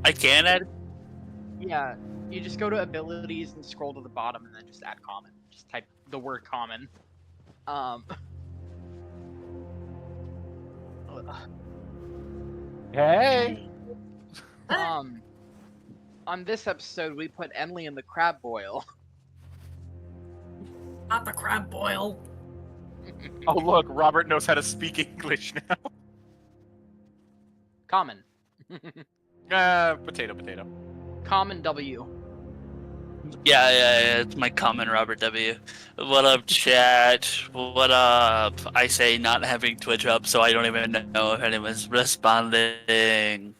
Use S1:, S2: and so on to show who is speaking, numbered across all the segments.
S1: I can add.
S2: Yeah, you just go to abilities and scroll to the bottom and then just add common. Just type the word common.
S3: Hey.
S2: On this episode, we put Enley in the crab boil.
S4: Not the crab boil.
S3: Oh look, Robert knows how to speak English now.
S2: Common.
S3: Potato.
S2: Common W.
S1: Yeah, it's my common Robert W. What up, chat? What up? I say not having Twitch up, so I don't even know if anyone's responding.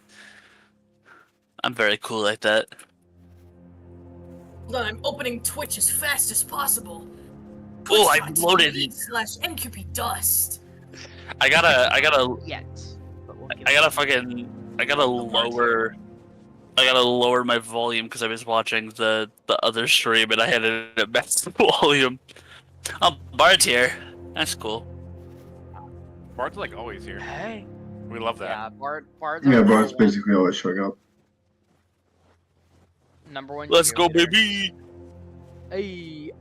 S1: I'm very cool like that.
S4: Hold on, I'm opening Twitch as fast as possible.
S1: Oh, I loaded.
S4: /NQP Dust.
S1: I gotta
S2: Yet.
S1: lower my volume because I was watching the other stream and I had it at max volume. Oh, Bard's here. That's cool.
S3: Bard's like always here.
S2: Hey.
S3: We love that.
S2: Yeah, Bard's
S5: Yeah,
S2: our
S5: Bard's
S2: number
S5: basically always showing up.
S2: number one.
S1: Let's go,
S2: cheerleader.
S1: baby.
S2: Hey.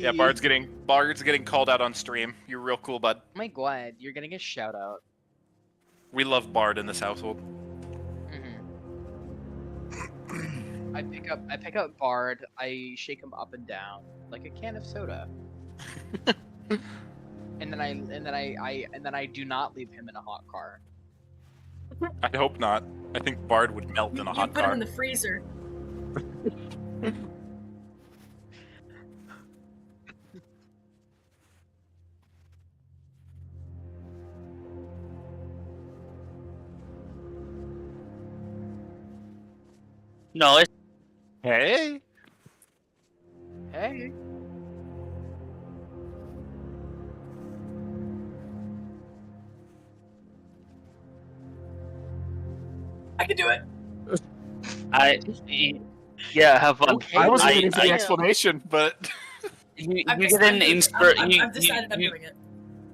S3: Yeah, Bard's getting called out on stream. You're real cool, bud.
S2: Oh my god, you're getting a shout out.
S3: We love Bard in this household.
S2: I pick up Bard. I shake him up and down like a can of soda. and then I do not leave him in a hot car.
S3: I hope not. I think Bard would melt in a
S4: You
S3: hot
S4: put him
S3: car.
S4: in the freezer.
S1: No, it's
S3: Hey.
S2: Hey.
S4: I can do it.
S1: yeah, have fun.
S2: Okay.
S3: I was
S1: I-
S3: waiting for the
S1: I-
S3: explanation, but
S1: You
S4: I've
S1: get an
S4: I've decided I'm doing it.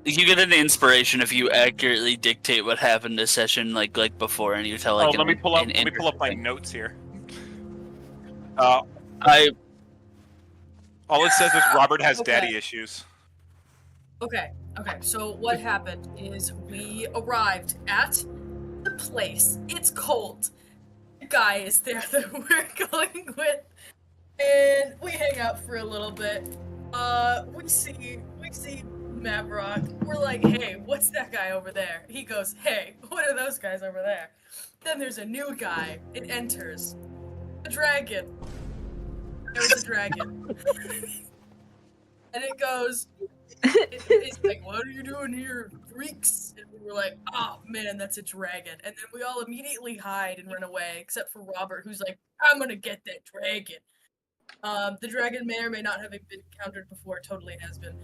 S1: You get an inspiration if you accurately dictate what happened this session, like before, and you tell like.
S3: let me pull up my
S1: interesting-
S3: notes here.
S1: I
S3: All it says is Robert has
S4: Okay.
S3: daddy issues.
S4: Okay, so what happened is we arrived at the place. It's cold. The guy is there that we're going with. And we hang out for a little bit. We see Matt Rock. We're like, hey, what's that guy over there? He goes, hey, what are those guys over there? Then there's a new guy. It enters. A dragon. There's a dragon. And it goes, it's like, what are you doing here, freaks? And we were like, oh man, that's a dragon. And then we all immediately hide and run away, except for Robert, who's like, I'm gonna get that dragon. The dragon may or may not have been encountered before, totally has been.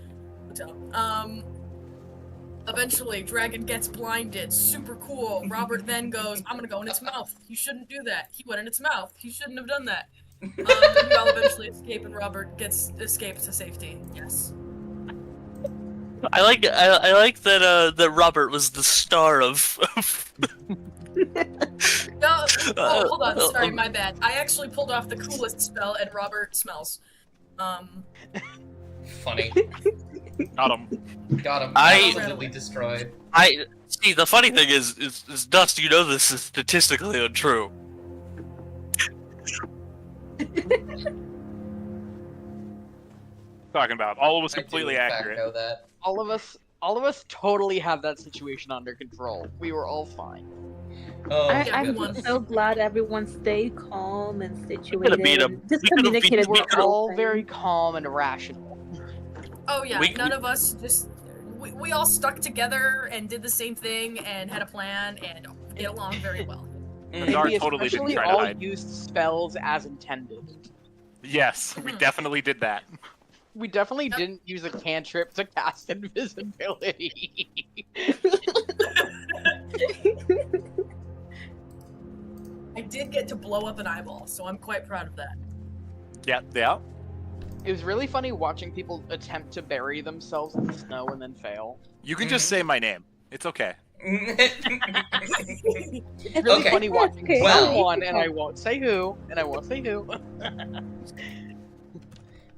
S4: Eventually, dragon gets blinded, super cool. Robert then goes, I'm gonna go in its mouth. You shouldn't do that. He went in its mouth. He shouldn't have done that. We all eventually escape, and Robert escapes to safety. Yes.
S1: I like that that Robert was the star of.
S4: No, hold on. Sorry, my bad. I actually pulled off the coolest spell, and Robert smells.
S6: Funny.
S3: Got him.
S6: Got him.
S1: I-
S6: Absolutely destroyed.
S1: I see. The funny thing is Dust. You know this is statistically untrue.
S3: Talking about all of us
S6: I do,
S3: completely
S6: in fact,
S3: accurate.
S6: know that.
S2: All of us totally have that situation under control. We were all fine.
S6: Oh,
S4: Yeah,
S7: I'm
S4: good one.
S7: so glad everyone stayed calm and
S1: could've
S7: situated.
S1: beat 'em.
S7: And just
S1: We could've beat-
S7: communicated.
S1: we
S7: the
S1: could've-
S7: whole
S2: All
S7: thing.
S2: very calm and rational.
S4: Oh yeah,
S1: We-
S4: none of us just we all stuck together and did the same thing and had a plan and get along very well.
S3: Nazar
S2: We
S3: totally didn't
S2: especially
S3: try to
S2: all
S3: hide.
S2: used spells as intended.
S3: Yes, we definitely did that.
S2: We definitely didn't use a cantrip to cast invisibility.
S4: I did get to blow up an eyeball, so I'm quite proud of that.
S3: Yeah.
S2: It was really funny watching people attempt to bury themselves in the snow and then fail.
S3: You can just say my name. It's okay.
S2: It's really
S6: Okay.
S2: funny watching
S7: Okay.
S6: Well-
S2: someone, and I won't say who,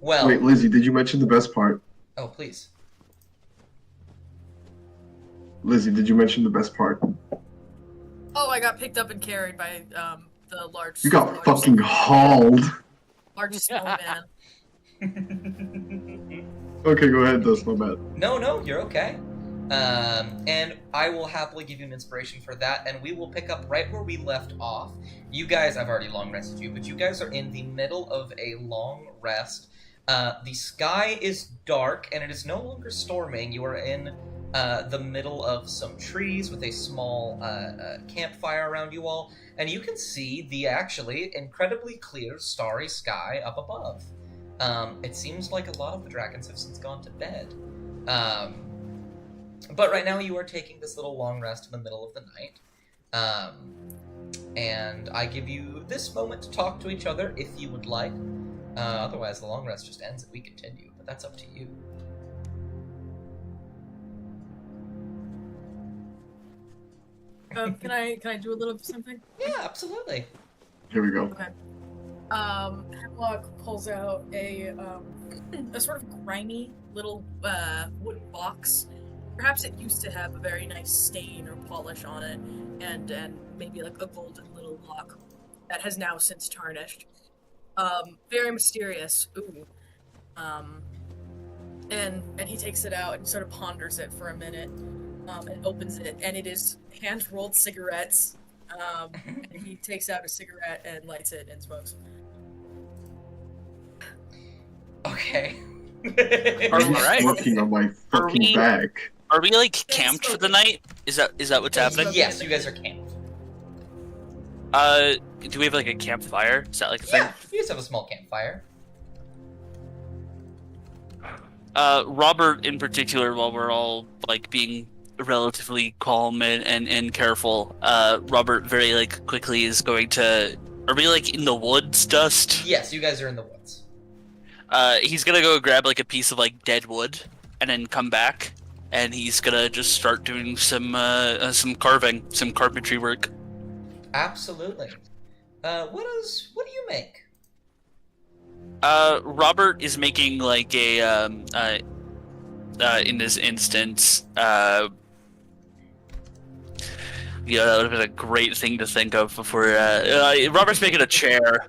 S6: Well,
S5: Wait, Lizzie, did you mention the best part?
S6: oh please.
S5: Lizzie, did you mention the best part?
S4: Oh, I got picked up and carried by the large.
S5: You got
S4: large-
S5: fucking hauled.
S4: large snowman.
S5: Okay, go ahead, that's my bad.
S6: No, you're okay. And I will happily give you an inspiration for that, and we will pick up right where we left off. You guys, I've already long rested you, but you guys are in the middle of a long rest. The sky is dark, and it is no longer storming. You are in the middle of some trees with a small campfire around you all, and you can see the actually incredibly clear starry sky up above. It seems like a lot of the dragons have since gone to bed. But right now you are taking this little long rest in the middle of the night. And I give you this moment to talk to each other if you would like. Otherwise the long rest just ends and we continue, but that's up to you.
S4: Can I do a little something?
S6: Yeah, absolutely.
S5: Here we go.
S4: Okay. Hemlock pulls out a sort of grimy little wooden box. Perhaps it used to have a very nice stain or polish on it, and maybe like a golden little lock that has now since tarnished. Very mysterious. Ooh. And he takes it out and sort of ponders it for a minute, and opens it, and it is hand-rolled cigarettes. And he takes out a cigarette and lights it and smokes.
S6: Okay.
S5: I'm
S1: Alright.
S5: smoking on my fucking
S1: we-
S5: back.
S1: Are we like camped for the night? Is that what's happening?
S6: Yes, you guys are camped.
S1: Do we have like a campfire? Is that like a thing?
S6: Yeah, you just have a small campfire.
S1: Robert in particular, while we're all like being relatively calm and careful, Robert very like quickly is going to. Are we like in the woods, Dust?
S6: Yes, you guys are in the woods.
S1: He's gonna go grab like a piece of like dead wood, and then come back, and he's gonna just start doing some carving, some carpentry work.
S6: Absolutely. What do you make?
S1: Robert is making like a in this instance, that would have been a great thing to think of before. Robert's making a chair.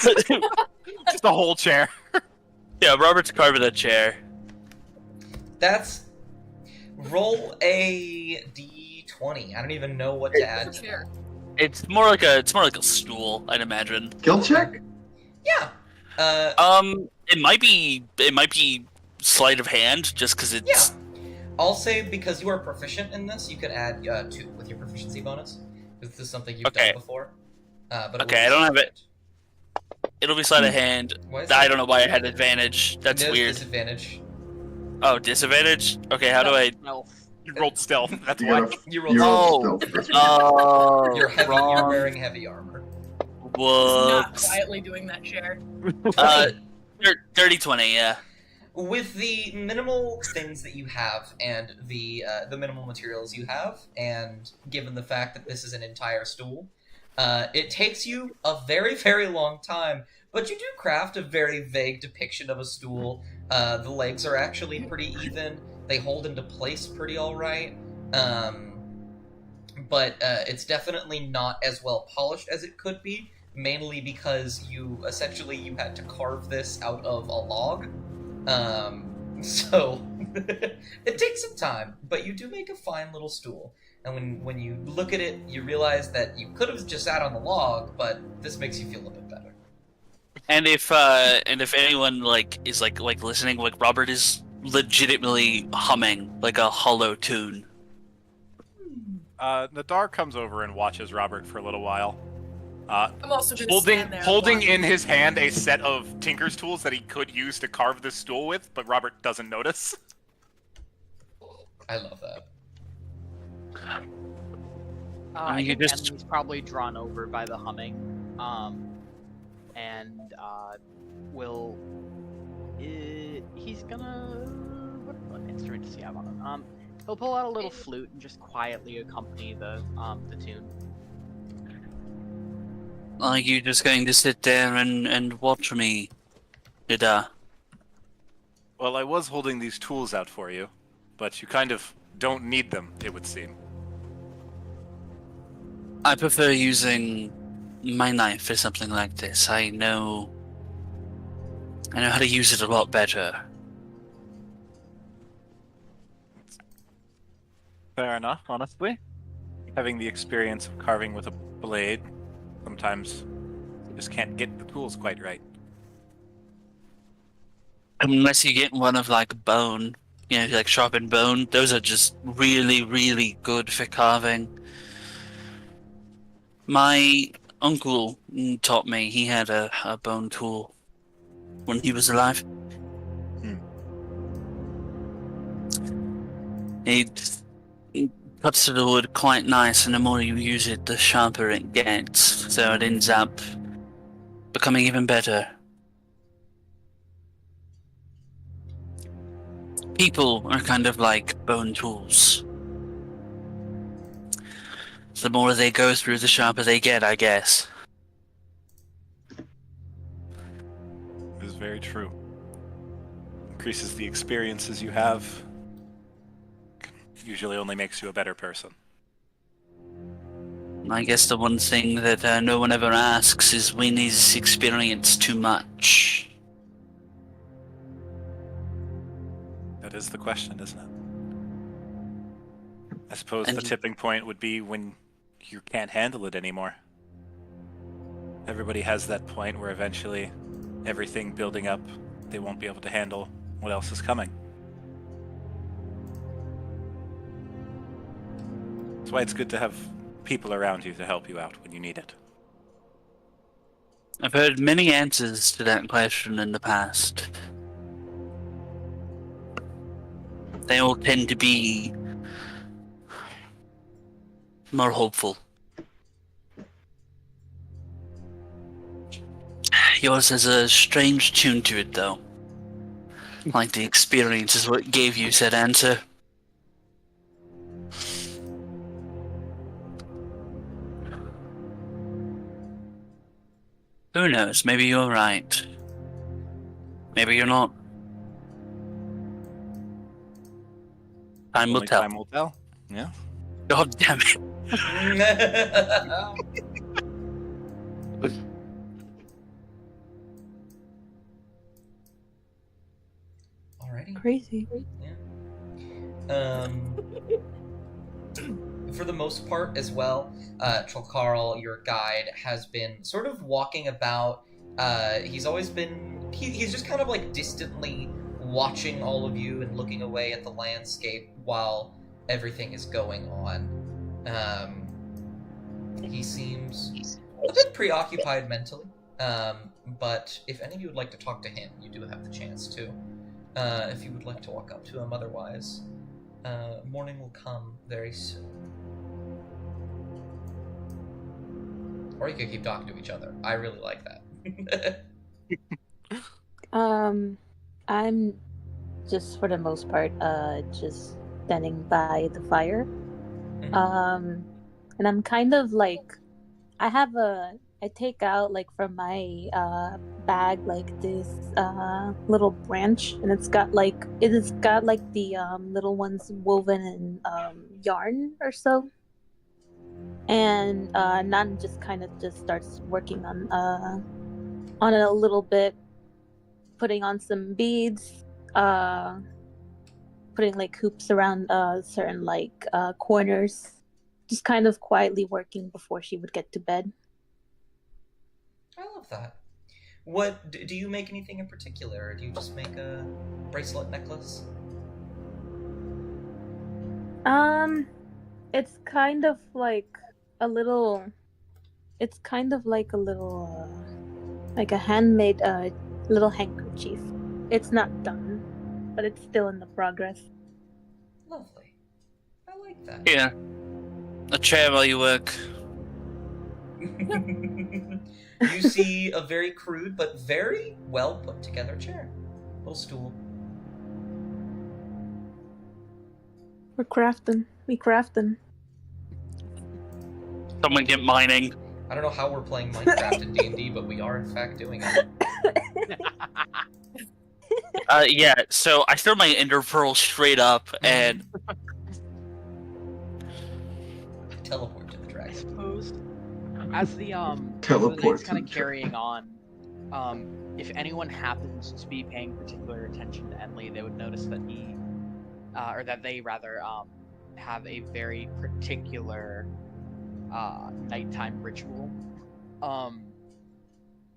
S3: Just a whole chair.
S1: Yeah, Robert's carving a chair.
S6: That's roll a d20. I don't even know what to add. to
S4: Chair.
S1: It's more like a stool, I'd imagine.
S5: Skill check?
S6: Yeah.
S1: It might be sleight of hand, just because it's.
S6: Yeah. I'll say because you are proficient in this, you can add 2 with your proficiency bonus. This is something you've
S1: Okay.
S6: done before. But
S1: Okay, I don't have it. It'll be sleight of hand.
S6: Why is
S1: I
S6: that-
S1: don't know why I had advantage. That's
S6: There's
S1: weird.
S6: Disadvantage.
S1: Oh, disadvantage? Okay, how do I?
S3: You rolled stealth. That's
S5: You
S3: why.
S5: gotta
S6: You rolled.
S5: you
S1: Oh.
S5: roll stealth. That's right.
S1: Oh,
S6: You're heavy. You're
S1: wrong.
S6: wearing heavy armor.
S4: He's not
S1: Whoops.
S4: quietly doing that chair.
S1: Dirty 20, yeah.
S6: With the minimal things that you have and the minimal materials you have, and given the fact that this is an entire stool, it takes you a very, very long time, but you do craft a very vague depiction of a stool. The legs are actually pretty even. They hold into place pretty alright. But it's definitely not as well polished as it could be, mainly because you had to carve this out of a log. So it takes some time, but you do make a fine little stool. And when you look at it, you realize that you could have just sat on the log, but this makes you feel a bit better.
S1: And if anyone is listening, like Robert is legitimately humming like a hollow tune.
S3: Nadar comes over and watches Robert for a little while.
S4: I'm also gonna stand there.
S3: Holding
S4: watching.
S3: in his hand a set of Tinker's tools that he could use to carve this stool with, but Robert doesn't notice.
S6: I love that.
S2: I
S1: You
S2: think
S1: just-
S2: Emily's probably drawn over by the humming, and he's gonna what instrument does he have on him? He'll pull out a little flute and just quietly accompany the tune.
S1: Are you just going to sit there and watch me, Ida?
S3: Well, I was holding these tools out for you, but you kind of don't need them, it would seem.
S1: I prefer using my knife for something like this. I know how to use it a lot better.
S3: Fair enough, honestly. Having the experience of carving with a blade, sometimes you just can't get the tools quite right.
S1: Unless you get one of like bone, like sharpened bone. Those are just really, really good for carving. My uncle taught me. He had a bone tool when he was alive. He cuts the wood quite nice, and the more you use it, the sharper it gets. So it ends up becoming even better. People are kind of like bone tools. The more they go through, the sharper they get, I guess.
S3: It is very true. Increases the experiences you have. Usually only makes you a better person.
S1: I guess the one thing that no one ever asks is when is experience too much?
S3: That is the question, isn't it? I suppose
S1: And-
S3: the tipping point would be when you can't handle it anymore. Everybody has that point where eventually everything building up, they won't be able to handle what else is coming. That's why it's good to have people around you to help you out when you need it.
S1: I've heard many answers to that question in the past. They all tend to be more hopeful. Yours has a strange tune to it, though. Like the experience is what gave you said answer. Who knows? Maybe you're right. Maybe you're not. Time will
S3: Only
S1: tell.
S3: time will tell. Yeah.
S1: God damn it.
S6: Alrighty.
S7: Crazy.
S6: For the most part as well, Trollcarl, your guide, has been sort of walking about. He's always been... He's just kind of like distantly watching all of you and looking away at the landscape while everything is going on. He seems a bit preoccupied mentally, but if any of you would like to talk to him, you do have the chance to. If you would like to walk up to him, otherwise, morning will come very soon. Or you could keep talking to each other. I really like that.
S7: I'm just for the most part, just standing by the fire. And I'm kind of like, I take out like from my bag like this little branch, and it has got like the little ones woven in yarn or so. And Nan just kind of just starts working on it a little bit, putting on some beads, putting like hoops around certain like corners, just kind of quietly working before she would get to bed.
S6: I love that. What do you make anything in particular, or do you just make a bracelet necklace?
S7: It's kind of like a little. It's kind of like a little, like a handmade little handkerchief. It's not done, but it's still in the progress.
S6: Lovely. I like that.
S1: Yeah. A chair while you work.
S6: You see a very crude but very well put together chair. Little stool.
S7: We're crafting. We crafting.
S1: Someone get mining.
S6: I don't know how we're playing Minecraft in D&D, but we are in fact doing it.
S1: Yeah, so I throw my ender pearl straight up and
S6: Teleport to the
S2: I
S6: dragon.
S2: suppose as the
S5: Teleport
S2: night's
S5: to
S2: kind
S5: the
S2: of carrying on, if anyone happens to be paying particular attention to Enlil, they would notice that they rather have a very particular nighttime ritual.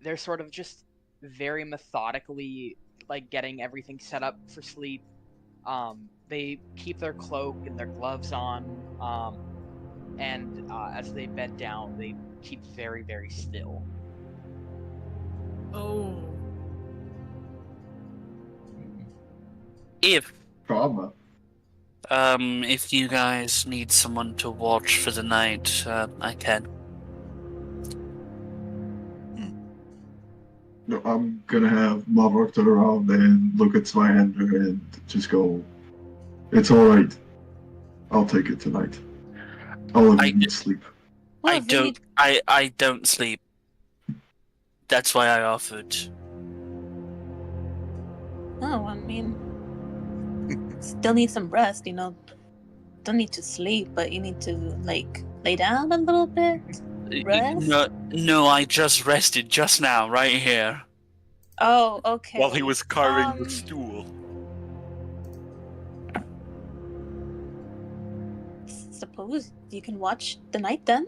S2: They're sort of just very methodically like getting everything set up for sleep. They keep their cloak and their gloves on, and as they bed down, they keep very, very still.
S4: Oh.
S1: if
S5: Trauma.
S1: if you guys need someone to watch for the night, I can.
S5: No, I'm gonna have Maverick turn around and look at Zweihander and just go, "It's alright. I'll take it tonight. All of
S1: I
S5: you need sleep."
S7: Well,
S1: I
S7: if we
S1: don't. I don't sleep. That's why I offered.
S7: Oh, I mean, still need some rest, you know. Don't need to sleep, but you need to like lay down a little bit. Rest?
S1: No, I just rested just now, right here.
S7: Oh, okay.
S3: While he was carving
S7: Um,
S3: the stool.
S7: Suppose you can watch the night then.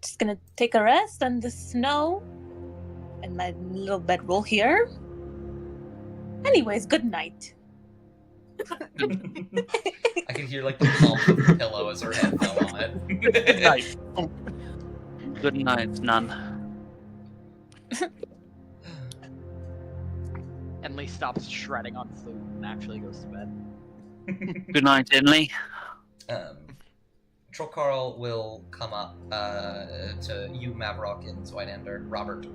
S7: Just gonna take a rest on the snow and my little bedroll here. Anyways, good night.
S6: I can hear like the pump of the pillow as her head fell on it.
S1: Good night. Good night, none.
S2: Enlil stops shredding on flute and actually goes to bed.
S1: Good night, Inley.
S6: Trollcarl will come up to you, Mavrock, and Zweidander, Robert,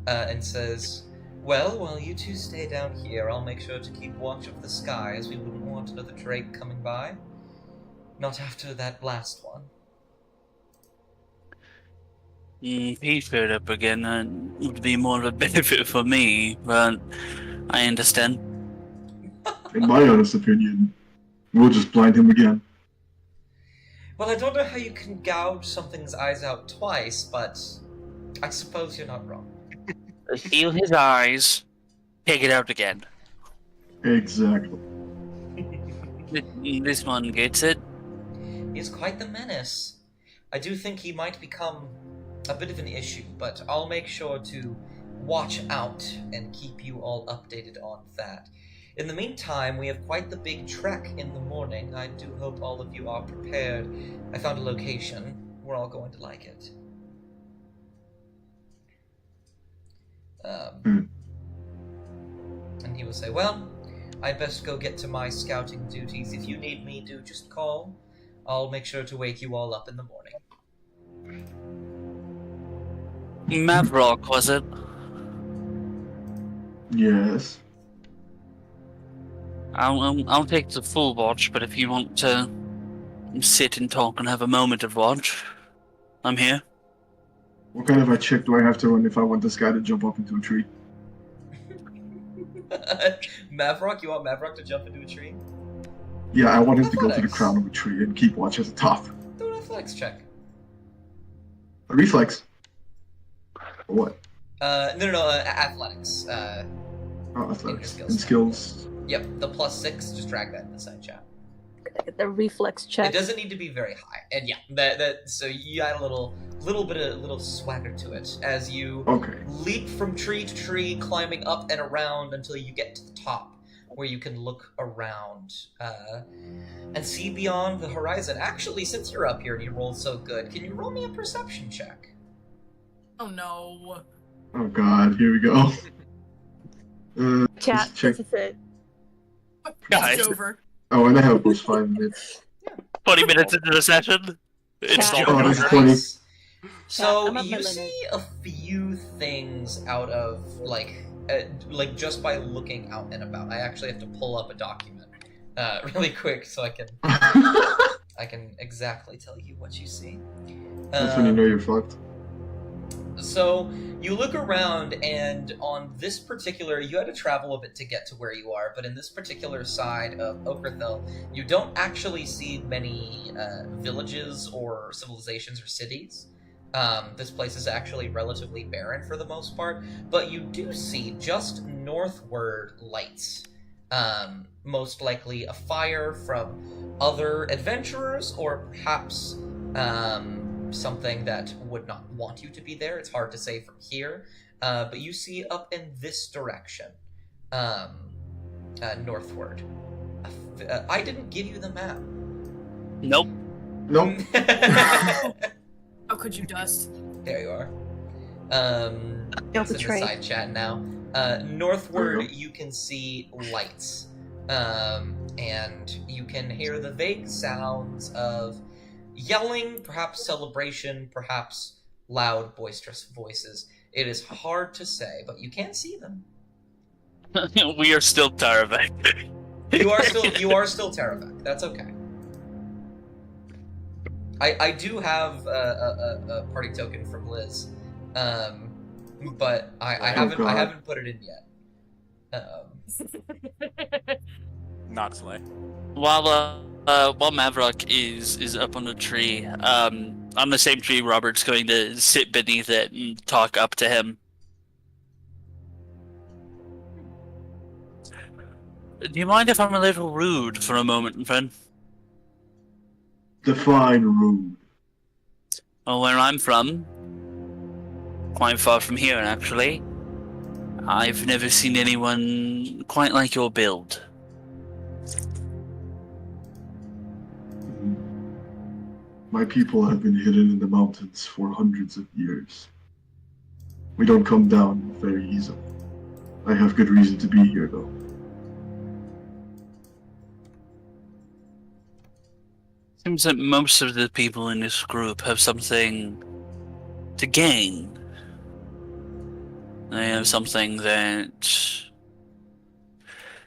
S6: and says, "Well, while you two stay down here, I'll make sure to keep watch of the sky, as we wouldn't want another Drake coming by. Not after that last one."
S1: If he showed up again, it would be more of a benefit for me, but I understand.
S5: In my honest opinion, we'll just blind him again.
S6: Well, I don't know how you can gouge something's eyes out twice, but I suppose you're not wrong.
S1: Heal his eyes, take it out again.
S5: Exactly.
S1: This one gets it.
S6: He's quite the menace. I do think he might become a bit of an issue, but I'll make sure to watch out and keep you all updated on that. In the meantime, we have quite the big trek in the morning. I do hope all of you are prepared. I found a location. We're all going to like it. And he will say, "Well, I best go get to my scouting duties. If you need me, do just call. I'll make sure to wake you all up in the morning."
S1: Mavrock, was it?
S5: Yes.
S1: I'll take the full watch, but if you want to sit and talk and have a moment of watch, I'm here.
S5: What kind of a check do I have to run if I want this guy to jump up into a tree?
S6: Mavrock, you want Mavrock to jump into a tree?
S5: Yeah, I want him to go to the
S6: Athletics.
S5: crown of a tree and keep watch at the top.
S6: Do an athletics check.
S5: A reflex. Or what?
S6: No, athletics.
S5: Oh, athletics.
S6: skills.
S5: And skills.
S6: Yep, the +6, just drag that in the side chat.
S7: The reflex check.
S6: It doesn't need to be very high. And yeah, so you add a little swagger to it as you
S5: Okay.
S6: leap from tree to tree, climbing up and around until you get to the top, where you can look around and see beyond the horizon. Actually, since you're up here and you rolled so good, can you roll me a perception check?
S4: Oh no.
S5: Oh god, here we go.
S7: Chat,
S5: check.
S7: this is it.
S1: Guys.
S4: It's over.
S5: Oh, and I have those 5 minutes.
S1: 20 minutes into the session, it's
S7: Chat.
S1: all
S5: Oh, that's
S1: over.
S5: funny.
S6: So
S7: I'm at my
S6: you
S7: limit.
S6: see a few things out of like like just by looking out and about. I actually have to pull up a document really quick so I can exactly tell you what you see.
S5: That's when you know you're fucked.
S6: So you look around, and on this particular, you had to travel a bit to get to where you are, but in this particular side of Okerthel, you don't actually see many villages or civilizations or cities. This place is actually relatively barren for the most part, but you do see just northward lights. Most likely a fire from other adventurers, or perhaps something that would not want you to be there. It's hard to say from here, but you see up in this direction, northward. I didn't give you the map.
S1: Nope.
S5: Nope.
S4: How could you, Dust?
S6: There you are.
S7: Don't
S6: It's in the
S7: betray.
S6: side chat now. Northward, you can see lights, and you can hear the vague sounds of yelling, perhaps celebration, perhaps loud, boisterous voices. It is hard to say, but you can see them.
S1: We are still terrified.
S6: You are still Terravec. That's okay. I do have a party token from Liz, but I haven't put it in yet.
S3: Not Slay.
S1: While Mavrock is up on the tree, on the same tree, Robert's going to sit beneath it and talk up to him. Do you mind if I'm a little rude for a moment, friend?
S5: Define rude.
S1: Well, where I'm from, quite far from here, actually, I've never seen anyone quite like your build.
S5: My people have been hidden in the mountains for hundreds of years. We don't come down very easily. I have good reason to be here, though.
S1: Seems that most of the people in this group have something to gain. They have something that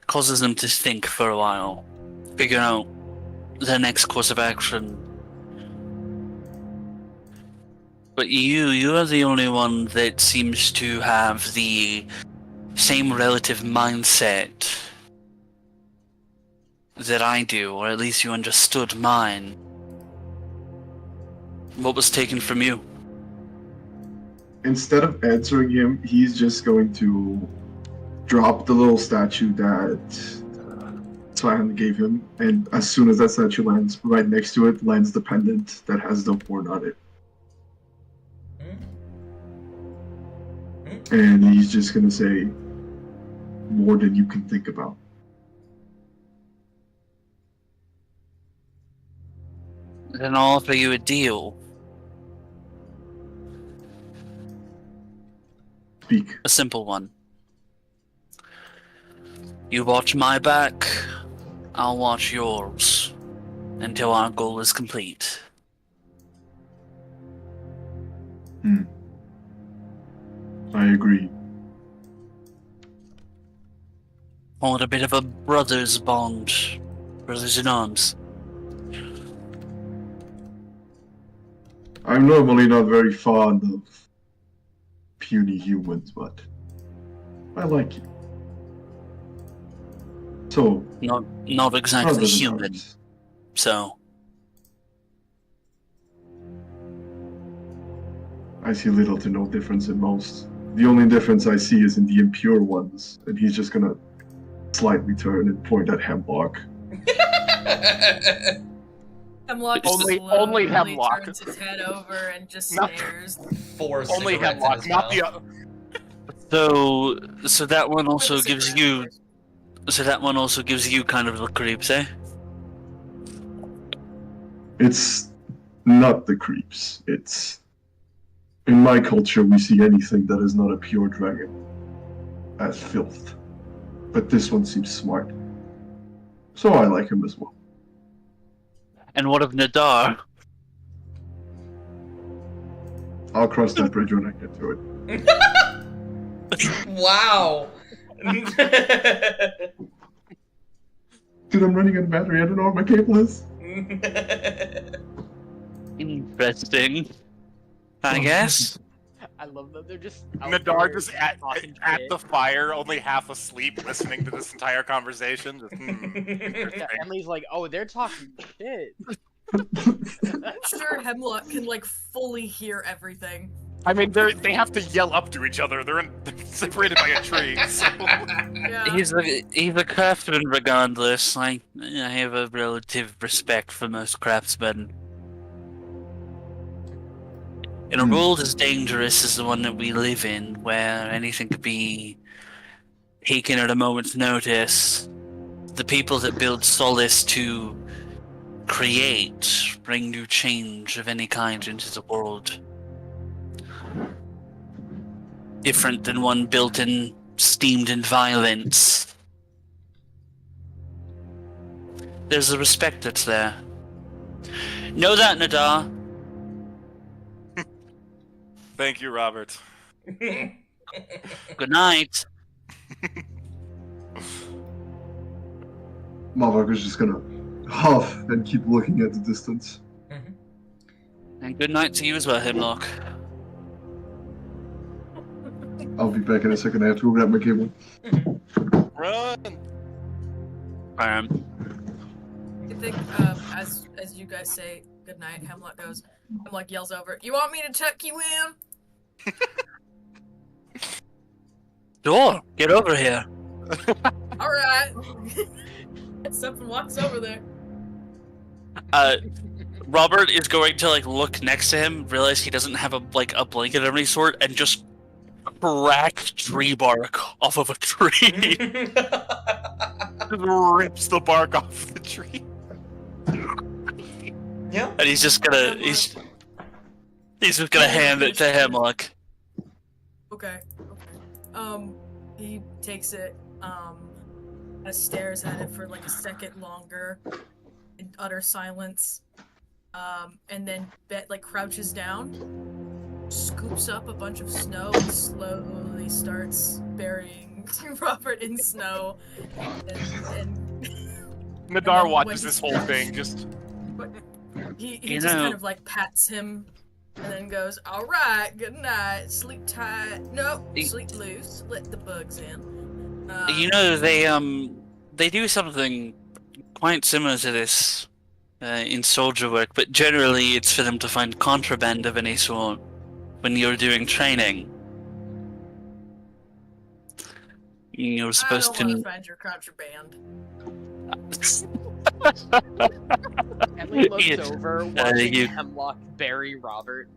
S1: causes them to think for a while, figure out their next course of action. But you are the only one that seems to have the same relative mindset that I do, or at least you understood mine. What was taken from you?
S5: Instead of answering him, he's just going to drop the little statue that Swahan gave him, and as soon as that statue lands, right next to it lands the pendant that has the horn on it. And he's just gonna say, more than you can think about.
S1: Then I'll offer you a deal.
S5: Speak.
S1: A simple one. You watch my back, I'll watch yours, until our goal is complete.
S5: I agree.
S1: Call it a bit of a brother's bond. Brothers in arms.
S5: I'm normally not very fond of puny humans, but I like you. So,
S1: Not exactly
S5: other than
S1: human,
S5: ours,
S1: so...
S5: I see little to no difference in most. The only difference I see is in the impure ones, and he's just gonna slightly turn and point at Hemlock.
S4: Hemlock
S8: Only
S4: slowly
S8: Hemlock.
S4: turns his head over and just
S8: Not-
S4: stares.
S6: Four
S8: Only
S6: cigarettes in
S8: Hemlock,
S6: his
S8: not
S6: mouth.
S8: the other.
S1: So that one also
S4: Like
S1: gives
S4: cigarette
S1: you...
S4: flavors.
S1: So that one also gives you kind of the creeps, eh?
S5: It's not the creeps. It's... In my culture, we see anything that is not a pure dragon as filth. But this one seems smart. So I like him as well.
S1: And what of Nadar?
S5: I'll cross that bridge when I get to it.
S6: Wow.
S5: Dude, I'm running out of battery. I don't know where my cable is.
S1: Interesting. I
S5: Oh,
S1: guess.
S2: I love that they're just out
S3: Nadar
S2: there
S3: just at
S2: talking shit.
S3: the fire, only half asleep, listening to this entire conversation. Just, interesting.
S2: Yeah, Emily's like, oh, they're talking shit.
S4: I'm sure Hemlock can like fully hear everything.
S3: I mean, they have to yell up to each other. They're separated by a tree. So.
S4: Yeah.
S1: He's a craftsman regardless. I have a relative respect for most craftsmen. In a world as dangerous as the one that we live in, where anything could be taken at a moment's notice, the people that build Solace to create, bring new change of any kind into the world. Different than one built in, steamed in violence. There's a respect that's there. Know that, Nadar.
S3: Thank you, Robert.
S1: Good night.
S5: Motherfucker's just gonna huff and keep looking at the distance.
S1: And good night to you as well, Hemlock.
S5: I'll be back in a second. I have to go grab my cable.
S3: Run!
S4: I think as you guys say goodnight, Hemlock yells over, "You want me to check you in?"
S1: Sure, get over here.
S4: Alright. Gets up and walks over there.
S1: Robert is going to look next to him, realize he doesn't have a blanket of any sort, and just crack tree bark off of a tree.
S3: Rips the bark off the tree.
S6: Yeah.
S1: And he's just gonna hand it to Hemlock.
S4: Okay. He takes it, stares at it for like a second longer in utter silence, and then crouches down, scoops up a bunch of snow, and slowly starts burying Robert in snow, and
S3: Nadar
S4: when
S3: watches
S4: he
S3: this whole
S4: stops-
S3: thing, just...
S4: He
S1: You
S4: just
S1: know-
S4: kind of pats him and then goes, "All right, good night, sleep tight. No, sleep loose. Let the bugs in."
S1: You know, they do something quite similar to this in soldier work, but generally it's for them to find contraband of any sort when you're doing training. You're supposed
S4: I don't
S1: to.
S4: want to find your contraband.
S2: Emily looks
S1: Yes.
S2: over, watching
S1: you-
S2: Hemlock bury Robert,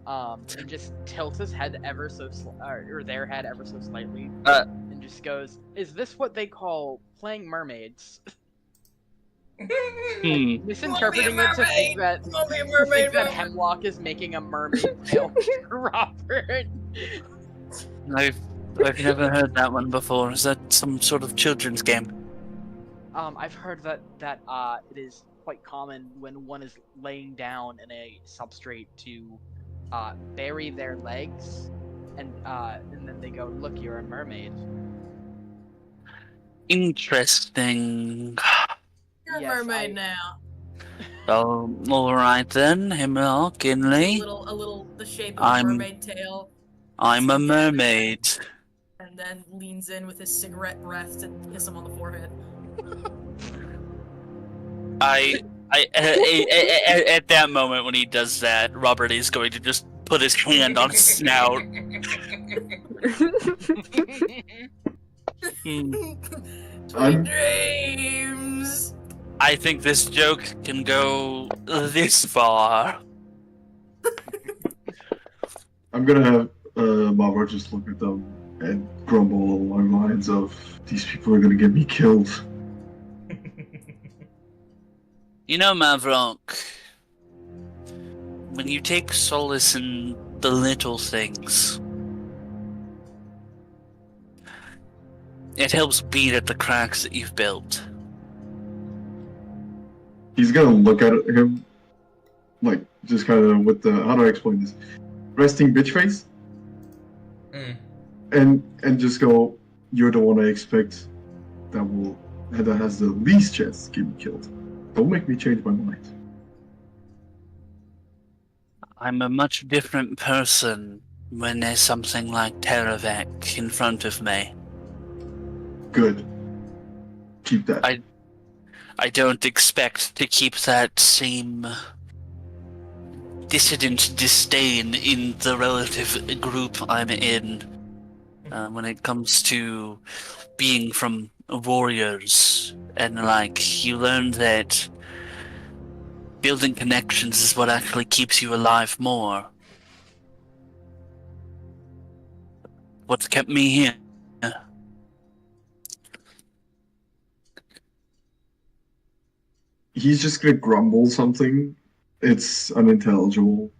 S2: and just tilts his head ever so or their head ever so slightly, and just goes, "Is this what they call playing mermaids?" Misinterpreting it to think that
S4: Won't be a
S2: to
S4: mermaid
S2: think that
S4: moment.
S2: Hemlock is making a mermaid tale to Robert.
S1: I've never heard that one before. Is that some sort of children's game?
S2: I've heard that it is quite common when one is laying down in a substrate to bury their legs, and then they go, "Look, you're a mermaid."
S1: Interesting.
S4: You're
S2: Yes,
S4: a mermaid
S2: I-
S4: now.
S1: Oh, all right then, Hemlock,
S4: A
S1: Inley.
S4: little, the shape of
S1: I'm-
S4: a mermaid tail,
S1: I'm a mermaid.
S4: and then leans in with his cigarette breath to kiss him on the forehead.
S1: At that moment when he does that, Robert is going to just put his hand on his snout. Hmm.
S4: Sweet dreams.
S1: I think this joke can go this far.
S5: I'm gonna have Mavra just look at them and grumble along the lines of, "These people are gonna get me killed."
S1: You know, Mavrock, when you take solace in the little things, it helps beat at the cracks that you've built.
S5: He's gonna look at him, just kind of with the, how do I explain this? Resting bitch face? and just go, you're the one I expect that has the least chance to get me killed. Don't make me change my mind.
S1: I'm a much different person when there's something like Teravec in front of me.
S5: Good. Keep that.
S1: I don't expect to keep that same dissident disdain in the relative group I'm in when it comes to being from warriors. And like, you learn that building connections is what actually keeps you alive more. What's kept me here?
S5: He's just gonna grumble something. It's unintelligible,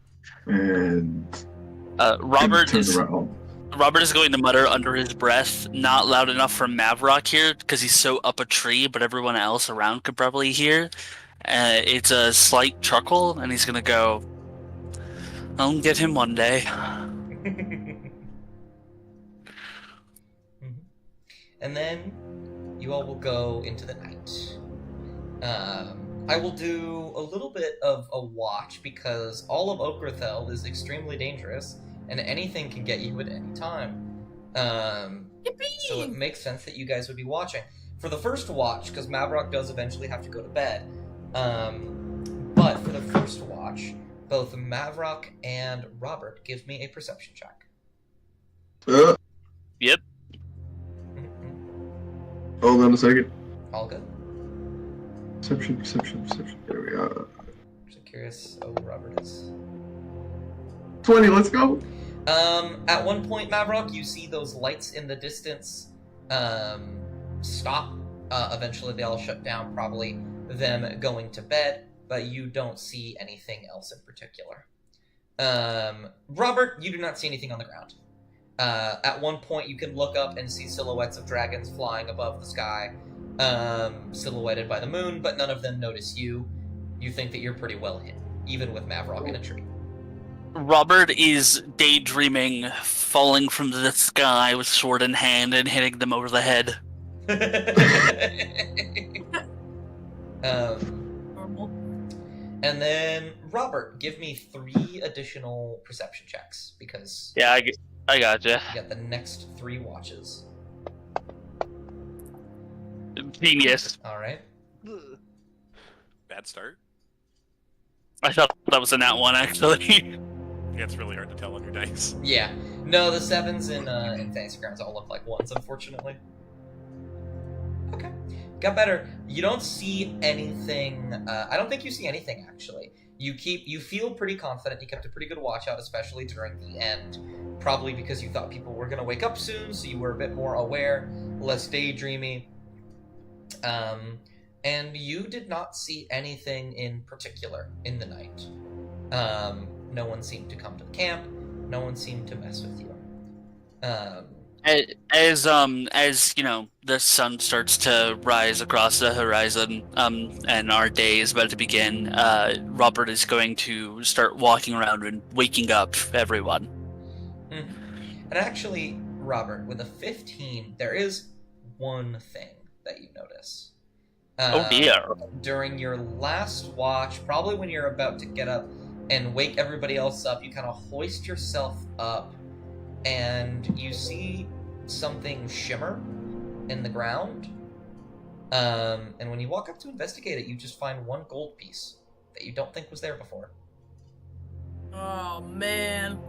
S5: and
S1: Robert
S5: turn
S1: is
S5: around.
S1: Robert is going to mutter under his breath, not loud enough for Mavrock here because he's so up a tree, but everyone else around could probably hear. It's a slight chuckle, and he's gonna go, "I'll get him one day."
S6: And then you all will go into the night. I will do a little bit of a watch because all of Okrathel is extremely dangerous, and anything can get you at any time. So it makes sense that you guys would be watching. For the first watch, because Mavrock does eventually have to go to bed, but for the first watch, both Mavrock and Robert give me a perception check.
S1: Yep.
S5: Hold on a second.
S6: All good.
S5: Perception. There we are.
S6: Just curious. Oh, Robert is.
S5: 20. Let's go.
S6: At one point, Mavrock, you see those lights in the distance stop. Eventually, they all shut down, probably them going to bed, but you don't see anything else in particular. Robert, you do not see anything on the ground. At one point, you can look up and see silhouettes of dragons flying above the sky, silhouetted by the moon, but none of them notice you. You think that you're pretty well hidden, even with Mavrock in a tree.
S1: Robert is daydreaming, falling from the sky with sword in hand and hitting them over the head.
S4: Normal.
S6: And then, Robert, give me 3 additional perception checks, because
S1: Yeah, I gotcha.
S6: you got the next 3 watches.
S1: Genius.
S6: Alright.
S3: Bad start.
S1: I thought that was a nat one, actually.
S3: Yeah, it's really hard to tell on your dice.
S6: Yeah. No, the 7s in Fantasy Grounds all look like 1s, unfortunately. Okay. Got better. You don't see anything. I don't think you see anything, actually. You feel pretty confident. You kept a pretty good watch out, especially during the end. Probably because you thought people were going to wake up soon, so you were a bit more aware, less daydreamy. And you did not see anything in particular in the night. No one seemed to come to the camp. No one seemed to mess with you.
S1: As you know, the sun starts to rise across the horizon, and our day is about to begin. Robert is going to start walking around and waking up everyone.
S6: And actually, Robert, with a 15, there is one thing that you notice.
S1: Oh dear.
S6: During your last watch, probably when you're about to get up and wake everybody else up, you kind of hoist yourself up, and you see something shimmer in the ground. And when you walk up to investigate it, you just find 1 gold piece that you don't think was there before.
S4: Oh man.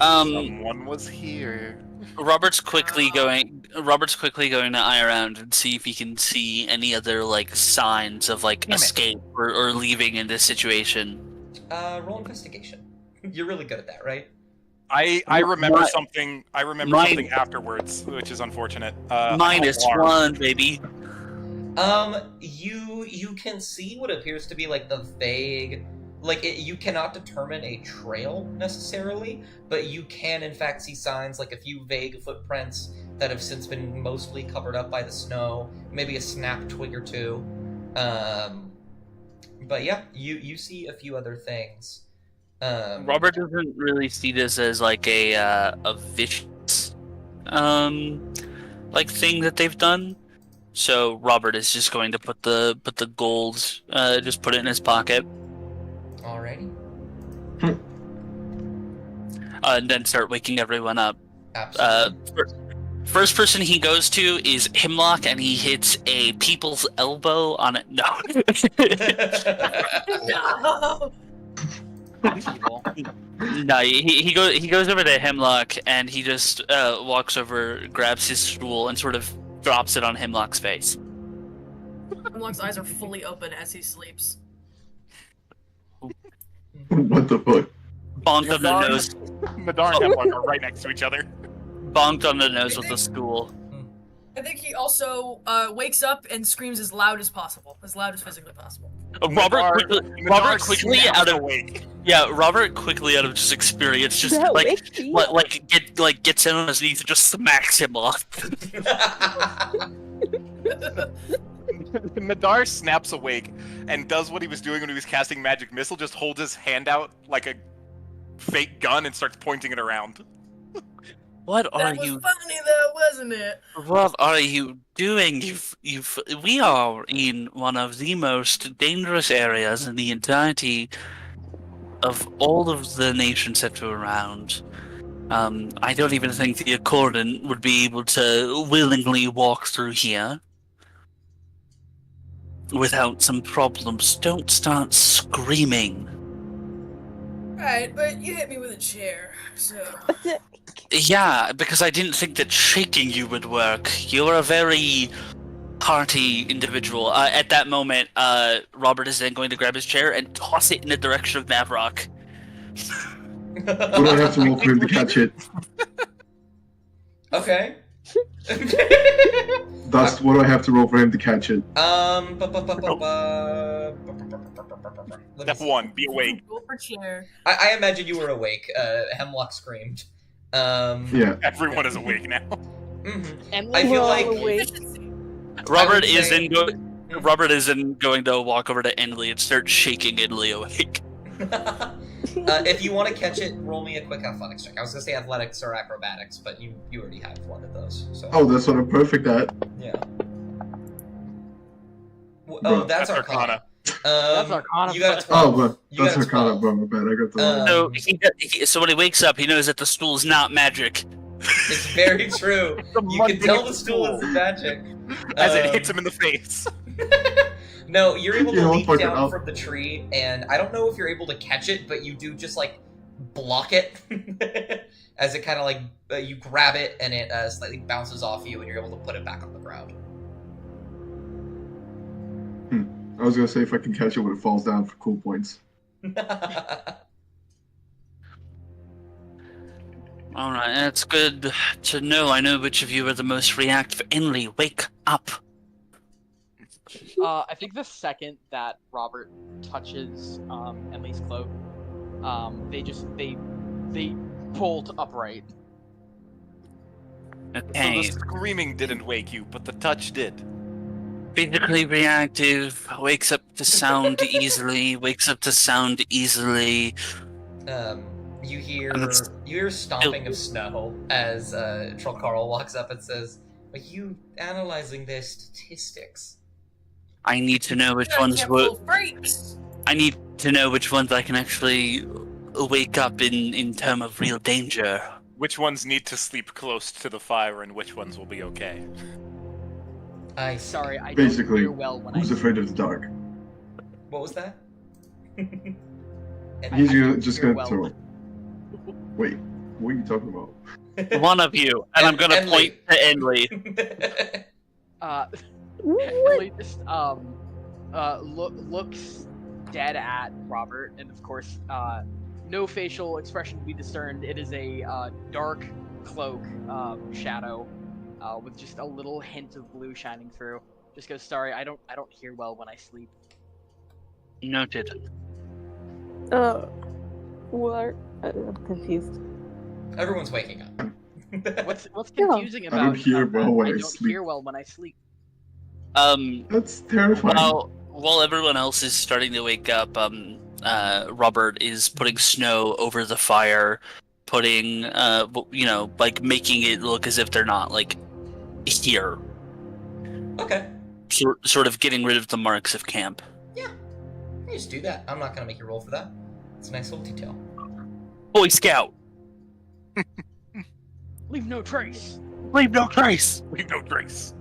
S3: Someone was here.
S1: Robert's quickly going to eye around and see if he can see any other like signs of like
S6: Damn it.
S1: escape or leaving in this situation.
S6: Roll investigation. You're really good at that, right?
S3: I remember
S1: My-
S3: something. I remember
S1: Mine-
S3: something afterwards, which is unfortunate.
S1: -1, baby.
S6: You can see what appears to be like the vague, you cannot determine a trail necessarily, but you can in fact see signs, like a few vague footprints that have since been mostly covered up by the snow, maybe a snapped twig or 2. But yeah, you see a few other things.
S1: Robert doesn't really see this as like a vicious like thing that they've done. So Robert is just going to put the gold, just put it in his pocket,
S6: Alrighty.
S1: and then start waking everyone up.
S6: Absolutely.
S1: First person he goes to is Hemlock, and he hits a people's elbow on it. No.
S4: No.
S1: No, he goes over to Hemlock, and he just walks over, grabs his stool, and sort of drops it on Hemlock's face.
S4: Hemlock's eyes are fully open as he sleeps.
S5: What the fuck?
S1: Bonked on the nose.
S3: Madar and Hemlock are right next to each other.
S1: Bonked on the nose with the stool.
S4: I think he also wakes up and screams as loud as possible, as loud as physically possible.
S1: Robert quickly out of
S3: awake.
S1: Yeah, Robert quickly out of just experience, just
S7: That
S1: like
S7: wakes me
S1: what, gets in on his knees and just smacks him off.
S3: Madar snaps awake and does what he was doing when he was casting magic missile. Just holds his hand out like a fake gun and starts pointing it around.
S1: What are
S4: That was
S1: you?
S4: funny though, wasn't it?
S1: What are you doing? We are in one of the most dangerous areas in the entirety of all of the nations that are around. I don't even think the Accordant would be able to willingly walk through here without some problems. Don't start screaming.
S4: Right, but you hit me with a chair, so.
S1: Yeah, because I didn't think that shaking you would work. You're a very hearty individual. At that moment, Robert is then going to grab his chair and toss it in the direction of Mavrock.
S5: Would I have to roll for him to catch it?
S6: Okay.
S5: That's what I have to roll for him to catch it.
S3: Step one, be awake.
S4: Roll for chair.
S6: I imagine you were awake. Hemlock screamed.
S5: Yeah.
S3: Everyone is awake now.
S6: Mhm.
S2: And
S6: I feel like
S4: Efficiency.
S1: Robert
S6: would
S1: is
S6: say-
S1: Robert isn't going to walk over to Enley and start shaking Enley awake.
S6: if you want to catch it, roll me a quick athletics check. I was gonna say athletics or acrobatics, but you already have one of those. So
S5: Oh, that's what I'm perfect at.
S6: yeah. Oh,
S5: Bro,
S6: that's
S3: that's
S6: Arcana.
S2: That's Arcana,
S6: You got a
S2: but-
S6: 12.
S5: Oh, but
S6: You
S5: that's
S6: got a
S5: Arcana,
S6: 12.
S5: bro. My bad. I got the wrong.
S1: So when he wakes up, he knows that the stool's not magic.
S6: It's very true. You can tell the stool is magic.
S3: As it hits him in the face.
S6: No, you're able
S5: You
S6: to
S5: know,
S6: leap
S5: fuck it
S6: down
S5: up.
S6: from the tree, and I don't know if you're able to catch it, but you do just like block it as it kind of like you grab it and it slightly bounces off you, and you're able to put it back on the ground.
S5: I was gonna say if I can catch it when it falls down for cool points.
S1: All right, that's good to know. I know which of you are the most reactive. Enley, wake up.
S2: I think the second that Robert touches Emly's cloak, they bolt upright.
S3: So
S1: Okay.
S3: the screaming didn't wake you, but the touch did.
S1: Physically reactive, wakes up to sound easily,
S6: You hear
S1: And it's-
S6: stomping of snow as Troll Carl walks up and says, "Are you analyzing their statistics?"
S1: I need to know which
S4: I
S1: ones
S4: can't
S1: were.
S4: pull freaks.
S1: I need to know which ones I can actually wake up in term of real danger.
S3: Which ones need to sleep close to the fire and which ones will be okay?
S6: I
S2: Sorry, I
S5: Basically,
S2: don't hear well when
S5: Who's
S2: I.
S5: afraid of the dark?
S6: What was that? And
S5: He's
S2: I don't
S5: just
S2: hear
S5: gonna
S2: well.
S5: throw. Wait, what are you talking about?
S1: One of you, and I'm gonna
S6: Enley.
S1: point to Enley.
S2: Emily just looks dead at Robert, and of course, no facial expression to be discerned. It is a dark cloak shadow with just a little hint of blue shining through. Just goes, sorry, I don't hear well when I sleep.
S1: Noted.
S7: What? I'm confused.
S6: Everyone's waking up.
S2: What's
S7: Yeah.
S2: confusing
S5: I
S2: about
S5: don't hear
S2: that?
S5: well when
S2: I
S5: I
S2: don't
S5: sleep.
S2: hear well when I sleep.
S1: Um,
S5: That's terrifying.
S1: while everyone else is starting to wake up, Robert is putting snow over the fire, putting like making it look as if they're not like here,
S6: Okay.
S1: sort of getting rid of the marks of camp.
S6: Yeah. You just do that. I'm not gonna make you roll for that. It's a nice little detail.
S1: Boy Scout,
S2: Leave no trace.
S1: leave no trace.
S3: Leave no trace.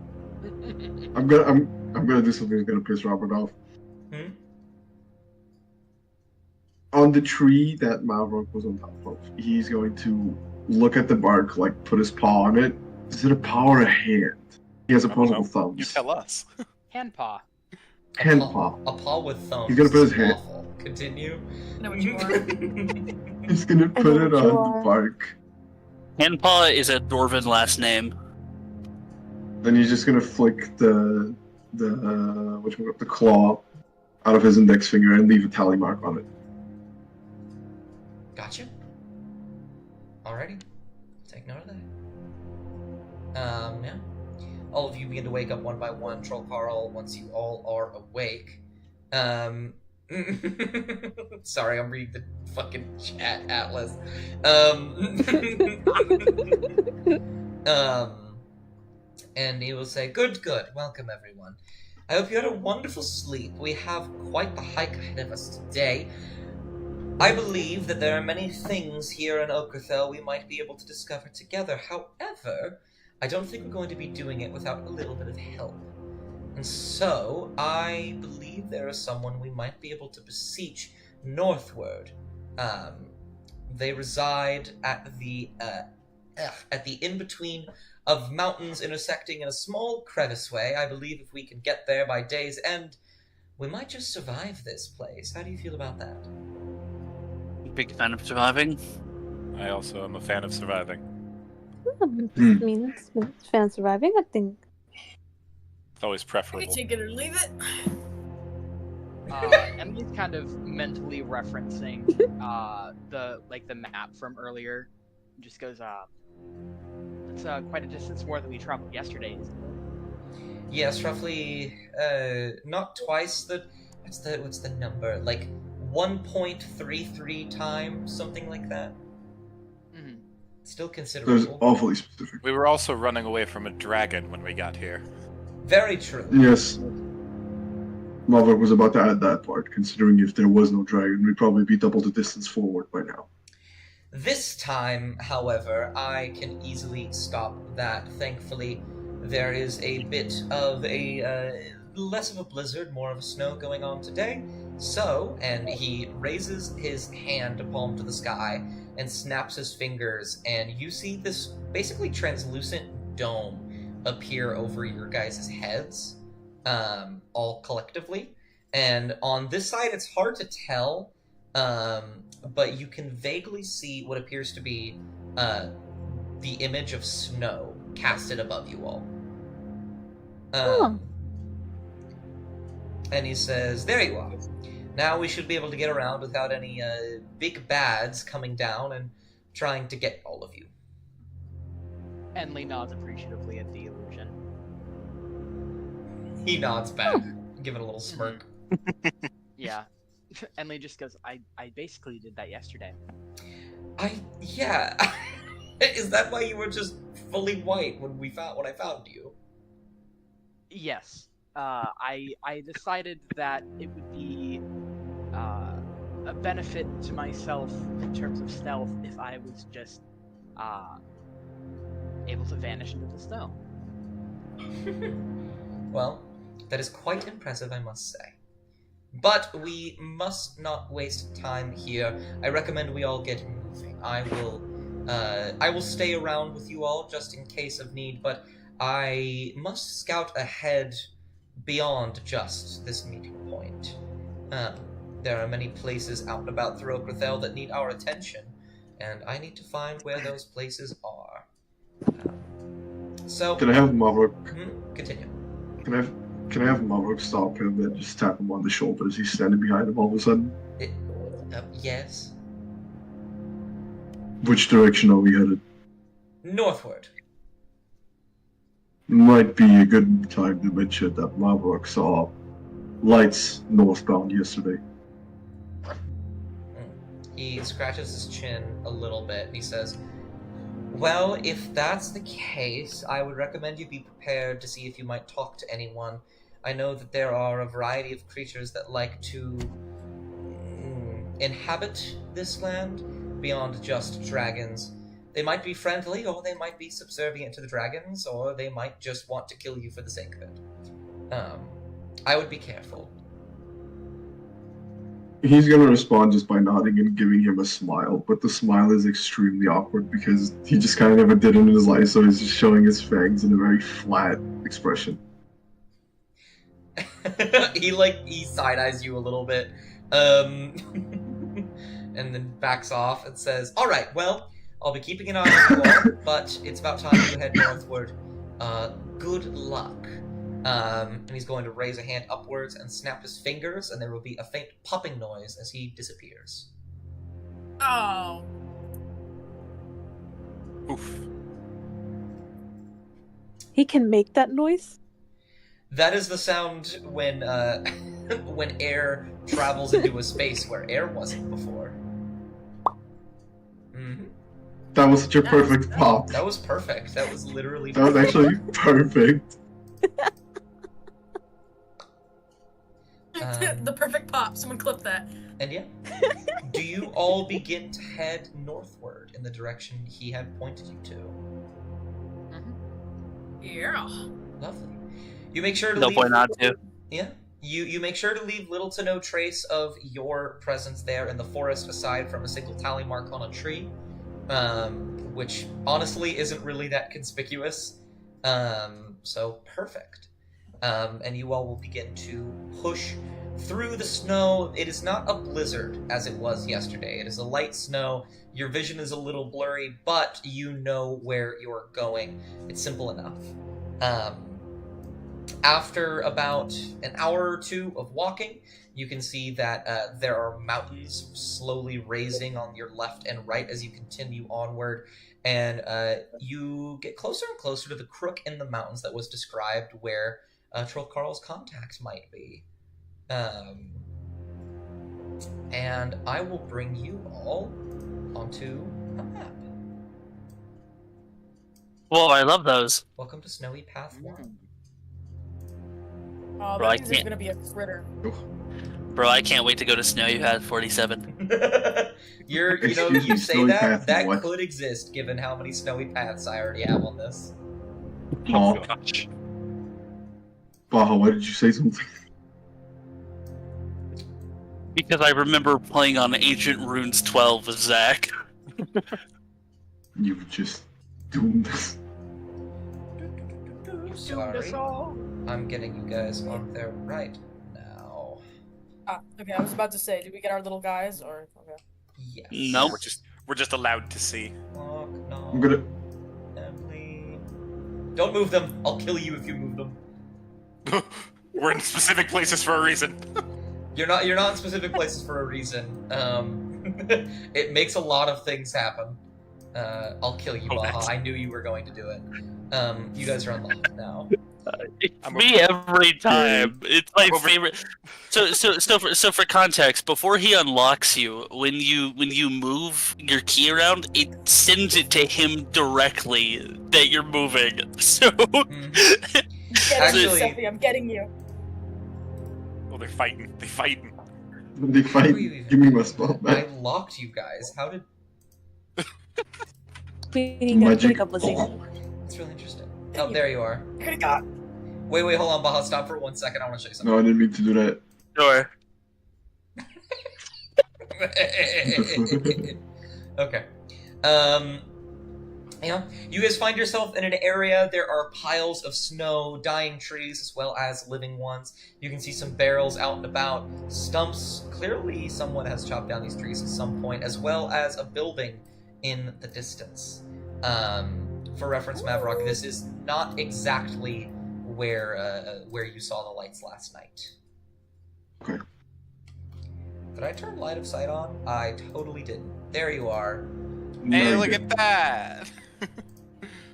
S5: I'm gonna do something that's gonna piss Robert off.
S6: Hmm?
S5: On the tree that Maverick was on top of, he's going to look at the bark, like put his paw on it. Is it a paw or a hand? He has
S3: I don't
S5: opposable
S3: know.
S5: thumbs.
S3: You tell us.
S2: Hand paw.
S5: Hand
S6: A
S5: paw.
S6: A paw with thumbs.
S5: He's gonna put his
S6: is
S5: hand-
S6: awful. Continue.
S4: I know what you are.
S5: He's gonna put
S7: know
S5: it
S7: what you
S5: on the
S7: are.
S5: bark.
S1: Handpaw is a Dwarven last name.
S5: Then he's just gonna flick the claw out of his index finger and leave a tally mark on it.
S6: Gotcha. Alrighty. Take note of that. Yeah. All of you begin to wake up one by one. Troll Carl, once you all are awake. Sorry, I'm reading the fucking chat, Atlas. And he will say, good, welcome everyone. I hope you had a wonderful sleep. We have quite the hike ahead of us today. I believe that there are many things here in Okerthel we might be able to discover together. However, I don't think we're going to be doing it without a little bit of help. And so, I believe there is someone we might be able to beseech northward. They reside at the in-between of mountains intersecting in a small creviceway. I believe if we can get there by day's end, we might just survive this place. How do you feel about that?
S1: Big fan of surviving.
S3: I also am a fan of surviving.
S7: I mean, it's fan surviving, I think.
S3: It's always
S4: I can
S3: preferable.
S4: take it or leave it.
S2: And he's kind of mentally referencing the map from earlier. Just goes, it's quite a distance more than we traveled yesterday, isn't it?
S6: Yes, roughly, not twice the... What's the number? Like, 1.33 times, something like that?
S2: Mm-hmm.
S6: Still
S5: That was
S6: considerable.
S5: awfully specific.
S3: We were also running away from a dragon when we got here.
S6: Very true.
S5: Yes. Maverick was about to add that part, considering if there was no dragon, we'd probably be double the distance forward by now.
S6: This time, however, I can easily stop that. Thankfully, there is a bit of a, less of a blizzard, more of a snow going on today. So, and he raises his hand palm to the sky and snaps his fingers, and you see this basically translucent dome appear over your guys' heads, all collectively. And on this side, it's hard to tell, but you can vaguely see what appears to be the image of snow casted above you all. And he says, there you are. Now we should be able to get around without any big bads coming down and trying to get all of you.
S2: Enley nods appreciatively at the illusion.
S6: He nods back, giving a little smirk.
S2: Yeah. Enley just goes, I basically did that yesterday.
S6: Yeah. Is that why you were just fully white when I found you?
S2: Yes. I decided that it would be a benefit to myself in terms of stealth if I was just able to vanish into the snow.
S6: Well, that is quite impressive, I must say. But we must not waste time here. I recommend we all get moving. I will stay around with you all just in case of need, but I must scout ahead beyond just this meeting point. There are many places out and about through Okerthel that need our attention, and I need to find where those places are. So,
S5: Can I have Maverick?
S6: continue.
S5: Can I have Maverick stop him and just tap him on the shoulder as he's standing behind him all of a sudden?
S6: Yes.
S5: Which direction are we headed?
S6: Northward.
S5: Might be a good time to mention that Maverick saw lights northbound yesterday.
S6: He scratches his chin a little bit and he says, "Well, if that's the case, I would recommend you be prepared to see if you might talk to anyone. I know that there are a variety of creatures that like to inhabit this land beyond just dragons. They might be friendly, or they might be subservient to the dragons, or they might just want to kill you for the sake of it. I would be careful."
S5: He's gonna respond just by nodding and giving him a smile, but the smile is extremely awkward because he just kind of never did it in his life, so he's just showing his fangs in a very flat expression.
S6: he side-eyes you a little bit, and then backs off and says, "All right, well, I'll be keeping an eye on you all, but it's about time you head northward. Good luck." And he's going to raise a hand upwards and snap his fingers, and there will be a faint popping noise as he disappears.
S4: Oh.
S3: Oof.
S7: He can make that noise?
S6: That is the sound when when air travels into a space where air wasn't before. Mm-hmm.
S5: That was such a perfect pop.
S6: That was perfect. That was literally
S5: That was actually perfect.
S4: The perfect pop. Someone clip that.
S6: And yeah, do you all begin to head northward in the direction he had pointed you to?
S4: Yeah.
S6: Lovely. You make sure to
S1: No
S6: leave.
S1: point not to.
S6: Yeah. You make sure to leave little to no trace of your presence there in the forest, aside from a single tally mark on a tree, which honestly isn't really that conspicuous. So perfect. And you all will begin to push through the snow. It is not a blizzard as it was yesterday. It is a light snow. Your vision is a little blurry, but you know where you're going. It's simple enough. After about an hour or two of walking, you can see that there are mountains slowly raising on your left and right as you continue onward. And you get closer and closer to the crook in the mountains that was described where Troll Carl's contact might be. And I will bring you all onto a map.
S1: Whoa, I love those.
S6: Welcome to Snowy Path 1.
S4: Oh,
S1: Bro, I
S4: that means there's
S1: can't-
S4: gonna be a critter.
S1: Bro, I can't wait to go to Snow You had 47.
S6: You
S5: Excuse me,
S6: say
S5: Snowy
S6: that?
S5: Path
S6: That
S5: what?
S6: could exist given how many snowy paths I already have on this.
S5: Paul,
S3: Gosh.
S5: Baja, why did you say something?
S1: Because I remember playing on Ancient Runes 12 with Zach.
S5: You've just doomed us.
S6: Sorry. I'm getting you guys on there right now.
S4: Ah, okay, I was about to say, did we get our little guys or okay?
S6: Yes.
S1: No.
S3: We're just allowed to see.
S6: Knock, knock.
S5: I'm gonna.
S6: Emily. Don't move them. I'll kill you if you move them.
S3: We're in specific places for a reason.
S6: You're not in specific places for a reason. It makes a lot of things happen. I'll kill you, Baja.
S3: that's-
S6: I knew you were going to do it. You guys are unlocked now.
S1: It's
S3: I'm
S1: me every time. It's my
S3: over-
S1: favorite. So for context, before he unlocks you, when you move your key around, it sends it to him directly that you're moving. So
S6: Mhm.
S4: Get
S6: Actually-
S4: you, Sophie, I'm getting you.
S3: Oh, they're fighting. They're fighting.
S5: They fight.
S6: Who are you
S5: Give me my spell
S6: I
S5: back.
S6: locked you guys. How did...
S7: We got
S5: Magic.
S7: pick up a signal.
S6: It's really interesting. Oh, there you are.
S4: I could've got.
S6: Wait, hold on, Baja. Stop for 1 second. I want to show you something.
S5: No, I didn't mean to do that.
S1: sure.
S6: Okay. Yeah, you guys find yourself in an area. There are piles of snow, dying trees, as well as living ones. You can see some barrels out and about, stumps. Clearly, someone has chopped down these trees at some point, as well as a building in the distance. For reference, Mavrock, this is not exactly where you saw the lights last night.
S5: Okay.
S6: Did I turn light of sight on? I totally didn't. There you are.
S3: Hey,
S5: No,
S3: look
S5: you
S3: at that!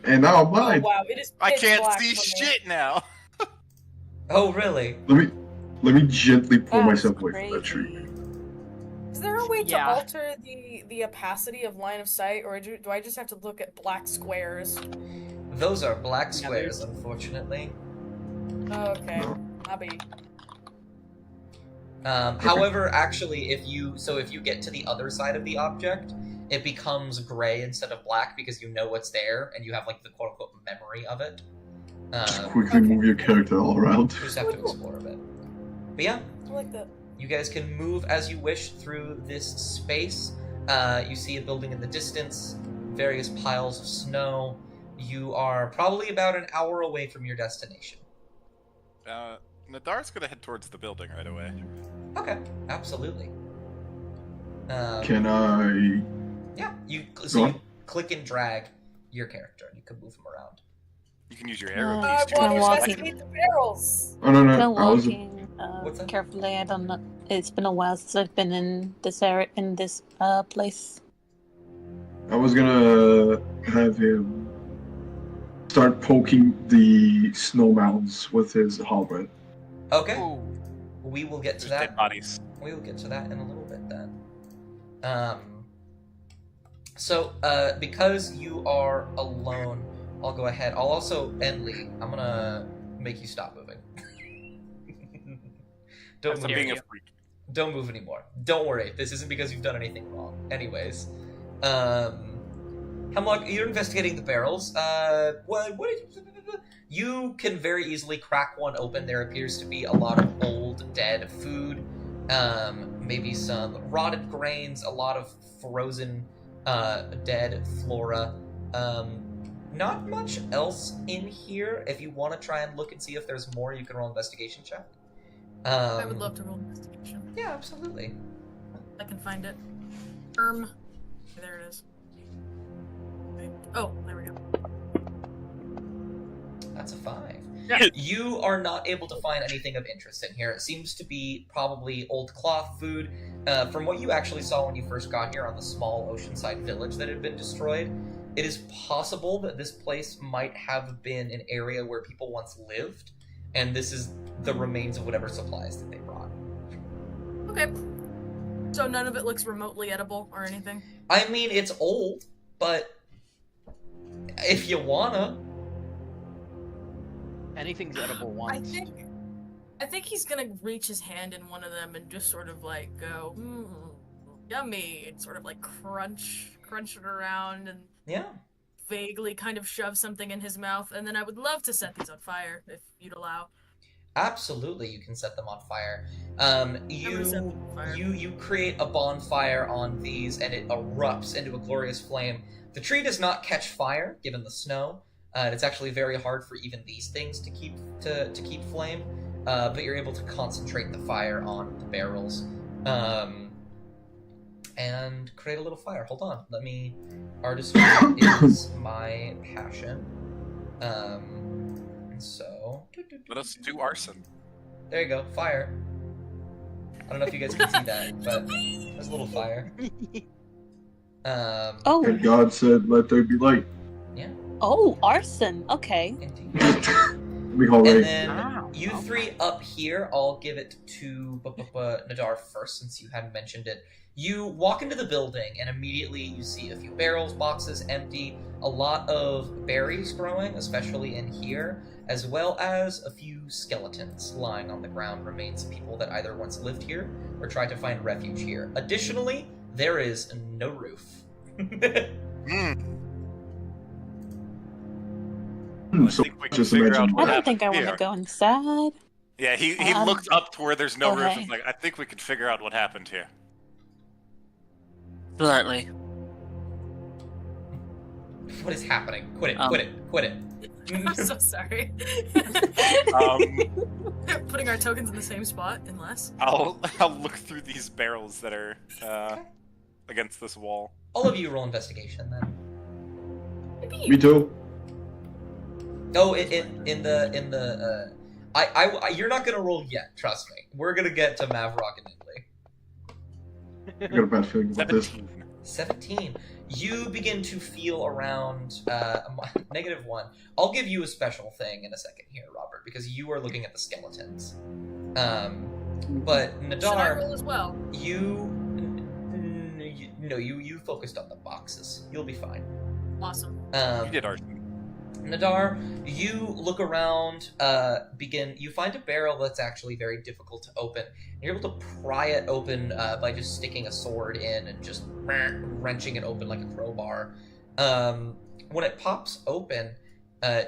S5: And now
S4: Oh
S5: mine.
S4: wow, it is.
S3: I
S4: pitch
S3: can't
S4: black
S3: see
S4: for me.
S3: shit now.
S6: Oh, really?
S5: Let me gently pull
S7: That's
S5: myself away from that tree.
S7: crazy.
S4: there a way to
S2: Yeah.
S4: alter the opacity of line of sight, or do I just have to look at black squares?
S6: Those are black
S2: Yeah,
S6: squares,
S2: there's-
S6: unfortunately.
S4: Okay,
S5: No.
S4: I'll be.
S6: However, actually, if you get to the other side of the object, it becomes gray instead of black because you know what's there and you have like the quote unquote memory of it.
S5: Just quickly move your character all around.
S6: You just have to explore a bit. But yeah,
S4: I like that.
S6: you guys can move as you wish through this space. You see a building in the distance, various piles of snow. You are probably about an hour away from your destination.
S3: Nadar's gonna head towards the building right away.
S6: Okay, absolutely.
S5: Can I?
S6: Yeah, you
S5: Go
S6: so
S5: on.
S6: you click and drag your character, and you can move him around.
S3: You can use your arrow
S7: I
S3: keys to
S4: I want to
S7: walk
S4: investigate the barrels.
S5: Oh no,
S7: Still
S5: I was.
S7: walking
S6: What's that?
S7: carefully. I don't know. It's been a while since I've been in this area, in this place.
S5: I was gonna have him start poking the snow mounds with his halberd.
S6: Okay,
S2: Ooh.
S6: we will get to
S3: There's
S6: that.
S3: dead bodies.
S6: We will get to that in a little bit then. So, because you are alone, I'll go ahead. I'll also, Enly, I'm gonna make you stop moving. Don't
S3: I'm
S6: move.
S3: being a freak.
S6: Don't move anymore. Don't worry. This isn't because you've done anything wrong. Anyways, Hemlock, you're investigating the barrels. What you can very easily crack one open. There appears to be a lot of old, dead food. Maybe some rotted grains, a lot of frozen, dead flora. Not much else in here. If you want to try and look and see if there's more, you can roll investigation check.
S4: I would love to roll investigation.
S6: Yeah, absolutely.
S4: I can find it. There it is. Okay. Oh, there we go.
S6: That's a 5.
S2: Yeah.
S6: You are not able to find anything of interest in here. It seems to be probably old cloth food. From what you actually saw when you first got here on the small oceanside village that had been destroyed, it is possible that this place might have been an area where people once lived, and this is the remains of whatever supplies that they brought.
S4: Okay. So none of it looks remotely edible or anything?
S6: I mean, it's old, but if you wanna...
S2: Anything's edible
S4: I
S2: once.
S4: think he's gonna reach his hand in one of them and just sort of like go, yummy, and sort of like crunch it around and
S6: Yeah.
S4: vaguely kind of shove something in his mouth, and then I would love to set these on fire if you'd allow.
S6: Absolutely, you can set them on fire.
S4: I'm gonna set them on fire.
S6: You create a bonfire on these, and it erupts into a glorious flame. The tree does not catch fire, given the snow. And it's actually very hard for even these things to keep flame. But you're able to concentrate the fire on the barrels, and create a little fire. Hold on, let me. Artistry is my passion. So.
S3: Let us do arson.
S6: There you go, fire. I don't know if you guys can see that, but there's a little fire.
S7: Oh,
S5: And God said, "Let there be light."
S6: Yeah,
S7: oh, arson. Okay.
S6: indeed.
S5: We call
S6: And
S5: right.
S6: then
S2: Wow,
S6: you
S2: okay.
S6: three up here, I'll give it to Nadar first, since you hadn't mentioned it. You walk into the building, and immediately you see a few barrels, boxes empty, a lot of berries growing, especially in here, as well as a few skeletons lying on the ground, remains of people that either once lived here or tried to find refuge here. Additionally, there is no roof.
S5: So
S3: think we can
S5: just
S3: figure
S5: imagine.
S3: out what
S7: I don't think I want
S3: here.
S7: to go inside.
S3: Yeah, he
S7: Um,
S3: looked up to where there's no roof.
S7: okay.
S3: And like, I think we can figure out what happened here.
S1: Slightly.
S6: What is happening? Quit it,
S1: Um,
S6: quit it, quit it.
S4: I'm so sorry. Putting our tokens in the same spot, unless.
S3: I'll look through these barrels that are against this wall.
S6: All of you roll investigation then.
S5: Me too.
S6: Oh, you're not gonna roll yet. Trust me. We're gonna get to Mavrock and Italy.
S5: I got a bad feeling about this.
S6: 17. You begin to feel around -1. I'll give you a special thing in a second here, Robert, because you are looking at the skeletons. But
S4: Should I
S6: Nadar,
S4: roll as well?
S6: No, you focused on the boxes. You'll be fine.
S4: Awesome.
S3: You did arson.
S6: Nadar, you look around, you find a barrel that's actually very difficult to open. You're able to pry it open by just sticking a sword in and just wrenching it open like a crowbar. When it pops open,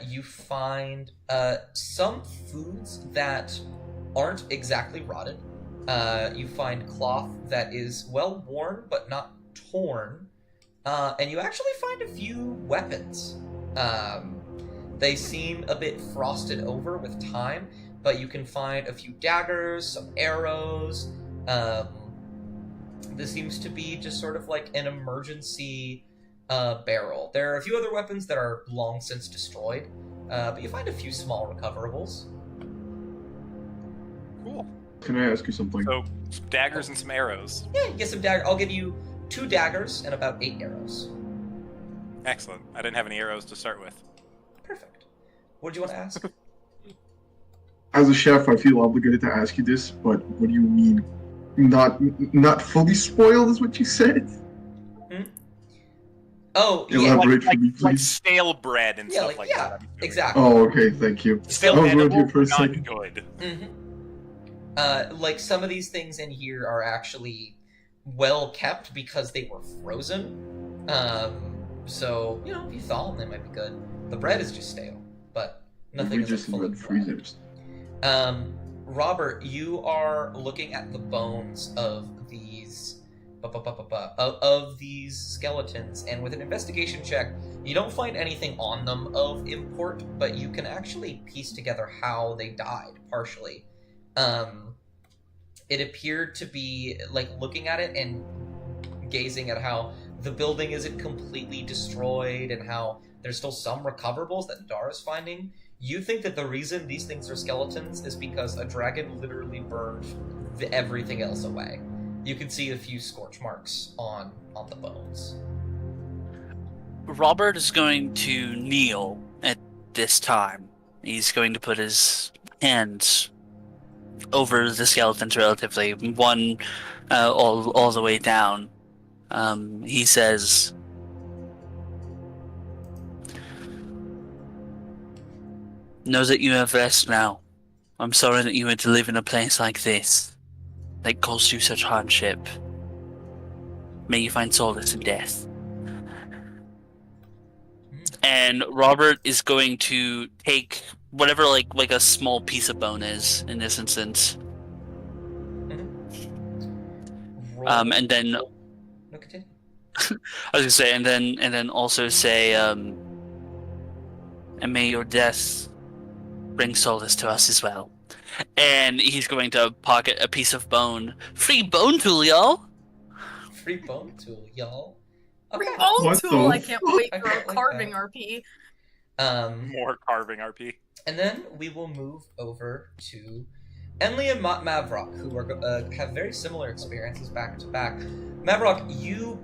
S6: you find some foods that aren't exactly rotted. You find cloth that is well worn but not torn. And you actually find a few weapons. They seem a bit frosted over with time, but you can find a few daggers, some arrows. This seems to be just sort of like an emergency barrel. There are a few other weapons that are long since destroyed, but you find a few small recoverables.
S3: Cool.
S5: Can I ask you something?
S3: So, some daggers and some arrows.
S6: Yeah, you get some daggers. I'll give you 2 daggers and about 8 arrows.
S3: Excellent. I didn't have any arrows to start with.
S6: Perfect. What do you want to ask?
S5: As a chef, I feel obligated to ask you this, but what do you mean? Not fully spoiled is what you said?
S6: Oh, yeah.
S5: Elaborate for me,
S3: Like
S5: please.
S3: stale bread and
S6: Yeah,
S3: stuff
S6: like,
S3: like
S6: yeah,
S3: that. I'm assuming.
S6: exactly.
S5: Oh, okay, thank you.
S3: Still
S5: I was wondering
S3: edible,
S5: for a
S3: not
S5: second.
S3: good.
S6: Like some of these things in here are actually well kept because they were frozen. So if you thaw them, they might be good. The bread is just stale, but nothing
S5: We
S6: is
S5: just
S6: fully
S5: read
S6: dried.
S5: freezers.
S6: Robert, you are looking at the bones of these of these skeletons, and with an investigation check, you don't find anything on them of import, but you can actually piece together how they died partially. It appeared to be like looking at it and gazing at how the building isn't completely destroyed and how there's still some recoverables that Dar is finding. You think that the reason these things are skeletons is because a dragon literally burned everything else away. You can see a few scorch marks on the bones.
S1: Robert is going to kneel at this time. He's going to put his hands over the skeletons relatively, one all the way down. He says, "Know that you have rest now. I'm sorry that you had to live in a place like this, that caused you such hardship. May you find solace in death." And Robert is going to take whatever like a small piece of bone is in this instance. And then
S6: No, continue.
S1: I was gonna say, and then also say, and may your death bring solace to us as well. And he's going to pocket a piece of bone. Free bone tool, y'all!
S6: Free bone tool, y'all.
S4: Free
S6: Okay.
S4: bone
S5: What
S4: tool!
S5: the
S4: I can't wait
S6: I
S4: for a
S6: can't like
S4: carving
S6: that.
S4: RP.
S3: More carving RP.
S6: And then we will move over to Enli and Mavrock, who are have very similar experiences back to back. Mavrock, you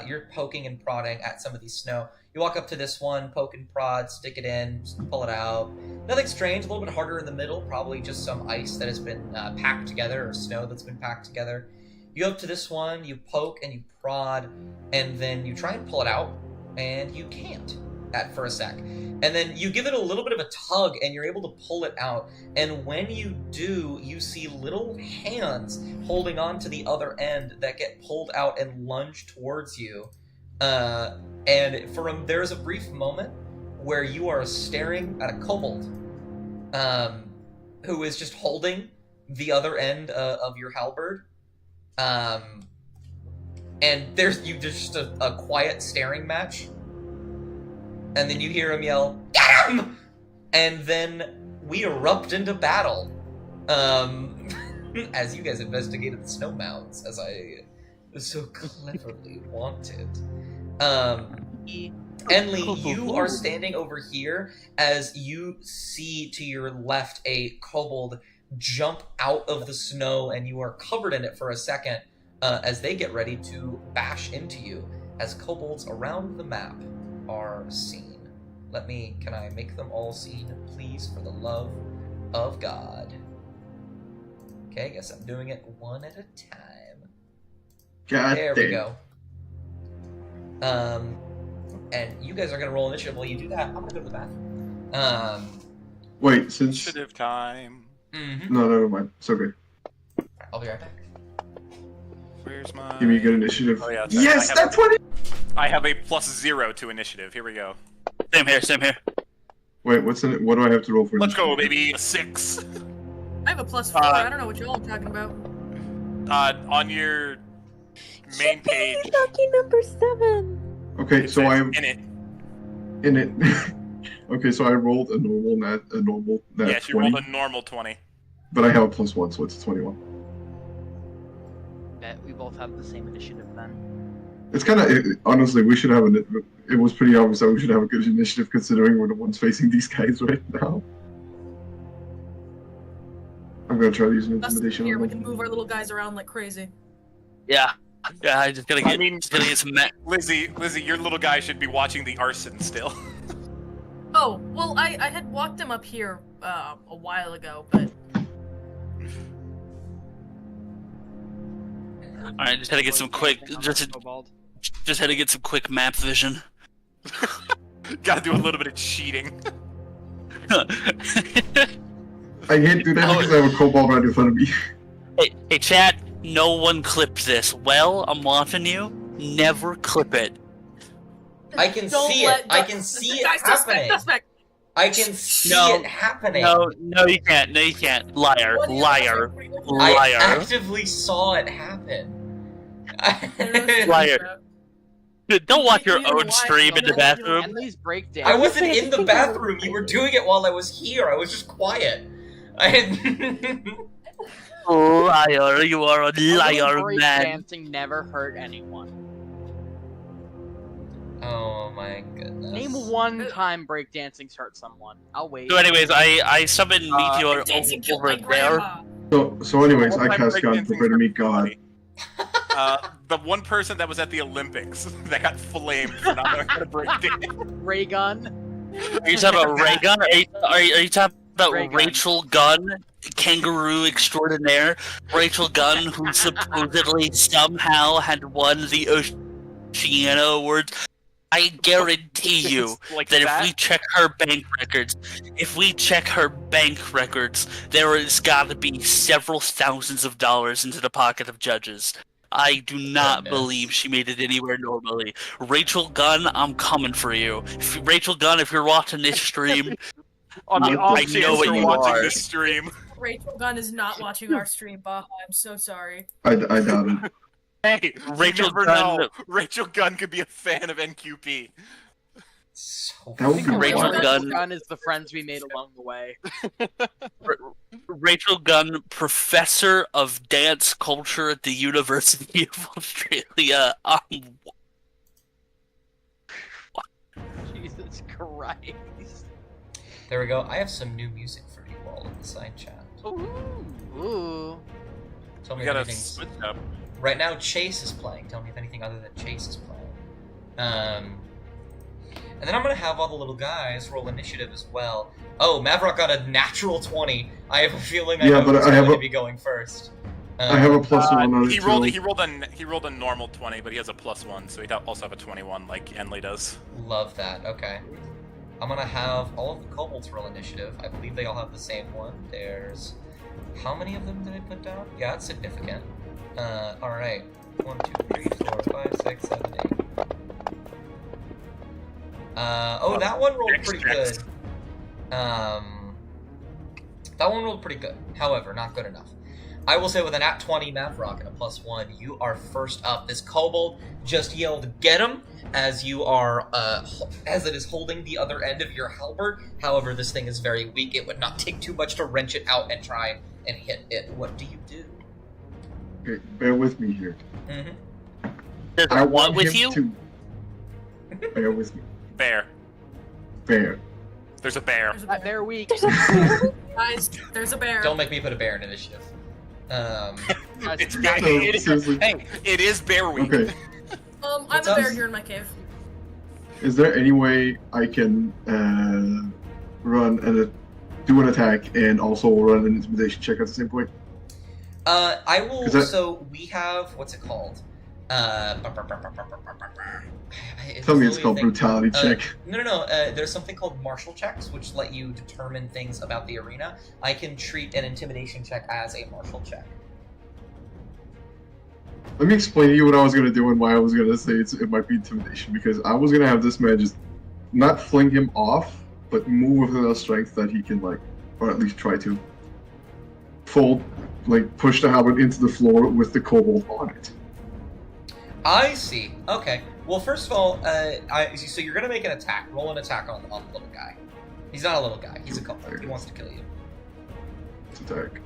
S6: you're poking and prodding at some of these snow. You walk up to this one, poke and prod, stick it in, just pull it out. Nothing strange, a little bit harder in the middle, probably just some ice that has been packed together, or snow that's been packed together. You go up to this one, you poke and you prod, and then you try and pull it out, and you can't for a sec. And then you give it a little bit of a tug, and you're able to pull it out. And when you do, you see little hands holding on to the other end that get pulled out and lunge towards you. And there's a brief moment where you are staring at a kobold who is just holding the other end of your halberd. And there's just a quiet staring match. And then you hear him yell, "Get him!" And then we erupt into battle. As you guys investigated the snow mounds, as I so cleverly wanted. Enli, you are standing over here as you see to your left a kobold jump out of the snow, and you are covered in it for a second as they get ready to bash into you, as kobolds around the map are seen. Can I make them all seen, please, for the love of God? Okay, I guess I'm doing it one at a time.
S5: God
S6: There we
S5: damn.
S6: go. And you guys are gonna roll initiative. While you do that, I'm gonna go to the bathroom.
S5: Wait, since
S3: Initiative time.
S6: Mm-hmm.
S5: no, never mind. It's okay.
S6: I'll be right back.
S3: Where's my?
S5: Give me a good initiative.
S3: Oh, yeah, sorry.
S5: Yes,
S3: I have
S5: that 20.
S3: I have a +0 to initiative. Here we go.
S1: Same here, same here.
S5: Wait, what do I have to roll for?
S3: Let's go,
S5: initiative?
S3: baby. A 6.
S4: I have a +4. I don't know what y'all are talking about.
S3: On your main page.
S7: Lucky number 7.
S5: Okay,
S3: it
S5: so
S3: says
S5: I
S3: in it.
S5: in it. Okay, so I rolled a normal nat
S3: Yes, you
S5: 20,
S3: rolled a normal 20.
S5: but I have a +1, so it's 21.
S2: Bet we both have the same initiative then.
S5: It's kind of honestly, we should have it was pretty obvious that we should have a good initiative considering we're the ones facing these guys right now. I'm gonna try to use an
S4: Us
S5: intimidation.
S4: here,
S5: on
S4: we
S5: them.
S4: can move our little guys around like crazy.
S1: Yeah. Yeah, I just gotta get,
S3: I mean-
S1: just gotta get some
S3: Lizzie, your little guy should be watching the arson still.
S4: Oh, well, I had walked him up here a while ago, but
S1: Alright, just had to get some quick, just had to get some quick map vision.
S3: Gotta do a little bit of cheating.
S5: I can't do that
S1: Oh.
S5: because I have a cobalt right in front of me.
S1: Hey, chat, no one clipped this. Well, I'm watching you. Never clip it.
S6: I can see it. I can see it
S4: guys,
S6: happening.
S4: suspect.
S6: I can see
S1: No.
S6: it happening.
S1: No, you can't. No, you can't. Liar,
S4: What do you
S1: liar,
S4: think?
S6: I
S1: liar.
S6: actively saw it happen.
S4: I don't know what you're
S1: Liar.
S4: talking about.
S1: Dude, don't watch your
S4: You know
S1: own
S4: why?
S1: stream in the
S4: Don't
S1: bathroom.
S2: Henley's breakdown.
S6: I wasn't in the bathroom. You were doing it while I was here. I was just quiet.
S1: Liar, you are a liar,
S2: Break
S1: man.
S2: dancing never hurt anyone.
S6: Oh my goodness.
S2: Name one time breakdancing's hurt someone. I'll wait.
S1: So, anyways, I summoned Meteor
S4: Dancing killed
S1: over
S4: my
S1: there.
S4: grandma.
S5: So anyways, I
S3: One-time
S5: cast God,
S3: breakdancing's
S5: prepare to meet
S3: pretty
S5: God.
S3: funny. The one person that was at the Olympics that got flamed for not knowing how to break dance.
S2: Ray gun.
S1: Are you talking about Ray Gun? Are you talking about
S2: Ray Gun.
S1: Rachel Gunn, kangaroo extraordinaire? Rachel Gunn, who supposedly somehow had won the Oceana Awards. I guarantee you
S3: Like
S1: that if we check her bank records, there has got to be several thousands of dollars into the pocket of judges. I do not
S6: Goodness.
S1: believe she made it anywhere normally. Rachel Gunn, I'm coming for you. Rachel Gunn, if you're watching this stream,
S3: on the
S1: I
S3: off
S1: know
S3: chance
S1: what
S3: you're
S1: you
S3: watching
S1: are.
S3: this stream.
S4: Rachel Gunn is not watching our stream, Baja. I'm so sorry.
S5: I doubt it.
S3: Hey,
S1: Rachel
S3: you never
S1: Gunn-
S3: know. Rachel Gunn could be a fan of NQP.
S6: So
S5: That would be
S1: Rachel
S5: wild.
S1: Gunn-
S2: is the friends we made along the way.
S1: Rachel Gunn, professor of dance culture at the University of Australia.
S2: Jesus Christ.
S6: there we go. I have some new music for you all in the side chat.
S2: Ooh.
S6: Tell me
S3: We
S6: if
S3: gotta
S6: anything's...
S3: switch up.
S6: Right now, Chase is playing. Tell me if anything other than Chase is playing. And then I'm gonna have all the little guys roll initiative as well. Oh, Mavrock got a natural 20. I have a feeling I
S5: Yeah,
S6: know
S5: but
S6: who's
S5: I have
S6: going
S5: a-
S6: to be going first.
S5: I have a +1 on it
S3: He
S5: too.
S3: rolled a normal 20, but he has a +1, so he'd also have a 21 like Enley does.
S6: Love that. Okay. I'm gonna have all of the kobolds roll initiative. I believe they all have the same one. There's... How many of them did I put down? Yeah, it's significant. Alright. 1, 2, 3, 4, 5, 6, 7, 8. Oh, that one rolled pretty good. That one rolled pretty good. However, not good enough. I will say with an at 20 Mavrock and a +1, you are first up. This kobold just yelled, "Get him!" as you are, as it is holding the other end of your halberd. However, this thing is very weak. It would not take too much to wrench it out and try and hit it. What do you do?
S5: Okay, bear with me here.
S6: Mm-hmm.
S1: There's
S5: I
S1: a what
S5: want
S1: with
S5: him
S1: you?
S5: to bear with me.
S3: Bear.
S5: Bear.
S3: There's a bear.
S4: There's a bear.
S2: They're weak.
S4: Guys, there's a bear.
S6: Don't make me put a bear in initiative.
S3: It's
S2: Guys,
S3: bear.
S5: So,
S3: It is,
S5: seriously.
S3: hey, it is bear week.
S5: Okay.
S4: I'm
S6: What's
S4: a bear
S6: up?
S4: here in my cave.
S5: Is there any way I can run and do an attack and also run an intimidation check at the same point?
S6: I will.
S5: Is that-
S6: So we have what's it called?
S5: Tell me it's called brutality check.
S6: No. There's something called martial checks, which let you determine things about the arena. I can treat an intimidation check as a martial check.
S5: Let me explain to you what I was gonna do and why I was gonna say it might be intimidation, because I was gonna have this man just not fling him off, but move with enough strength that he can, like, or at least try to fold, like, push the halberd into the floor with the kobold on it.
S6: I see. Okay. Well, first of all, so you're gonna make an attack. Roll an attack on the little guy. He's not a little guy. He's a kobold. He wants to kill you.
S5: Let's attack.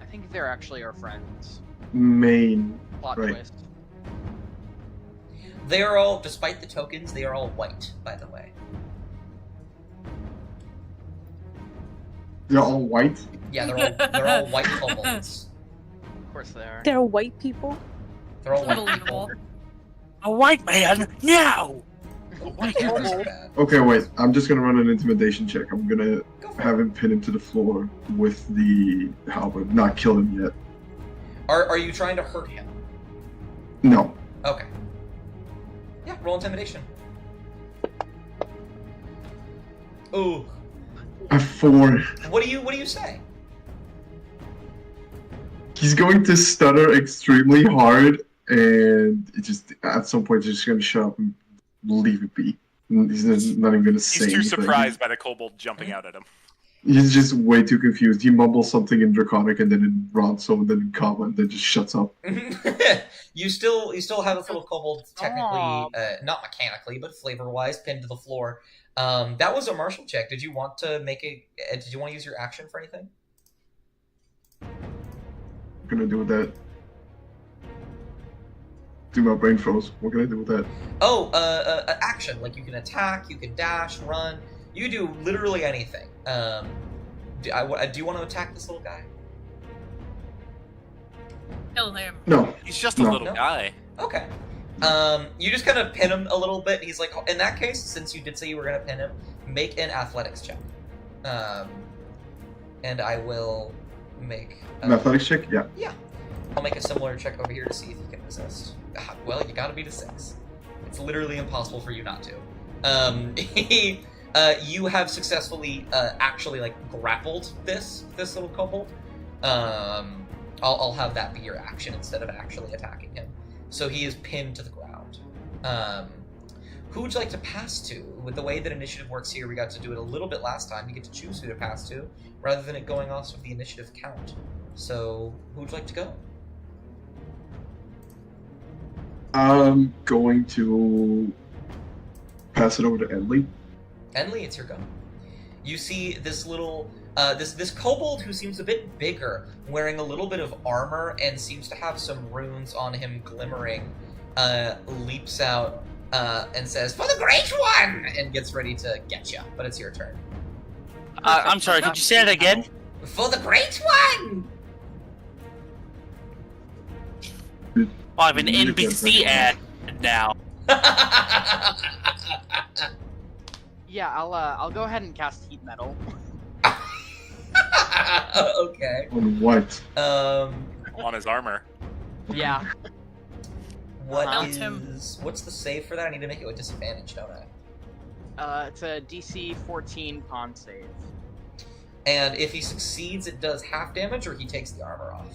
S2: I think they're actually our friends.
S5: Main.
S2: Plot
S5: Right.
S2: twist.
S6: They are all, despite the tokens, they are all white, by the way.
S5: They're all white.
S6: Yeah, they're all white kobolds.
S2: Of course they are.
S7: They're white people.
S6: They're all white people.
S4: Unbelievable.
S1: A white man, no.
S6: White cameras are bad.
S5: Okay, wait. I'm just gonna run an intimidation check. I'm gonna
S6: Go for
S5: have him pin him to the floor with the halberd, not kill him yet.
S6: Are you trying to hurt him?
S5: No.
S6: Okay. Yeah, roll intimidation. Ooh.
S5: A 4.
S6: What do you say?
S5: He's going to stutter extremely hard, and it just at some point he's just gonna shut up and leave it be. He's not even gonna say
S3: He's too
S5: anything.
S3: surprised by the kobold jumping out at him.
S5: He's just way too confused. He mumbles something in Draconic and then in Ronso and then in Kama and then just shuts up.
S6: you still have this little kobold technically,
S2: Aw.
S6: not mechanically, but flavor-wise, pinned to the floor. That was a martial check. Did you want to make did you want to use your action for anything?
S5: What can I do with that? Do my brain froze. What can I do with that?
S6: Oh, action. Like you can attack, you can dash, run. You can do literally anything. Do you want to attack this little guy?
S4: Kill him.
S5: No.
S3: He's just a
S5: No.
S3: little guy.
S6: Okay. You just kind of pin him a little bit. He's like, in that case, since you did say you were going to pin him, make an athletics check. And I will make...
S5: An athletics check? Yeah.
S6: Yeah. I'll make a similar check over here to see if you can resist. Well, you gotta beat a 6. It's literally impossible for you not to. You have successfully actually like grappled this little kobold. I'll have that be your action instead of actually attacking him. So he is pinned to the ground. Who would you like to pass to? With the way that initiative works here, we got to do it a little bit last time. You get to choose who to pass to, rather than it going off of the initiative count. So, who would you like to go?
S5: I'm going to pass it over to Enley.
S6: Enley, it's your go. You see this little, this kobold who seems a bit bigger, wearing a little bit of armor and seems to have some runes on him glimmering, leaps out and says, "For the Great One!" and gets ready to get you. But it's your turn.
S1: I'm sorry, could you say that again?
S6: For the Great One!
S1: Oh, I have an NPC ad now.
S2: Yeah, I'll go ahead and cast Heat Metal.
S6: Okay.
S5: On what?
S3: On his armor.
S2: Yeah.
S6: What
S4: Mount him.
S6: what's the save for that? I need to make it with disadvantage, don't I?
S2: It's a DC 14 con save.
S6: And if he succeeds, it does half damage, or he takes the armor off.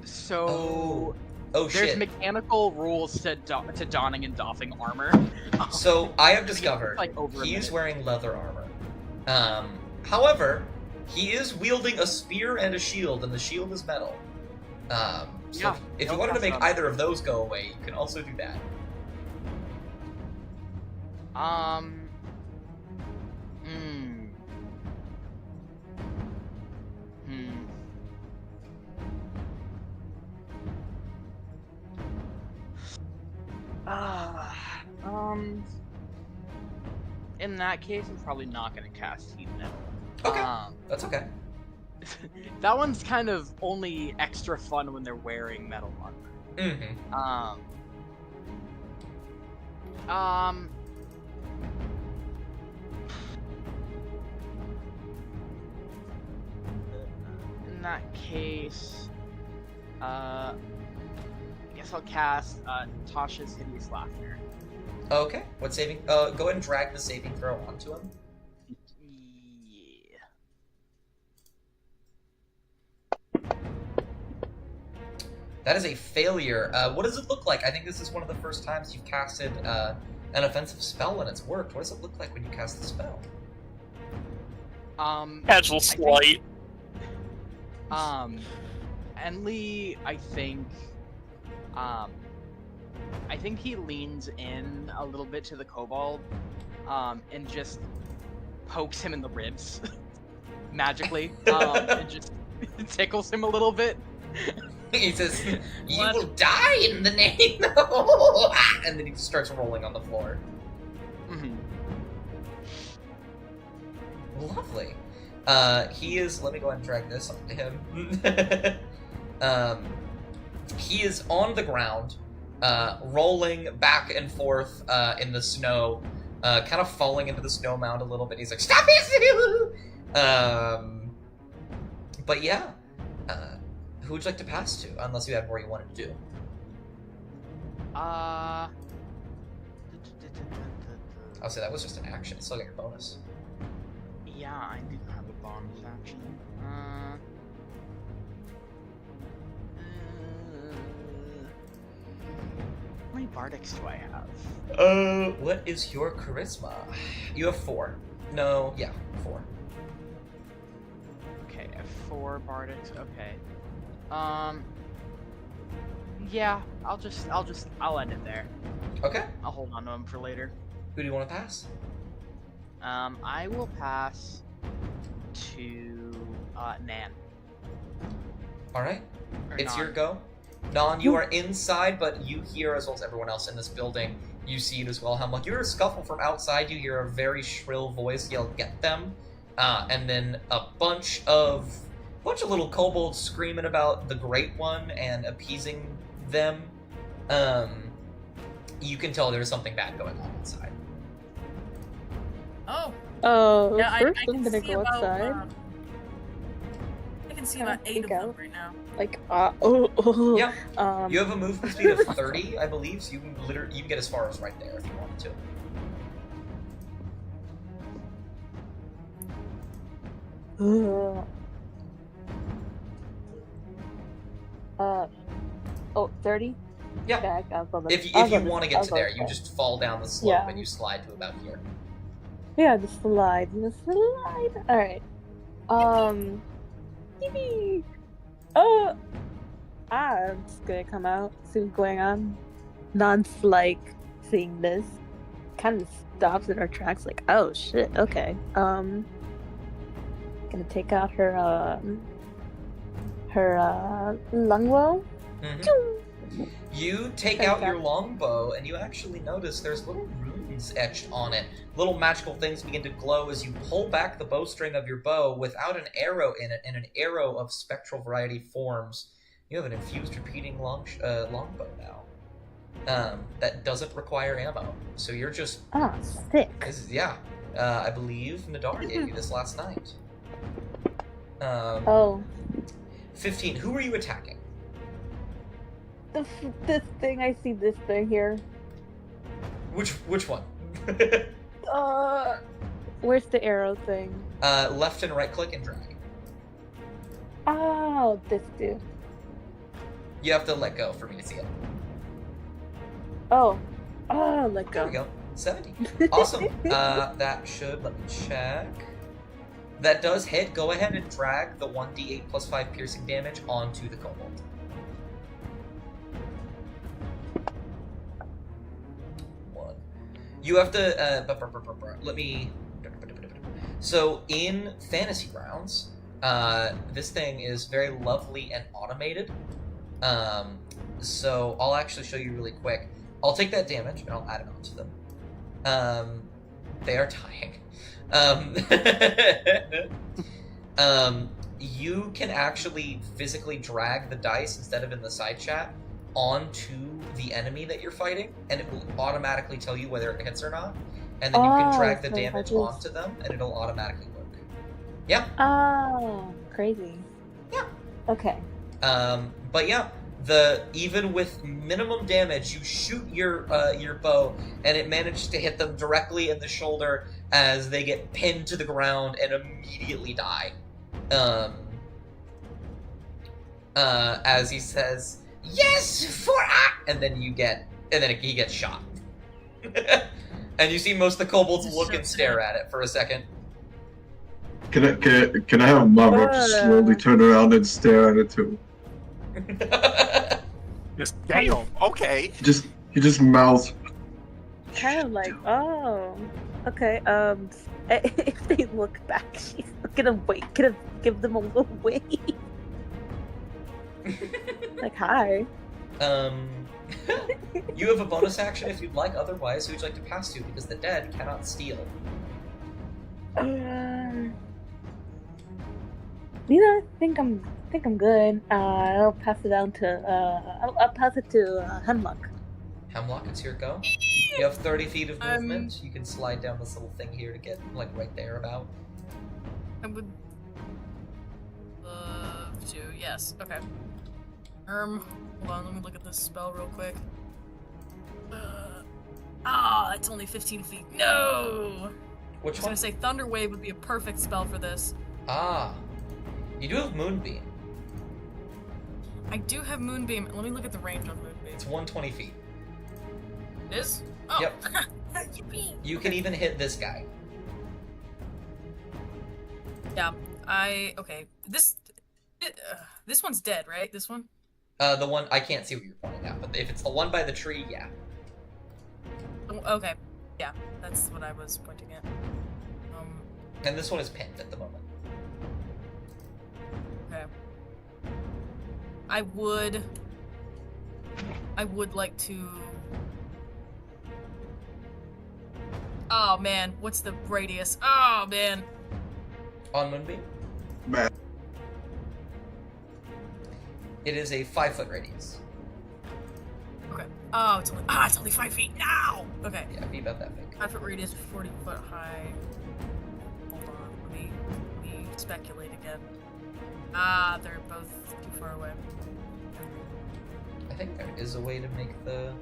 S2: So
S6: Oh
S2: there's
S6: shit.
S2: mechanical rules to donning and doffing armor.
S6: So I have discovered
S2: Like over a
S6: he's
S2: minute.
S6: wearing leather armor. However, he is wielding a spear and a shield, and the shield is metal. So
S2: Yeah,
S6: if you
S2: don't
S6: wanted to
S2: pass
S6: make
S2: up.
S6: either of those go away, you can also do that.
S2: In that case, I'm probably not gonna cast Heat Metal.
S6: Okay, that's okay.
S2: That one's kind of only extra fun when they're wearing metal armor.
S6: Mm-hmm.
S2: In in that case, I guess I'll cast Tasha's Hideous Laughter.
S6: Okay. What saving? Go ahead and drag the saving throw onto him.
S2: Yeah.
S6: That is a failure. What does it look like? I think this is one of the first times you've casted an offensive spell and it's worked. What does it look like when you cast the spell?
S1: Casual slight.
S2: Enly, I think he leans in a little bit to the kobold, and just pokes him in the ribs, magically, and just tickles him a little bit.
S6: He says, "You will die in the name," and then he just starts rolling on the floor.
S2: Mm-hmm.
S6: Lovely. He is. Let me go ahead and drag this onto him. He is on the ground, rolling back and forth in the snow, kind of falling into the snow mound a little bit. He's like, "Stop it!" But yeah, who would you like to pass to? Unless you had more you wanted to do. I'll say that was just an action. Still got your bonus.
S2: Yeah, I do have a bonus action. How many bardics do I have?
S6: What is your charisma? You have 4. No, yeah, 4.
S2: Okay, I have 4 bardics. Okay. Yeah, I'll end it there.
S6: Okay.
S2: I'll hold on to him for later.
S6: Who do you want to pass?
S2: I will pass to Nan.
S6: All right.
S2: Or
S6: It's
S2: Nan.
S6: your go. Non, you are inside, but you hear, as well as everyone else in this building, you see it as well. Like you hear a scuffle from outside. You hear a very shrill voice yell, "Get them!" And then a bunch of little kobolds screaming about the Great One and appeasing them. You can tell there's something bad going on inside.
S4: Oh.
S7: Yeah, first
S4: I
S7: I'm
S4: can
S7: gonna
S4: see
S7: go
S4: about,
S7: outside.
S4: I can see about 8 of them right now.
S7: Like,
S6: Yeah. You have a movement speed of 30, I believe, so you can get as far as right there if you wanted to.
S7: Oh, 30?
S6: Yeah.
S7: Okay, I'll go
S6: If
S7: I'll
S6: you
S7: go
S6: want to
S7: I'll
S6: get to
S7: go
S6: there, you
S7: there.
S6: just fall down the slope
S7: Yeah.
S6: and you slide to about here.
S7: Yeah, the slide. Alright. Yippee! I'm just gonna come out, see what's going on. Non's like seeing this. Kind of stops in her tracks, like, oh shit, okay. Gonna take out her longbow.
S6: Mm-hmm. You take out your longbow and you actually notice there's little runes etched on it. Little magical things begin to glow as you pull back the bowstring of your bow without an arrow in it, and an arrow of spectral variety forms. You have an infused repeating longbow now. That doesn't require ammo. So you're just...
S7: Oh, sick.
S6: I believe Nadar gave you this last night. 15. Who are you attacking?
S7: This thing, I see this thing here.
S6: Which one?
S7: Where's the arrow thing?
S6: Left and right click and drag.
S7: Oh, this dude.
S6: You have to let go for me to see it.
S7: Oh, let
S6: There
S7: go.
S6: we go. 70. Awesome. That should, let me check. That does hit. Go ahead and drag the 1d8 plus 5 piercing damage onto the kobold. You have to, let me... So, in fantasy rounds, this thing is very lovely and automated. So, I'll actually show you really quick. I'll take that damage, and I'll add it onto them. They are dying. You can actually physically drag the dice, instead of in the side chat, onto the enemy that you're fighting, and it will automatically tell you whether it hits or not. And then you can drag the
S7: so
S6: damage
S7: I just-
S6: onto them, and it'll automatically work. Yeah.
S7: Oh, crazy.
S6: Yeah.
S7: Okay.
S6: But yeah, even with minimum damage, you shoot your bow, and it manages to hit them directly in the shoulder as they get pinned to the ground and immediately die. As he says, "Yes, and then he gets shot. And you see most of the kobolds look and stare at it for a second.
S5: Can I have Maverick just slowly turn around and stare at it too?
S3: Just damn. Okay.
S5: He just mouths.
S7: Kind of like, oh, okay. If they look back, she's gonna give them a little wave. Like, hi.
S6: You have a bonus action if you'd like. Otherwise, who would you like to pass to? Because the dead cannot steal.
S7: I think I'm good. I'll pass it down to I'll pass it to Hemlock.
S6: Hemlock, it's your go. You have 30 feet of movement. You can slide down this little thing here to get like right there about.
S4: I would love to. Yes. Okay. Hold on. Let me look at this spell real quick. It's only 15 feet. No.
S6: Which
S4: I was
S6: one?
S4: gonna say Thunder Wave would be a perfect spell for this.
S6: You do have Moonbeam.
S4: I do have Moonbeam. Let me look at the range on Moonbeam.
S6: It's 120 feet.
S4: It is? Oh.
S6: Yep.
S4: Yippee.
S6: You can even hit this guy.
S4: Yeah. Okay. This one's dead, right? This one?
S6: The one I can't see what you're pointing at, but if it's the one by the tree, yeah.
S4: Oh, okay. Yeah, that's what I was pointing at.
S6: And this one is pinned at the moment.
S4: Okay. I would like to. Oh man, what's the radius? Oh man.
S6: On Moonbeam?
S5: Man.
S6: It is a 5-foot radius.
S4: Okay. Oh, it's only 5 feet now. Okay.
S6: Yeah, be about that big.
S4: 5-foot radius, 40-foot high. Hold on, let me speculate again. They're both too far away.
S6: I think there is a way to make the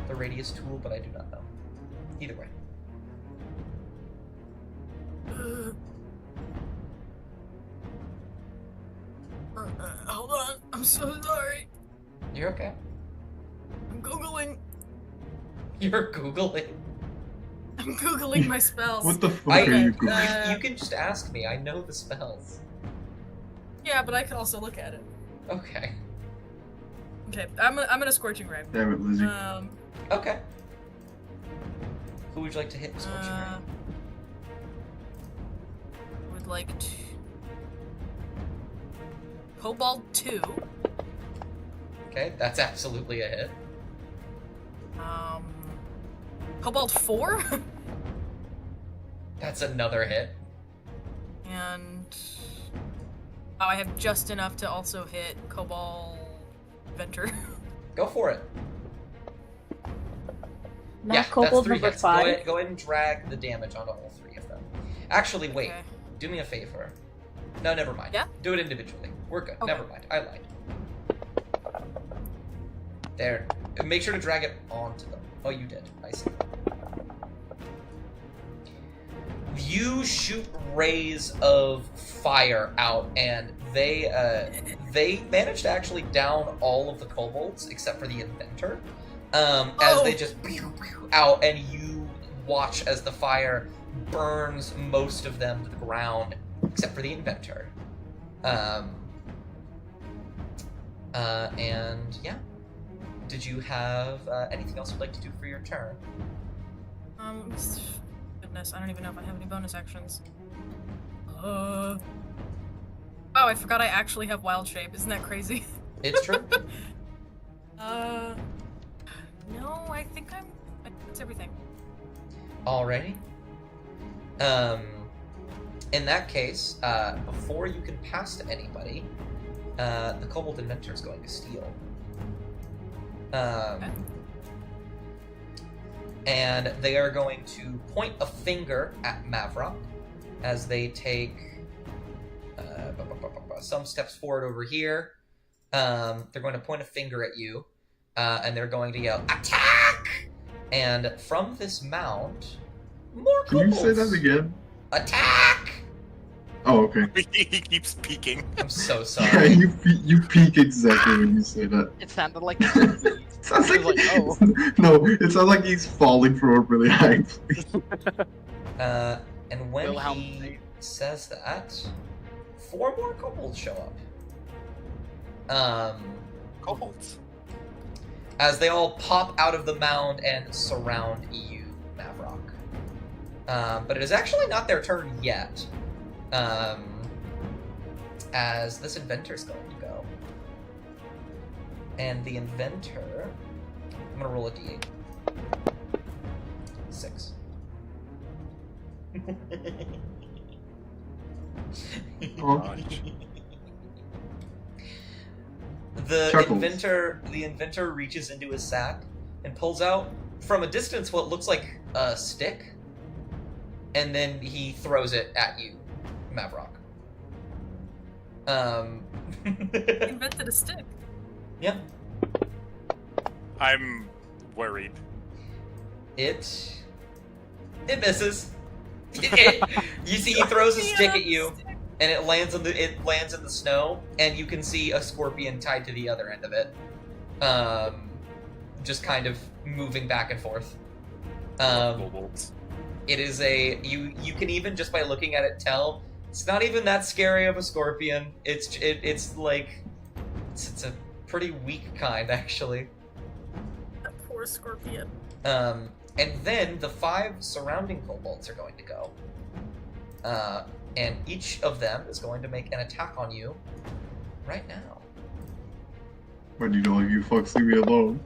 S6: radius tool, but I do not know. Either way.
S4: Hold on, I'm so sorry.
S6: You're okay.
S4: I'm googling.
S6: You're Googling.
S4: I'm googling my spells.
S5: What the fuck are you doing?
S6: You can just ask me. I know the spells.
S4: Yeah, but I can also look at it.
S6: Okay.
S4: Okay, I'm gonna Scorching Ray.
S5: Damn it, Lizzie.
S6: Okay. Who would you like to hit with Scorching Ray?
S4: Would like to. Cobalt 2.
S6: Okay, that's absolutely a hit.
S4: Cobalt 4?
S6: That's another hit.
S4: And I have just enough to also hit Cobalt Venture.
S6: Go for it.
S7: Not
S6: Yeah,
S7: Kobold
S6: that's 3
S7: number
S6: hits.
S7: 5.
S6: Go ahead and drag the damage onto all 3 of them. Actually, wait.
S4: Okay.
S6: Do me a favor. No, never mind.
S4: Yeah?
S6: Do it individually. We're good.
S4: Okay.
S6: Never mind. I lied. There. Make sure to drag it onto them. Oh, you did. I see. You shoot rays of fire out, and they manage to actually down all of the kobolds except for the inventor. As they just out, and you watch as the fire burns most of them to the ground, except for the inventor. And yeah. Did you have anything else you'd like to do for your turn?
S4: Goodness, I don't even know if I have any bonus actions. Oh, I forgot I actually have Wild Shape. Isn't that crazy?
S6: It's true.
S4: No, I think that's everything.
S6: Alrighty. In that case, before you can pass to anybody, the Kobold Inventor is going to steal.
S4: Okay.
S6: And they are going to point a finger at Mavrock as they take some steps forward over here. They're going to point a finger at you, and they're going to yell, "Attack!" And from this mound, more
S5: Can you
S6: kobolds.
S5: say that again?
S6: Attack!
S5: Oh, okay.
S3: He keeps peeking.
S6: I'm so
S5: Yeah,
S6: sorry.
S5: you peek exactly when you say that.
S2: It sounded like
S5: It sounds
S2: He
S5: like,
S2: was like, "Oh."
S5: no, it sounds like he's falling from a really high place.
S6: And when
S2: Wilhelm
S6: he
S2: Reed.
S6: says that, 4 more kobolds show up.
S3: Kobolds.
S6: As they all pop out of the mound and surround you, Mavrock. But it is actually not their turn yet. As this inventor's going to go. And the inventor... I'm going to roll a d8. 6.
S5: Oh,
S6: The
S5: Chuckles.
S6: inventor reaches into his sack and pulls out from a distance what looks like a stick, and then he throws it at you, Mavrock.
S4: Invented a stick.
S6: Yeah.
S3: I'm worried.
S6: It misses. You see, he throws a stick at you, and it lands in the snow, and you can see a scorpion tied to the other end of it, just kind of moving back and forth.
S3: Kobolds.
S6: It is you can even just by looking at it tell it's not even that scary of a scorpion. It's a pretty weak kind actually.
S4: That poor scorpion.
S6: And then the 5 surrounding kobolds are going to go. And each of them is going to make an attack on you right now.
S5: Why do you know you fucks leave me alone?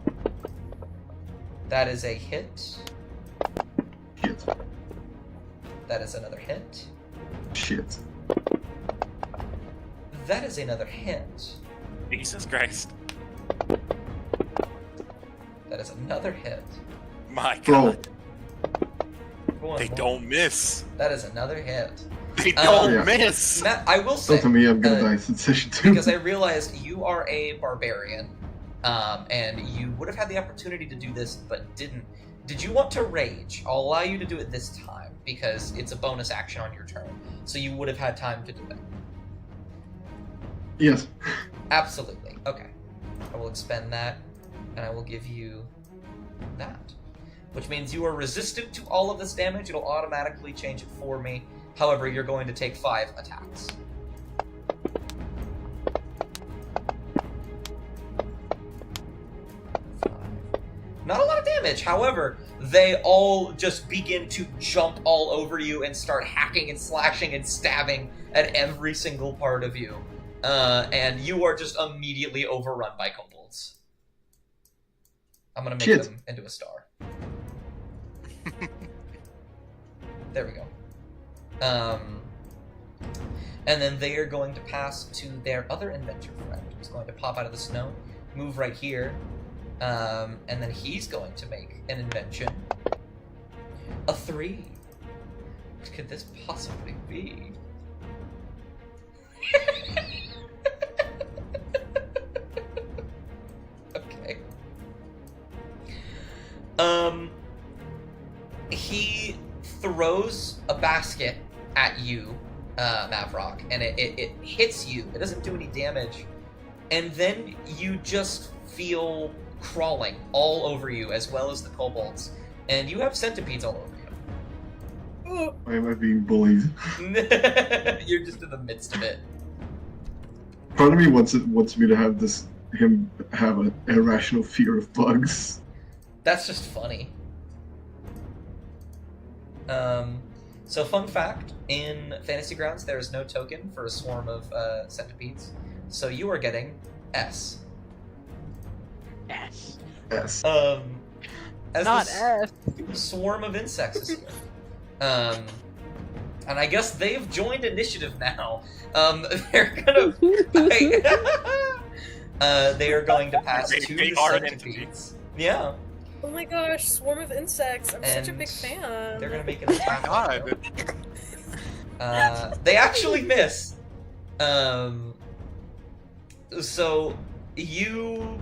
S6: That is a hit.
S5: Shit.
S6: That is another hit.
S5: Shit.
S6: That is another hit.
S3: Jesus Christ.
S6: That is another hit.
S3: My
S5: Bro,
S3: God.
S6: Go on,
S3: They
S6: roll.
S3: don't miss.
S6: That is another hit.
S3: They don't
S5: Yeah.
S3: miss.
S6: Matt, I will say,
S5: don't tell me I'm gonna
S6: uh,
S5: die in session 2.
S6: because I realized you are a barbarian, and you would have had the opportunity to do this, but didn't. Did you want to rage? I'll allow you to do it this time, because it's a bonus action on your turn, so you would have had time to do it.
S5: Yes.
S6: Absolutely. Okay. I will expend that, and I will give you that. Which means you are resistant to all of this damage. It'll automatically change it for me. However, you're going to take 5 attacks. Not a lot of damage. However, they all just begin to jump all over you and start hacking and slashing and stabbing at every single part of you. And you are just immediately overrun by kobolds. I'm gonna make
S5: Shit.
S6: them into a star. There we go. And then they are going to pass to their other inventor friend, who's going to pop out of the snow, move right here, and then he's going to make an invention. A 3. What could this possibly be? Okay. He throws a basket at you, Mavrock, and it hits you. It doesn't do any damage. And then you just feel crawling all over you, as well as the kobolds. And you have centipedes all over
S5: Why am I being bullied?
S6: you. You're just in the midst of it.
S5: Part of me wants me to have him have an irrational fear of bugs.
S6: That's just funny. So fun fact, in Fantasy Grounds, there is no token for a swarm of centipedes. So you are getting S.
S2: S.
S5: Yes.
S6: As
S2: Not
S6: this
S2: S.
S6: swarm of insects is here. And I guess they've joined initiative now. They're gonna... they are going to pass
S3: They-
S6: to
S3: they
S6: the
S3: are an
S6: centipedes. Yeah.
S4: Oh my gosh, swarm of insects! I'm such a
S6: And
S4: big fan.
S6: They're gonna make an attack. on you.
S3: God.
S6: They actually miss. So you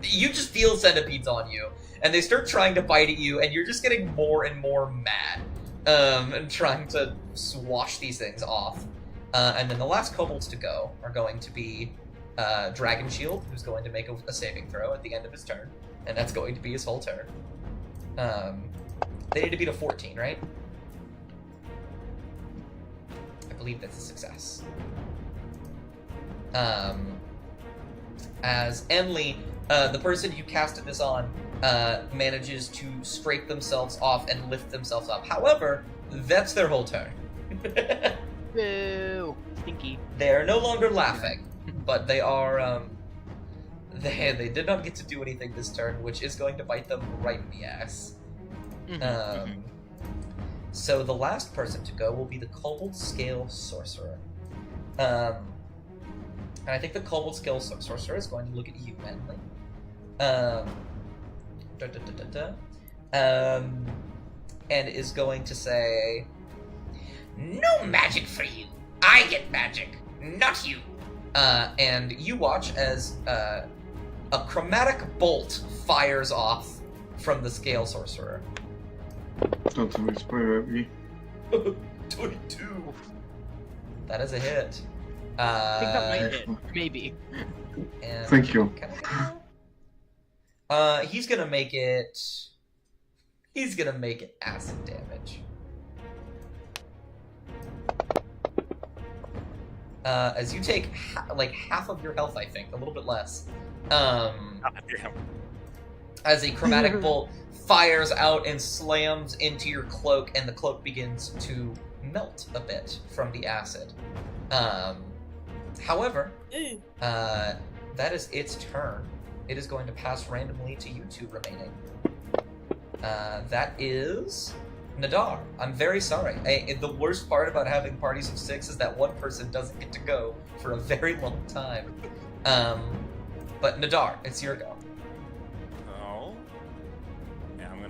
S6: just feel centipedes on you, and they start trying to bite at you, and you're just getting more and more mad, and trying to swash these things off. And then the last kobolds to go are going to be Dragon Shield, who's going to make a saving throw at the end of his turn, and that's going to be his whole turn. They need to beat a 14, right? I believe that's a success. As Emily, the person you casted this on, manages to scrape themselves off and lift themselves up. However, that's their whole turn.
S2: Boo! Stinky.
S6: They are no longer laughing, but they are, they did not get to do anything this turn, which is going to bite them right in the ass. So the last person to go will be the Kobold Scale Sorcerer. And I think the Kobold Scale Sorcerer is going to look at you, Emily. And is going to say, "No magic for you. I get magic, not you." And you watch as a chromatic bolt fires off from the Scale Sorcerer.
S5: Don't inspire me.
S6: 22. That is a hit.
S2: I think that might hit. Maybe.
S6: And
S5: Thank you.
S6: He's gonna make it. He's gonna make it acid damage. As you take like half of your health, I think, a little bit less. As a chromatic bolt fires out and slams into your cloak, and the cloak begins to melt a bit from the acid. However, that is its turn. It is going to pass randomly to you two remaining. That is Nadar. I'm very sorry. The worst part about having parties of 6 is that one person doesn't get to go for a very long time. But Nadar, it's your go.
S3: Oh. Yeah, I'm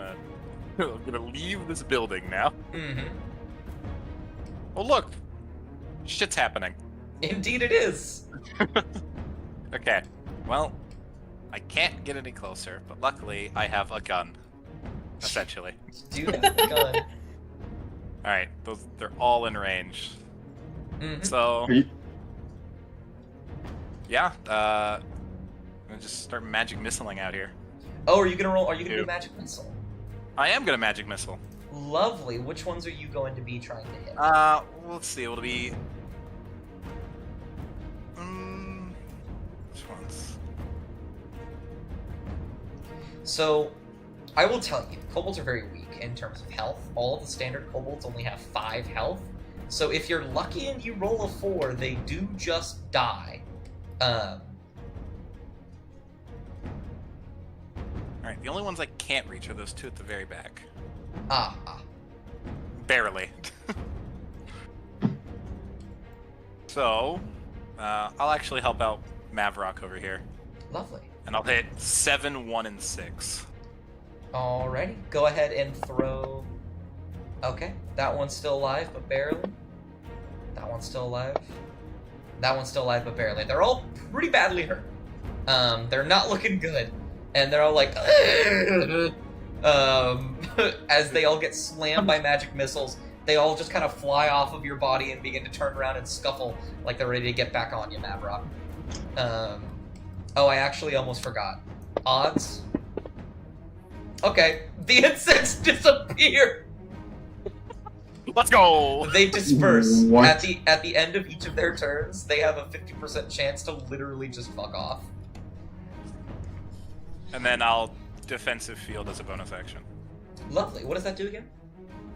S3: gonna leave this building now.
S6: Mm-hmm.
S3: Oh look! Shit's happening.
S6: Indeed it is.
S3: Okay. Well, I can't get any closer, but luckily I have a gun. Essentially.
S6: Do have a gun.
S3: Alright, they're all in range.
S6: Mm-hmm.
S3: So
S5: Are you-
S3: yeah, I'm gonna just start magic missiling out here.
S6: Oh, are you gonna roll? Are you gonna do
S3: Two.
S6: magic missile?
S3: I am gonna magic missile.
S6: Lovely. Which ones are you going to be trying to hit?
S3: Let's see, it'll be which ones?
S6: So, I will tell you, kobolds are very weak in terms of health. All of the standard kobolds only have 5 health. So if you're lucky and you roll a 4, they do just die.
S3: Alright, the only ones I can't reach are those two at the very back. Barely. So, I'll actually help out Mavrock over here.
S6: Lovely.
S3: And I'll hit 7, 1, and 6.
S6: Alrighty, go ahead and throw... Okay, that one's still alive, but barely. That one's still alive. That one's still alive, but barely. They're all pretty badly hurt. They're not looking good. And they're all like... as they all get slammed by magic missiles, they all just kind of fly off of your body and begin to turn around and scuffle like they're ready to get back on you, Mavrock. Oh, I actually almost forgot. Odds? Okay, the insects disappear!
S3: Let's go!
S6: They disperse.
S5: What?
S6: At the end of each of their turns, they have a 50% chance to literally just fuck off.
S3: And then I'll defensive field as a bonus action.
S6: Lovely. What does that do again?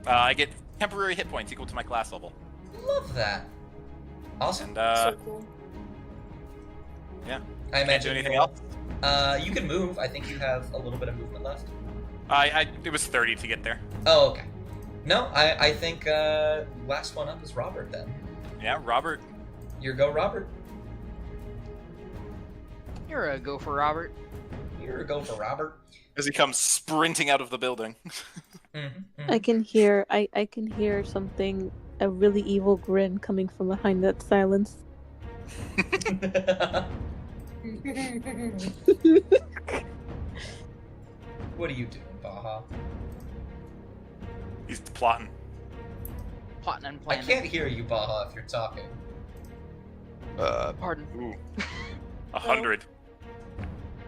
S3: I get temporary hit points equal to my class level.
S6: Love that. Awesome.
S3: And
S4: So cool.
S3: yeah.
S6: I
S3: Can't
S6: imagine
S3: do anything else.
S6: You can move. I think you have a little bit of movement left.
S3: It was 30 to get there.
S6: Oh, okay. No, I think last one up is Robert then.
S3: Yeah, Robert.
S6: Your go, Robert.
S2: You're a go for Robert.
S6: Your go for Robert.
S3: As he comes sprinting out of the building.
S7: I can hear I can hear something, a really evil grin coming from behind that silence.
S6: What are you doing, Baja?
S3: He's plotting.
S2: Plotting and
S6: I
S2: planning.
S6: can't hear you, Baja, if you're talking.
S2: Pardon.
S3: Ooh. 100.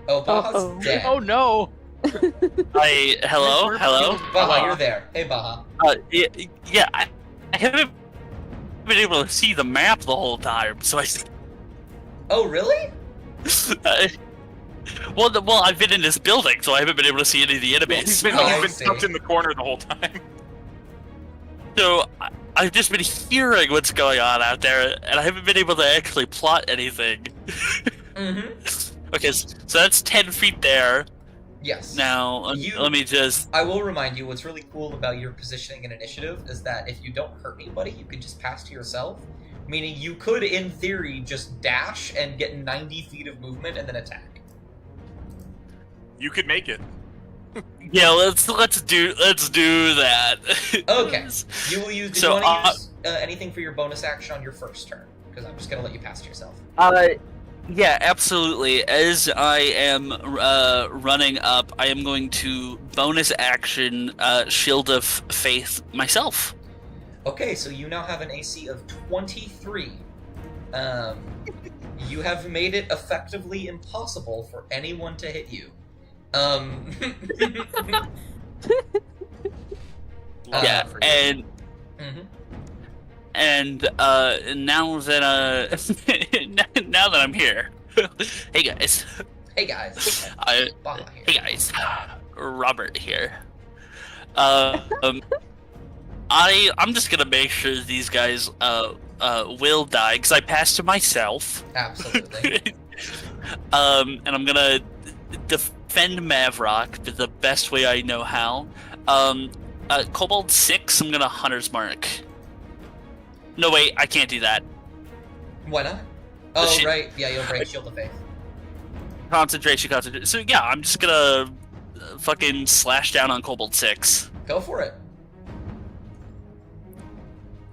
S6: Oh, Baja's
S7: Uh-oh.
S6: dead.
S2: Oh no!
S1: Hello? Hello?
S6: Baja, you're there. Hey, Baja.
S1: Yeah, I haven't been able to see the map the whole time, so I.
S6: Oh, really?
S1: Well, I've been in this building, so I haven't been able to see any of the enemies.
S3: He's been,
S6: Oh, I
S3: he's been
S6: see.
S3: tucked in the corner the whole time.
S1: So I've just been hearing what's going on out there, and I haven't been able to actually plot anything.
S6: Mm-hmm.
S1: Okay, so that's 10 feet there.
S6: Yes.
S1: Now, let me just.
S6: I will remind you, what's really cool about your positioning and initiative is that if you don't hurt anybody, you can just pass to yourself. Meaning you could, in theory, just dash and get 90 feet of movement and then attack.
S3: You could make it.
S1: Yeah, let's do that.
S6: Okay. You will use. Did
S1: So,
S6: you want to use anything for your bonus action on your first turn? Because I'm just gonna let you pass to yourself.
S1: Yeah, absolutely. As I am running up, I am going to bonus action Shield of Faith myself.
S6: Okay, so you now have an AC of 23. You have made it effectively impossible for anyone to hit you.
S1: Yeah,
S6: for you.
S1: and
S6: Mhm.
S1: and now that now that I'm here, hey guys,
S6: Hey guys, Baja here.
S1: hey guys, Robert here. I'm just gonna make sure these guys will die because I passed to myself.
S6: Absolutely.
S1: And I'm gonna defend Mavrock the best way I know how. Kobold 6, I'm gonna Hunter's Mark. No, wait, I can't do that.
S6: Why not? Oh,
S1: Shit.
S6: right. Yeah, you'll break Shield of Faith.
S1: Concentration. So yeah, I'm just gonna fucking slash down on Kobold 6.
S6: Go for it.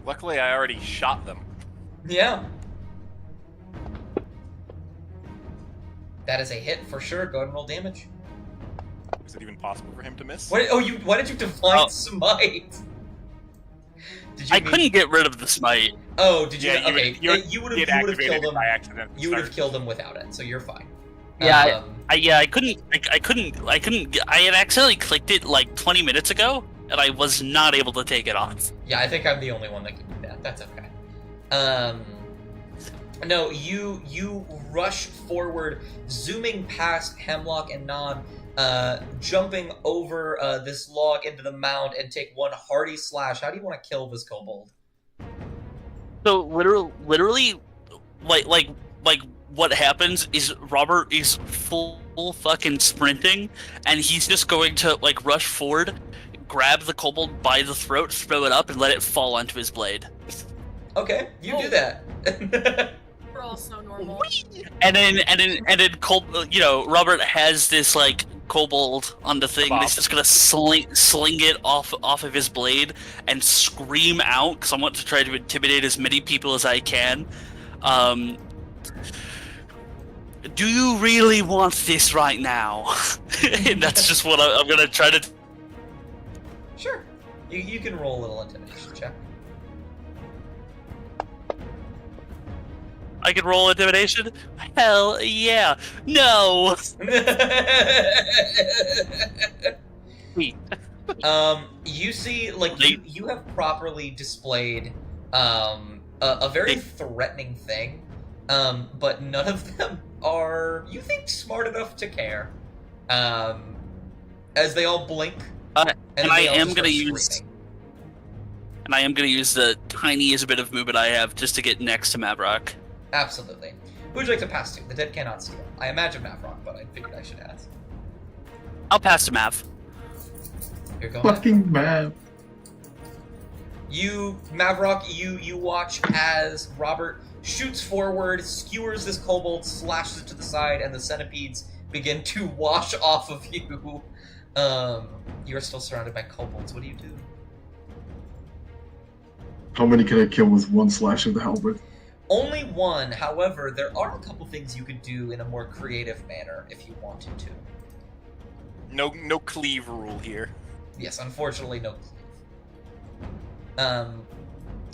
S3: Luckily, I already shot them.
S6: Yeah. That is a hit for sure. Go ahead and roll damage.
S3: Is it even possible for him to miss?
S6: Why did you divine
S1: Oh.
S6: smite? Did
S1: I
S6: mean-
S1: couldn't get rid of the smite.
S6: Oh, did you?
S3: Yeah,
S6: okay, you would have
S3: activated
S6: killed
S3: it
S6: him.
S3: by accident.
S6: You would have
S3: Sorry.
S6: killed him without it, so you're fine.
S1: Yeah,
S6: Um,
S1: I couldn't. I had accidentally clicked it like 20 minutes ago, and I was not able to take it off.
S6: yeah, I think I'm the only one that can do that. That's okay. No, you rush forward, zooming past Hemlock and Nod, jumping over this log into the mound and take one hearty slash. How do you want to kill this kobold?
S1: So literally, like what happens is Robert is full fucking sprinting, and he's just going to like rush forward, grab the kobold by the throat, throw it up, and let it fall onto his blade.
S6: Okay, you do
S4: Oh.
S6: that.
S4: We're all so normal.
S1: And then Robert has this like kobold on the thing.
S3: Bob.
S1: He's just gonna sling it off of his blade and scream out because I want to try to intimidate as many people as I can. Do you really want this right now? And that's just what I'm gonna try to.
S6: Sure. You can roll a little intimidation check.
S1: I can roll intimidation. Hell yeah! No. Wait.
S6: You see, like you have properly displayed a very threatening thing, but none of them are, you think, smart enough to care. As they all blink,
S1: And I am gonna use the tiniest bit of movement I have just to get next to Mavrock.
S6: Absolutely. Who would you like to pass to? The dead cannot steal. I imagine Mavrock, but I figured I should ask.
S1: I'll pass to Mav.
S6: You're going.
S5: Fucking man.
S6: Mavrock, you watch as Robert shoots forward, skewers this kobold, slashes it to the side, and the centipedes begin to wash off of you. You're still surrounded by kobolds. What do you do?
S5: How many can I kill with one slash of the halberd?
S6: Only one. However, there are a couple things you could do in a more creative manner if you wanted to.
S3: No cleave rule here.
S6: Yes, unfortunately, no cleave.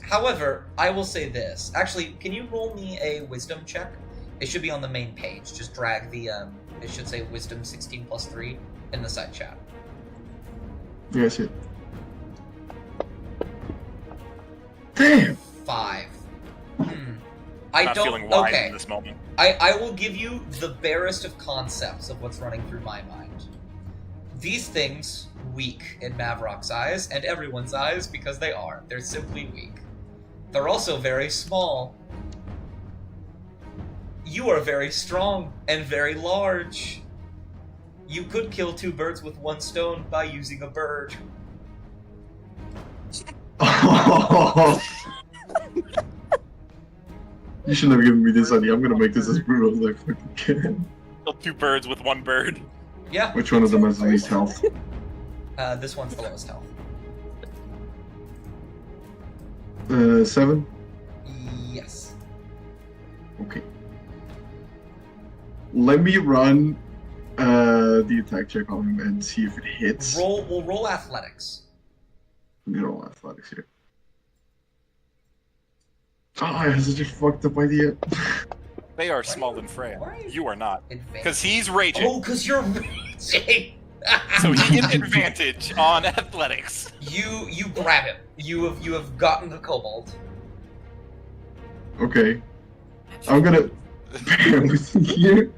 S6: However, I will say this. Actually, can you roll me a wisdom check? It should be on the main page. Just drag the, it should say wisdom 16 plus 3 in the side chat.
S5: Yeah, I see it. Damn!
S6: 5. I
S3: Not
S6: don't.
S3: feeling wise
S6: Okay.
S3: in this moment.
S6: I will give you the barest of concepts of what's running through my mind. These things, weak in Mavrock's eyes, and everyone's eyes, because they are. They're simply weak. They're also very small. You are very strong and very large. You could kill 2 birds with 1 stone by using a bird.
S5: You shouldn't have given me this idea. I'm gonna make this as brutal as I fucking can.
S3: Kill 2 birds with 1 bird.
S6: Yeah.
S5: Which one of them has the least health?
S6: This one's the lowest health.
S5: 7?
S6: Yes.
S5: Okay. Let me run the attack check on him and see if it hits.
S6: We'll roll athletics.
S5: I'm gonna roll athletics here. Oh, I have such a fucked up idea.
S3: They are small and frail.
S6: Why are
S3: You are not.
S6: Advantage.
S3: Because he's raging.
S6: Oh, because you're raging!
S3: So he gets advantage on athletics.
S6: You grab him. You have gotten the kobold.
S5: Okay. I'm gonna bear with you here.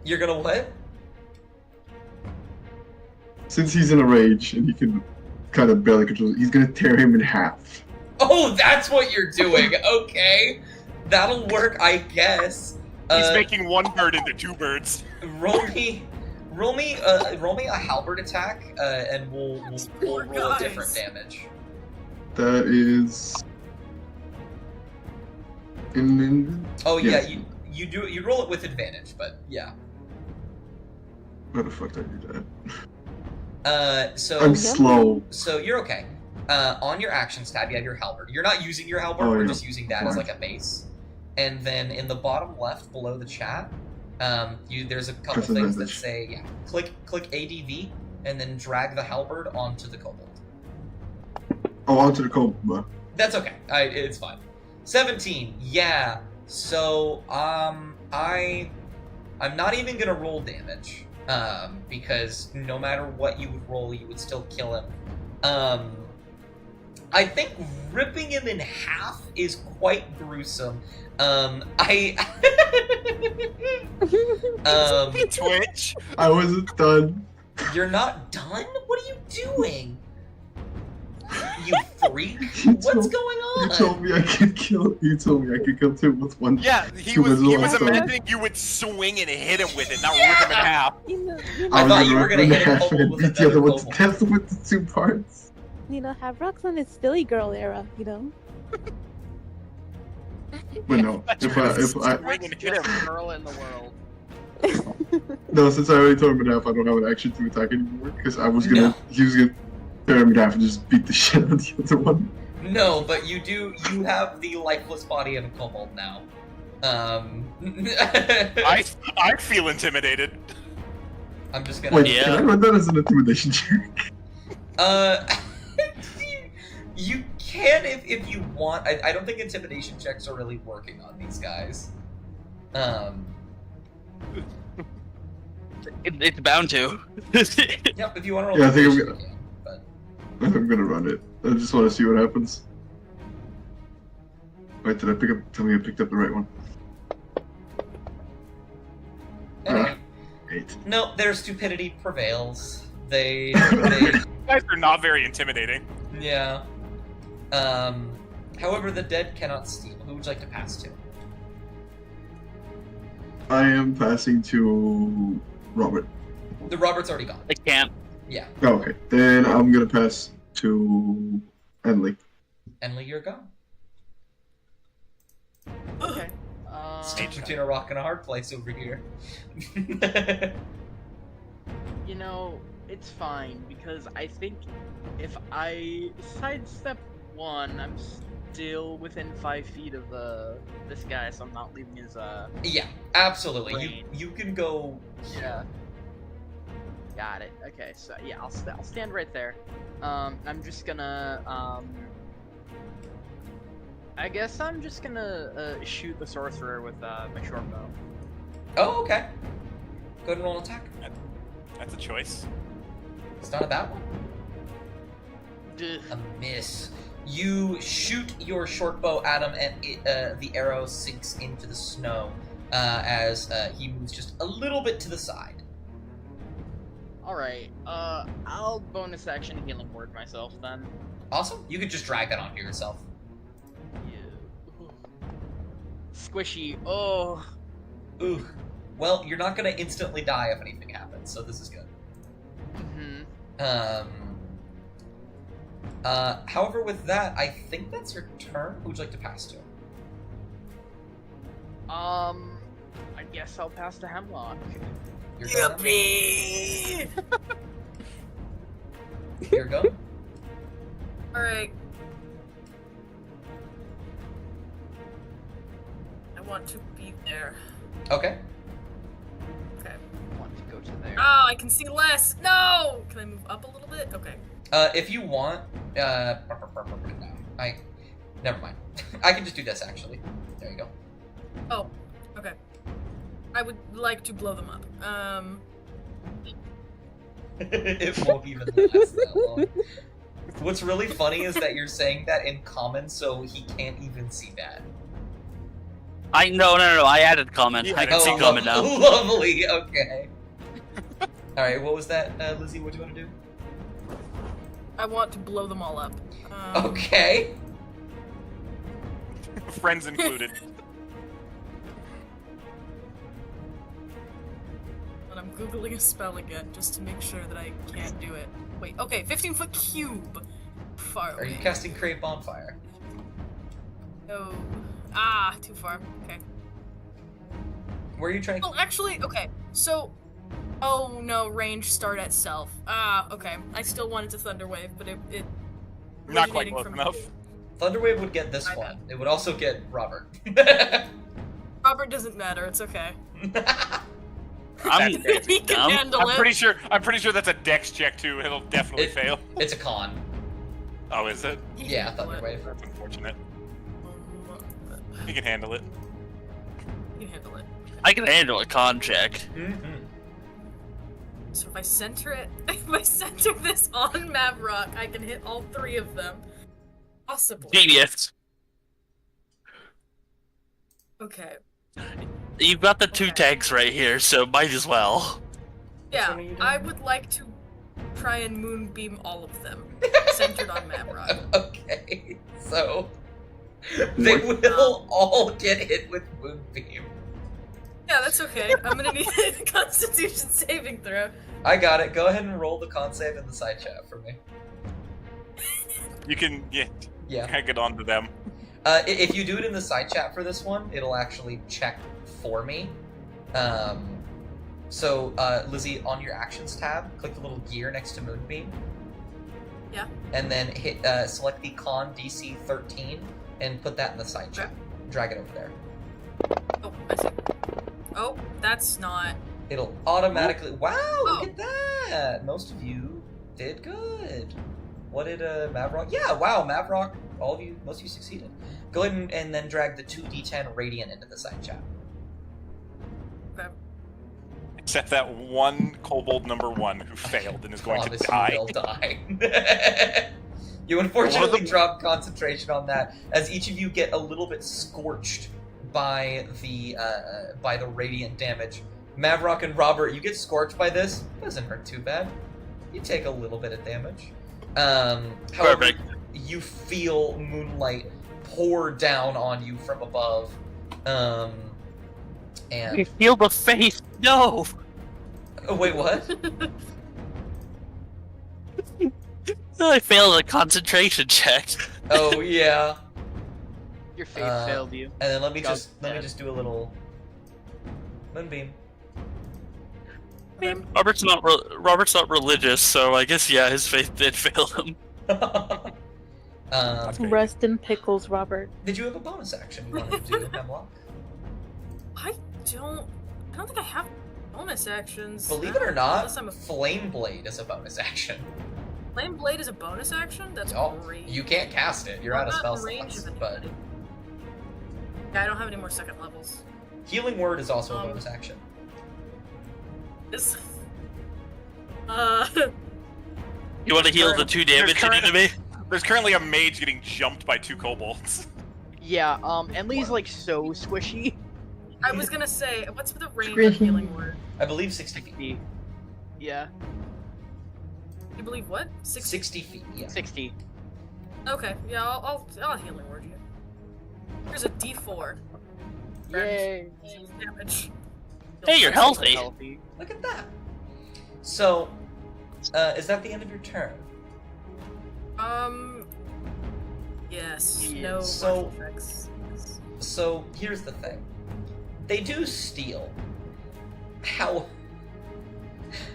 S6: You're gonna what?
S5: Since he's in a rage and he can kind of barely control it, he's gonna tear him in half.
S6: Oh, that's what you're doing. Okay, that'll work, I guess.
S3: He's making 1 bird into 2 birds.
S6: Roll me a halberd attack, and we'll
S4: Poor
S6: roll a
S4: guys.
S6: different damage.
S5: That is.
S6: Oh yeah,
S5: Yes.
S6: you roll it with advantage, but yeah.
S5: Why the fuck did I do that?
S6: So
S5: I'm slow.
S6: So you're okay. On your actions tab, you have your halberd. You're not using your halberd.
S5: Oh,
S6: We're
S5: yeah.
S6: just using that as
S5: Fine.
S6: like a base. And then in the bottom left, below the chat, there's a couple
S5: Press
S6: things that
S5: advantage.
S6: say click ADV, and then drag the halberd onto the kobold.
S5: Oh, onto the cobra.
S6: That's okay. It's fine. 17. Yeah. So I'm not even gonna roll damage. Because no matter what you would roll, you would still kill him. I think ripping him in half is quite gruesome.
S3: Twitch.
S5: I wasn't done.
S6: You're not done? What are you doing? You freak!
S5: You
S6: What's
S5: told-
S6: going
S5: You
S6: on?
S5: told me I could kill. You told me I could kill 2 with 1.
S3: Yeah, he
S5: Two
S3: was
S5: with one stone.
S3: imagining you would swing and hit him with it, not rip him in half.
S6: I thought you were gonna
S5: rip
S6: hit
S5: him
S6: a
S5: in half
S6: kobold
S5: and
S6: with
S5: beat the other
S6: another
S5: one to
S6: kobold.
S5: death with the 2 parts.
S7: Havrok's on his Philly girl era,
S5: But no, if I
S3: Swing and hit
S2: Just
S3: him.
S2: girl in the world.
S5: no, since I already told him in half, I don't have an action to attack anymore because I was gonna, he was gonna tear him in half and just beat the shit out of the other one.
S6: No, but you have the lifeless body of a kobold now.
S3: I feel intimidated.
S6: I'm just gonna.
S5: Wait,
S1: Yeah.
S5: can I run that as an intimidation check?
S6: You can if you want. I don't think intimidation checks are really working on these guys.
S1: It's bound to.
S6: Yep. If you want to roll,
S5: Yeah, I think I'm
S6: intimidation,
S5: gonna-
S6: you can, but
S5: I'm gonna run it. I just want to see what happens. Wait, did I pick up? Tell me I picked up the right one.
S6: anyway,
S5: 8.
S6: no, their stupidity prevails. They
S3: You guys are not very intimidating.
S6: yeah. However, the dead cannot steal. Who would you like to pass to?
S5: I am passing to Robert.
S6: The Robert's already gone.
S1: I can't.
S6: Yeah,
S5: Oh, okay, then I'm gonna pass to Enley.
S6: Enley, you're gone.
S2: Okay.
S6: Stage between a rock and a hard place over here.
S2: It's fine because I think if I sidestep 1, I'm still within 5 feet of this guy, so I'm not leaving his
S6: Yeah, absolutely.
S2: Range.
S6: You can go.
S2: Yeah. Got it. Okay, so yeah, I'll stand right there. I'm just gonna I guess I'm just gonna shoot the sorcerer with my short bow.
S6: Oh, okay. Go ahead and roll an attack.
S3: That's a choice.
S6: It's not a bad one.
S2: Duh.
S6: A miss. You shoot your short bow at him, and the arrow sinks into the snow as he moves just a little bit to the side.
S2: All right. I'll bonus action healing word myself then.
S6: Awesome. You could just drag that onto yourself.
S2: Yeah. Squishy. Oh.
S6: Ooh. Well, you're not going to instantly die if anything happens, so this is good.
S2: Mm-hmm.
S6: However, with that, I think that's your turn. Who would you like to pass to?
S2: I guess I'll pass to Hemlock.
S6: Your turn?
S4: Yippee!
S6: Your go?
S4: Alright. I want to be there.
S6: Okay.
S4: Okay.
S2: I want to go to there.
S4: Oh, I can see less! No! Can I move up a little bit? Okay.
S6: If you want, never mind. I can just do this, actually. There you go.
S4: Oh, okay. I would like to blow them up.
S6: It won't even last that long. What's really funny is that you're saying that in common, so he can't even see that.
S1: No, I added comment.
S3: Yeah,
S1: I can see comment now.
S6: Lovely, okay. Alright, what was that, Lizzie? What do you want to do?
S4: I want to blow them all up.
S6: Okay.
S3: Friends included.
S4: And I'm googling a spell again just to make sure that I can't do it. Wait, okay, 15-foot cube. Far
S6: Are
S4: away.
S6: you casting Create Bonfire?
S4: No. Ah, too far. Okay.
S6: Where are you trying to...
S4: Well, actually, okay. So, oh no, range start at self. Ah, okay. I still wanted to Thunder Wave, but it
S3: Not quite
S4: originating
S3: close
S4: from
S3: enough.
S6: Thunderwave would get this
S4: My
S6: one. It would also get Robert.
S4: Robert doesn't matter. It's okay.
S1: I'm
S4: He can
S1: dumb.
S4: handle
S3: I'm
S4: it.
S3: pretty sure that's a dex check too. It'll definitely fail.
S6: It's a con.
S3: Oh, is it?
S4: He can
S6: Yeah,
S4: handle it.
S6: Thunderwave.
S3: That's unfortunate. He can handle it.
S4: He can handle it.
S1: I can handle a con check.
S6: Mm-hmm.
S4: So if I center this on Mavrock, I can hit all 3 of them. Possibly.
S1: Genius.
S4: Okay.
S1: You've got the 2 tanks right here, so might as well.
S4: Yeah,
S6: one are you doing?
S4: I would like to try and moonbeam all of them, centered on Mavrock.
S6: Okay, so they will all get hit with Moonbeam.
S4: Yeah, that's okay. I'm gonna need a Constitution saving throw.
S6: I got it. Go ahead and roll the con save in the side chat for me.
S3: You can
S6: Yeah.
S3: tag it onto them.
S6: If you do it in the side chat for this one, it'll actually check for me. So, Lizzie, on your actions tab, click the little gear next to Moonbeam.
S4: Yeah.
S6: And then hit select the con DC 13 and put that in the side chat. Drag it over there.
S4: Oh, I see. Oh, that's not.
S6: It'll automatically. Wow!
S4: Oh.
S6: Look at that. Most of you did good. What did Mavrock? Yeah, wow, Mavrock. Most of you succeeded. Go ahead and then drag the 2d10 radiant into the side chat.
S4: Okay.
S3: Except that one kobold number 1 who failed and is going to
S6: Promise
S3: die.
S6: you will die. You unfortunately dropped concentration on that, as each of you get a little bit scorched by the radiant damage. Mavrock and Robert, you get scorched by this. Doesn't hurt too bad. You take a little bit of damage. However,
S1: Perfect.
S6: you feel moonlight pour down on you from above.
S1: I
S6: And
S1: feel the face. No.
S6: oh, wait, what?
S1: I failed a concentration check.
S6: Oh yeah.
S2: Your faith failed you.
S6: And then let me
S2: Got
S6: just
S2: dead.
S6: do a little moonbeam.
S1: Robert's not religious, so I guess his faith did fail him.
S3: That's great.
S7: Rest in pickles, Robert.
S6: Did you have a bonus action you wanted to do, Hemlock?
S4: I don't think I have bonus actions.
S6: Believe it or not,
S4: Unless I'm a
S6: Flame Blade is a bonus action.
S4: Flame Blade is a bonus action? That's
S6: Oh,
S4: great.
S6: you can't cast it. You're out of
S4: I'm
S6: spell
S4: not in range
S6: slots.
S4: of
S6: But
S4: anybody. Yeah, I don't have any more second levels.
S6: Healing Word is also a
S4: Um,
S6: bonus action.
S4: This
S1: You want to heal the 2 damage you did to me?
S3: There's currently a mage getting jumped by 2 kobolds.
S2: Yeah, Enlil's like so squishy.
S4: I was gonna say, what's the range of healing word?
S6: I believe 60 feet.
S2: Yeah,
S4: You believe what?
S6: 60 feet, yeah.
S2: 60.
S4: Okay, yeah, I'll healing word you. Here's a D4.
S2: Yay.
S4: Damage.
S1: Hey, you're healthy.
S6: Look at that. So, is that the end of your turn?
S4: Yes.
S2: Yeah.
S4: No
S6: So-
S4: martial effects.
S6: So, here's the thing. They do steal.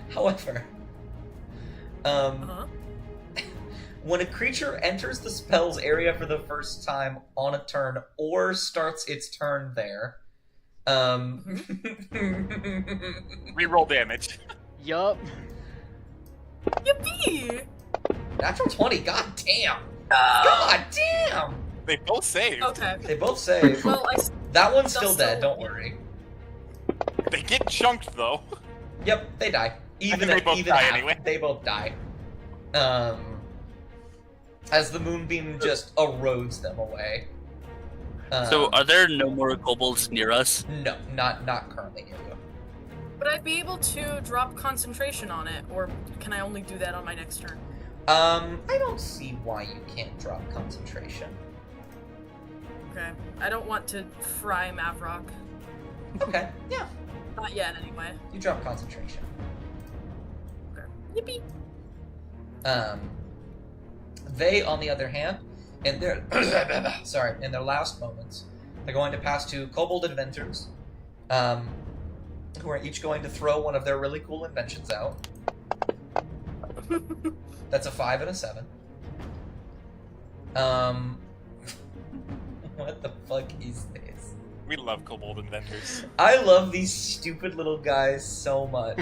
S6: However,
S4: Uh-huh.
S6: when a creature enters the spell's area for the first time on a turn or starts its turn there,
S3: Reroll damage.
S2: Yup.
S4: Yippee!
S6: natural 20, god damn! God damn!
S3: They both saved.
S4: Okay.
S6: They both say,
S4: Well,
S6: that one's still
S4: Still-
S6: dead, don't worry.
S3: They get chunked though.
S6: Yep, they die. Even
S3: they both die
S6: half,
S3: anyway.
S6: They both die. As the moonbeam just erodes them away.
S1: So, are there no more kobolds near us?
S6: No, not currently near you.
S4: would I be able to drop concentration on it, or can I only do that on my next turn?
S6: I don't see why you can't drop concentration.
S4: Okay. I don't want to fry Mavrock.
S6: Okay, yeah,
S4: Not yet, anyway.
S6: you drop concentration.
S4: Okay. Yippee!
S6: They, on the other hand, in their in their last moments, they're going to pass to kobold inventors, who are each going to throw one of their really cool inventions out. That's a 5 and a 7. What the fuck is this?
S3: We love kobold inventors.
S6: I love these stupid little guys so much.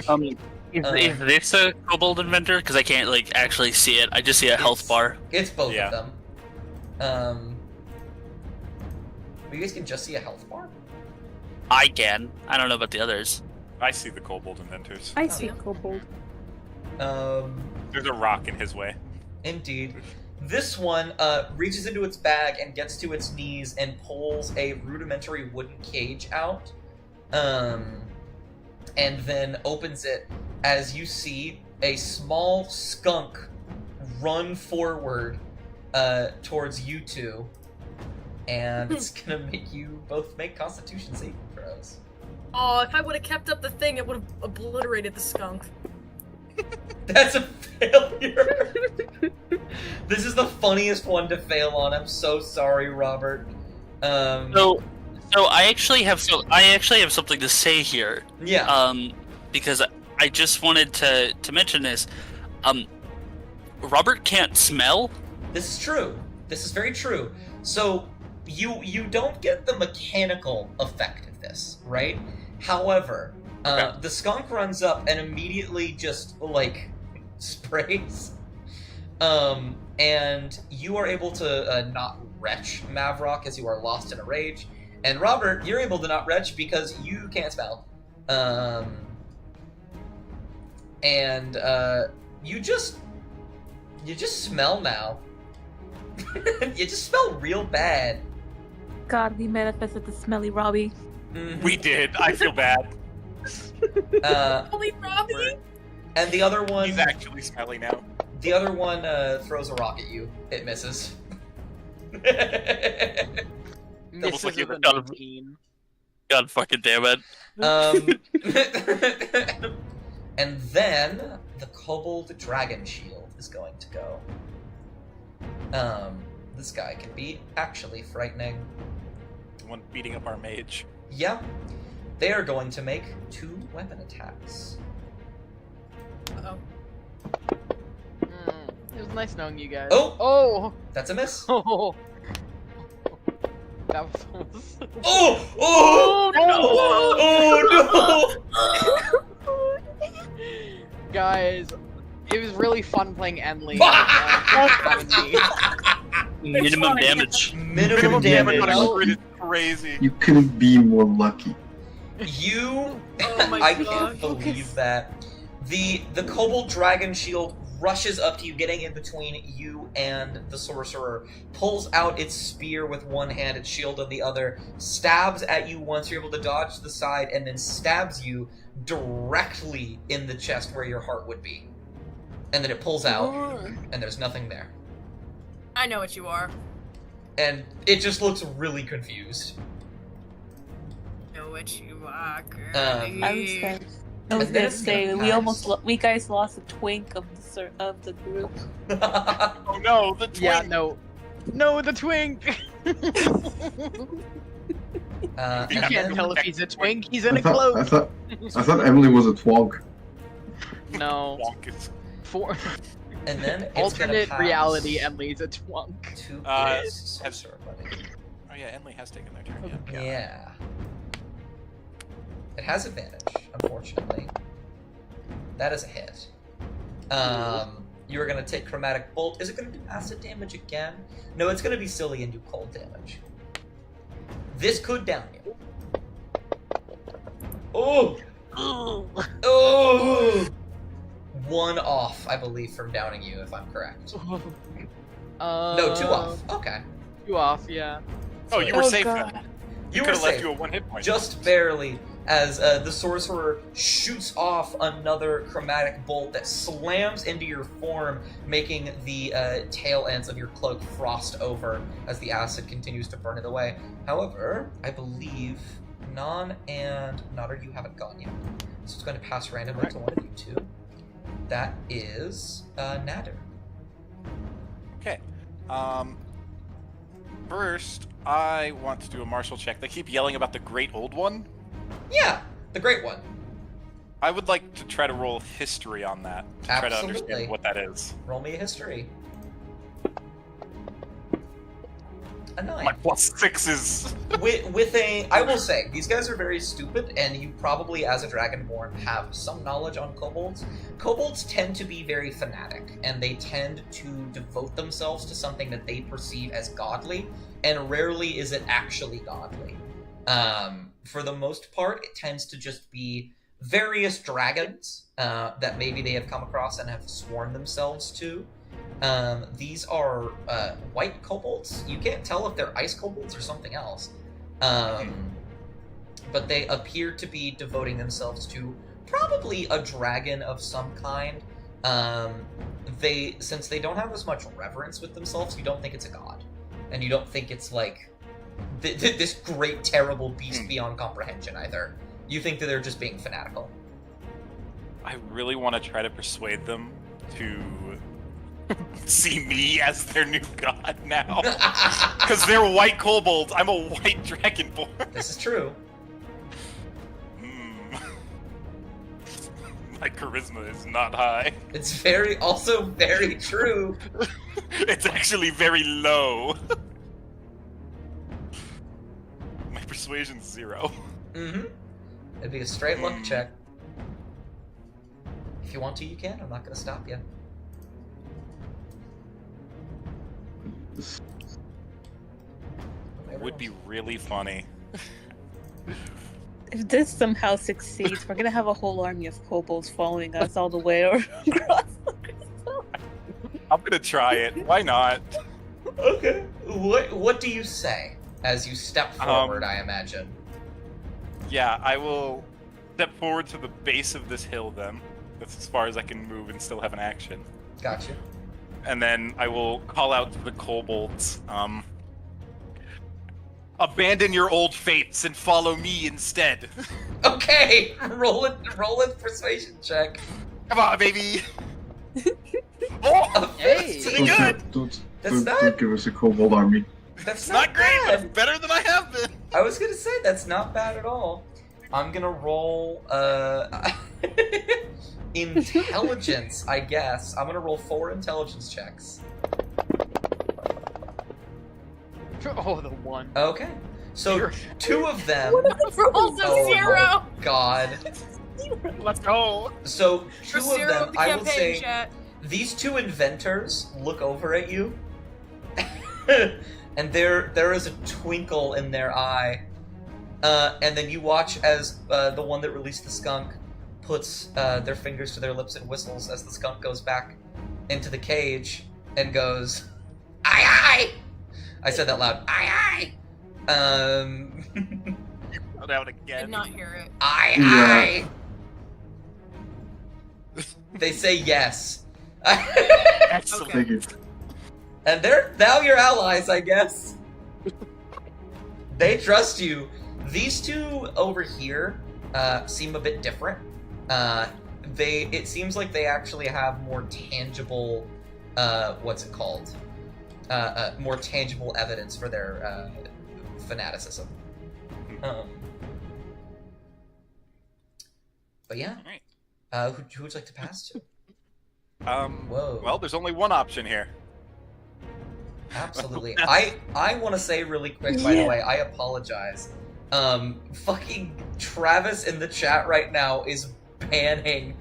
S1: Is this a kobold inventor? Because I can't actually see it. I just see a health
S6: It's-
S1: bar.
S6: It's both
S3: Yeah.
S6: of them. You guys can just see a health bar?
S1: I can. I don't know about the others.
S3: I see the kobold inventors.
S7: I
S4: Oh,
S7: see
S4: yeah.
S7: kobold.
S3: There's a rock in his way.
S6: Indeed. This one reaches into its bag and gets to its knees and pulls a rudimentary wooden cage out, and then opens it as you see a small skunk run forward towards you two, and it's gonna make you both make Constitution saving throws.
S4: Oh, if I would have kept up the thing, it would have obliterated the skunk.
S6: That's a failure. This is the funniest one to fail on. I'm so sorry, Robert.
S1: So I actually have something to say here.
S6: Yeah.
S1: Because I just wanted to mention this. Robert can't smell.
S6: This is true. This is very true. So you don't get the mechanical effect of this, right? However, the skunk runs up and immediately just sprays, and you are able to not retch Mavrock as you are lost in a rage, and Robert, you're able to not retch because you can't smell, and you just smell now. You just smell real bad.
S7: God, we manifested the smelly Robbie.
S6: Mhm.
S3: We did. I feel bad.
S4: Holy Robbie!
S6: And the other one,
S3: He's actually smelly now.
S6: the other one throws a rock at you. It misses.
S2: Misses
S3: like you
S2: with a
S1: were-
S2: 19.
S1: God fucking damn it.
S6: And then the kobold dragon shield is going to go. This guy can be actually frightening.
S3: The one beating up our mage.
S6: Yeah, they are going to make 2 weapon attacks.
S4: Uh-oh.
S2: It was nice knowing you guys.
S6: Oh!
S2: Oh!
S6: That's a miss.
S2: Oh! That was almost...
S6: Oh! Oh!
S2: Oh,
S6: Oh no!
S2: Guys, it was really fun playing Emily.
S1: Minimum damage.
S6: Minimum
S5: damage.
S6: damage.
S3: It's crazy.
S5: You couldn't be more lucky.
S6: You.
S4: Oh my
S6: I
S4: God.
S6: can't believe that. The kobold dragon shield rushes up to you, getting in between you and the sorcerer, pulls out its spear with one hand, its shield in the other, stabs at you once, you're able to dodge to the side, and then stabs you directly in the chest where your heart would be. And then it pulls out, and there's nothing there.
S4: I know what you are.
S6: And it just looks really confused.
S4: I know what you are, girl.
S7: I was
S6: And then
S7: gonna
S6: it's
S7: say
S6: gonna
S7: we
S6: pass.
S7: almost we guys lost a twink of the group.
S3: Oh no, the twin.
S2: Yeah, no. No, the twink! You
S6: And
S2: can't
S6: then-
S2: tell if he's a twink, he's in
S5: I
S2: a
S5: thought,
S2: cloak!
S5: I thought Emily was a twonk.
S2: No.
S3: Wonkus.
S2: For
S6: And then it's
S2: alternate
S6: gonna pass
S2: reality, Emily's a twunk.
S6: to
S3: Uh,
S6: this sorcerer buddy.
S3: Oh yeah, Emily has taken their turn. Yeah.
S6: Yeah. It has advantage, unfortunately. That is a hit. You are going to take Chromatic Bolt. Is it going to do acid damage again? No, it's going to be silly and do cold damage. This could down you. Oh! Oh! One off, I believe, from downing you, if I'm correct. No, two off. Okay.
S2: 2 off, yeah.
S3: Oh, you were
S7: Oh,
S3: safe
S7: God.
S3: then.
S6: You
S3: could
S6: were
S3: have left
S6: safe.
S3: you a 1 hit point.
S6: Just barely, as the sorcerer shoots off another chromatic bolt that slams into your form, making the tail ends of your cloak frost over as the acid continues to burn it away. However, I believe Non and Nutter, you haven't gone yet. So it's going to pass randomly to one of you two. That is Nader.
S3: Okay. First, I want to do a martial check. They keep yelling about the Great Old One.
S6: Yeah, the great one.
S3: I would like to try to roll history on that to try to
S6: Absolutely.
S3: understand what that is.
S6: Roll me a history. A 9.
S3: My +6 is.
S6: with a, I will say, these guys are very stupid, and you probably, as a Dragonborn, have some knowledge on kobolds. Kobolds tend to be very fanatic, and they tend to devote themselves to something that they perceive as godly, and rarely is it actually godly. For the most part, it tends to just be various dragons that maybe they have come across and have sworn themselves to. These are white kobolds. You can't tell if they're ice kobolds or something else. But they appear to be devoting themselves to probably a dragon of some kind. Since they don't have as much reverence with themselves, you don't think it's a god. And you don't think it's like this great, terrible beast beyond comprehension either. You think that they're just being fanatical.
S3: I really want to try to persuade them to see me as their new god now. Because they're white kobolds. I'm a white dragonborn.
S6: This is true.
S3: My charisma is not high.
S6: It's also very true.
S3: It's actually very low. My persuasion's 0.
S6: Mm-hmm. It'd be a straight luck check. If you want to, you can. I'm not gonna stop you.
S3: It would be really funny.
S7: If this somehow succeeds, we're gonna have a whole army of kobolds following us all the way across the crystal.
S3: I'm gonna try it. Why not?
S6: Okay. What do you say as you step forward? I imagine.
S3: Yeah, I will step forward to the base of this hill then. That's as far as I can move and still have an action.
S6: Gotcha.
S3: And then I will call out to the kobolds. Abandon your old faiths and follow me instead.
S6: Okay. Roll a persuasion check.
S3: Come on, baby. Oh,
S2: Hey.
S3: pretty good.
S6: That's
S5: Don't give us a kobold army.
S6: That's
S3: It's not great, but
S6: bad.
S3: it's better than I have been.
S6: I was gonna say that's not bad at all. I'm gonna roll Intelligence, I guess. I'm gonna roll 4 intelligence checks.
S2: Oh, the one.
S6: Okay. So 2 of them.
S4: Rolls a
S6: Oh,
S4: 0.
S6: God.
S3: Let's go.
S6: So
S4: For
S6: 2 of
S4: zero
S6: them,
S4: of the
S6: I would
S4: campaign
S6: say,
S4: chat.
S6: these 2 inventors look over at you, and there is a twinkle in their eye. And then you watch as the one that released the skunk puts their fingers to their lips and whistles as the skunk goes back into the cage and goes, "Aye aye!" I said that loud. Aye aye!
S3: I'll down again.
S4: Did not hear it.
S6: Aye aye! They say yes.
S3: Excellent.
S5: Thank you.
S6: And they're now your allies, I guess. They trust you. These 2 over here seem a bit different. It seems like they actually have more tangible, what's it called? More tangible evidence for their fanaticism. But yeah, who would you like to pass to? Whoa.
S3: Well, there's only one option here.
S6: Absolutely. I want to say really quick, by the way, I apologize. Fucking Travis in the chat right now is banning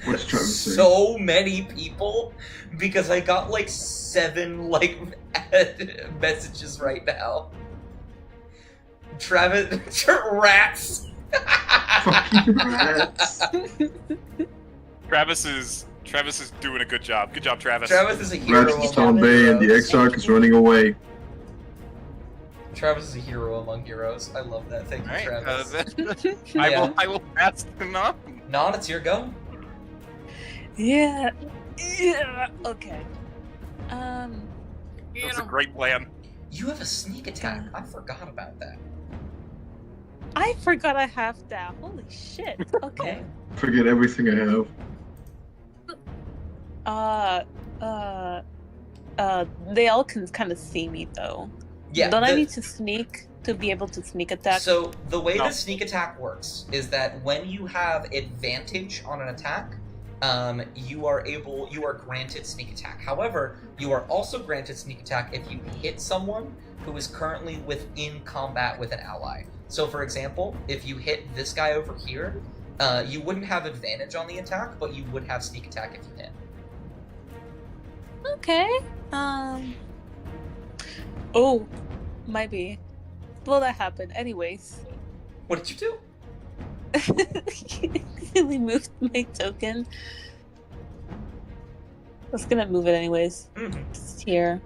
S5: What's Travis saying?
S6: so many people because I got like 7 like messages right now. Travis, rats.
S5: Fucking rats.
S3: Travis is doing a good job. Good job, Travis.
S6: Travis is a hero.
S5: Rats is
S6: among
S5: on bay and the
S6: heroes.
S5: Exarch is running away.
S6: Travis is a hero among heroes. I love that. Thank you,
S3: All right,
S6: Travis.
S3: I will pass them on.
S6: Non, it's your go.
S7: Yeah. Okay.
S3: That's a great plan.
S6: You have a sneak attack. I forgot about that.
S7: I forgot I have that. Holy shit. Okay.
S5: Forget everything I have.
S7: They all can kind of see me though.
S6: Yeah.
S7: Don't I need to sneak to be able to sneak attack?
S6: So the way
S3: No.
S6: the sneak attack works is that when you have advantage on an attack, you are granted sneak attack. However, you are also granted sneak attack if you hit someone who is currently within combat with an ally. So for example, if you hit this guy over here, you wouldn't have advantage on the attack, but you would have sneak attack if you hit.
S7: Okay. Oh, might be. Will that happen? Anyways.
S6: What did you do?
S7: Accidentally moved my token. I was gonna move it anyways.
S6: Mhm.
S7: It's here.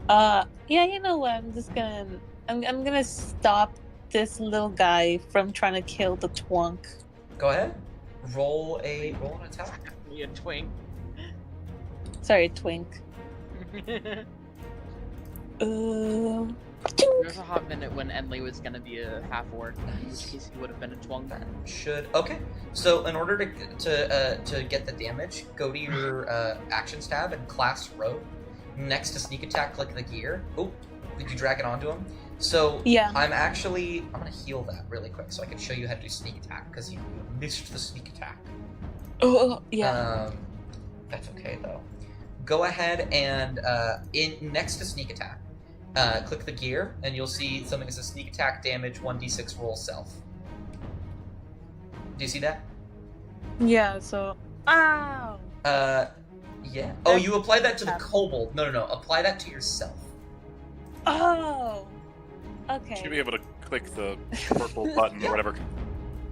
S7: Yeah, you know what? I'm gonna stop this little guy from trying to kill the twunk.
S6: Go ahead. Roll an attack.
S2: Me a twink.
S7: Sorry, twink.
S2: There's a hot minute when Enley was gonna be a half orc, in which case he would have been a twunk.
S6: That should okay. So in order to get the damage, go to your actions tab and class rogue. Next to sneak attack, click the gear. Oh, did you drag it onto him? So
S7: Yeah.
S6: I'm gonna heal that really quick so I can show you how to do sneak attack because you missed the sneak attack.
S7: Oh, yeah.
S6: That's okay though. Go ahead and in next to sneak attack, click the gear and you'll see something that says sneak attack damage 1d6 roll self. Do you see that?
S7: Yeah, so. Ow!
S6: Yeah. Oh, you apply that to the kobold. No. Apply that to yourself.
S7: Oh!
S3: You
S7: Okay.
S3: should be able to click the purple button or whatever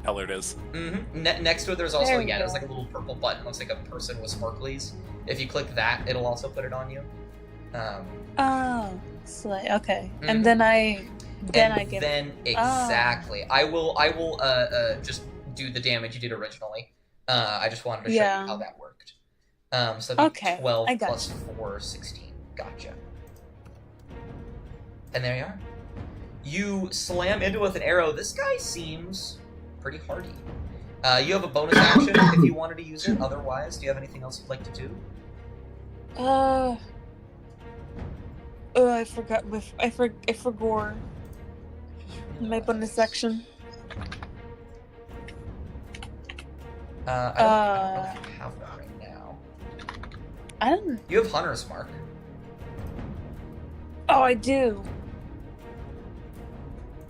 S3: color it is.
S6: Mm-hmm. Next to it, there's also,
S7: There we
S6: there's
S7: go.
S6: like a little purple button. Looks like a person with sparklies. If you click that, it'll also put it on you.
S7: Oh, okay.
S6: Mhm.
S7: And then I get.
S6: Exactly. I will just do the damage you did originally. I just wanted to show
S7: Yeah.
S6: you how that worked. So that'd be
S7: Okay,
S6: 12
S7: I got
S6: plus 4, 16. Gotcha. And there you are. You slam into it with an arrow. This guy seems pretty hardy. You have a bonus action if you wanted to use it. Otherwise, do you have anything else you'd like to do?
S7: I forgot. I forgot my bonus action.
S6: I don't know if you have one right now.
S7: I don't.
S6: You have Hunter's Mark.
S7: Oh, I do.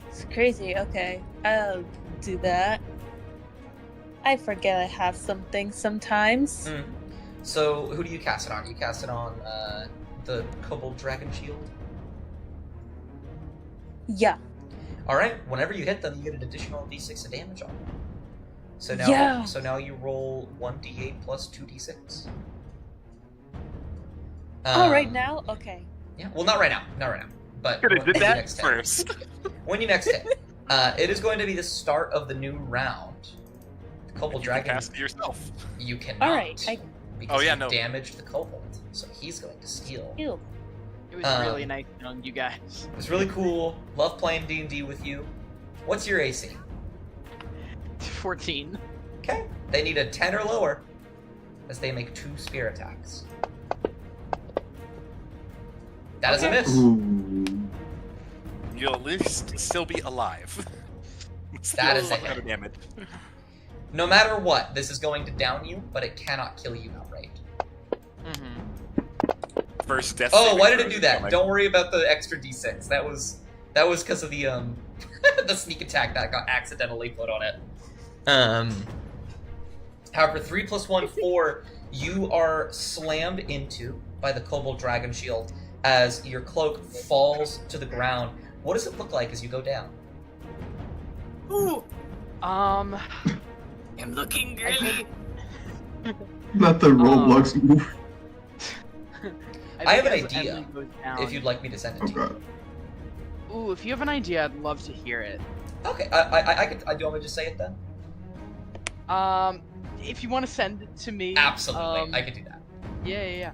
S7: It's crazy. Okay, I'll do that. I forget I have something sometimes.
S6: So, who do you cast it on? You cast it on the Kobold Dragon Shield?
S7: Yeah.
S6: Alright, whenever you hit them, you get an additional d6 of damage on them. So now you roll 1d8 plus 2d6.
S7: Oh, right now? Okay.
S6: Yeah, well, not right now. Not right now. But
S3: Could have
S6: when
S3: did
S6: you
S3: that
S6: next hit.
S3: first.
S6: When you next hit. It is going to be the start of the new round. The Kobold
S3: You can
S6: Dragon...
S3: cast it yourself.
S6: You cannot.
S7: Alright,
S6: Because
S3: Oh, yeah,
S6: you
S3: no.
S6: damaged the Kobold. So he's going to steal.
S7: Ew.
S2: It was
S6: Um,
S2: really nice knowing you guys.
S6: It's really cool. Love playing D&D with you. What's your AC?
S2: 14.
S6: Okay. They need a 10 or lower as they make 2 spear attacks. That is a
S2: Okay.
S6: miss.
S5: Ooh.
S3: You'll at least still be alive.
S6: That is a
S3: Still
S6: hit.
S3: of damage.
S6: No matter what, this is going to down you, but it cannot kill you outright.
S3: First death.
S6: Oh,
S3: saving
S6: why did
S3: throw
S6: it do
S3: is
S6: that?
S3: coming.
S6: Don't worry about the extra d6. That was because of the the sneak attack that got accidentally put on it. However, 3 + 1, 4. You are slammed into by the Kobold Dragon Shield as your cloak falls to the ground. What does it look like as you go down?
S4: Ooh,
S2: Um,
S4: I'm looking
S2: I
S4: girly.
S2: think,
S5: Not the Roblox move.
S6: I have an
S2: think as
S6: idea,
S2: Emily goes down-
S6: If you'd like me to send it
S5: Oh
S6: to you.
S5: god.
S2: Ooh, if you have an idea, I'd love to hear it.
S6: Okay, I could. Do you want me to just say it then?
S2: If you want to send it to me.
S6: Absolutely, I could do that.
S2: Yeah.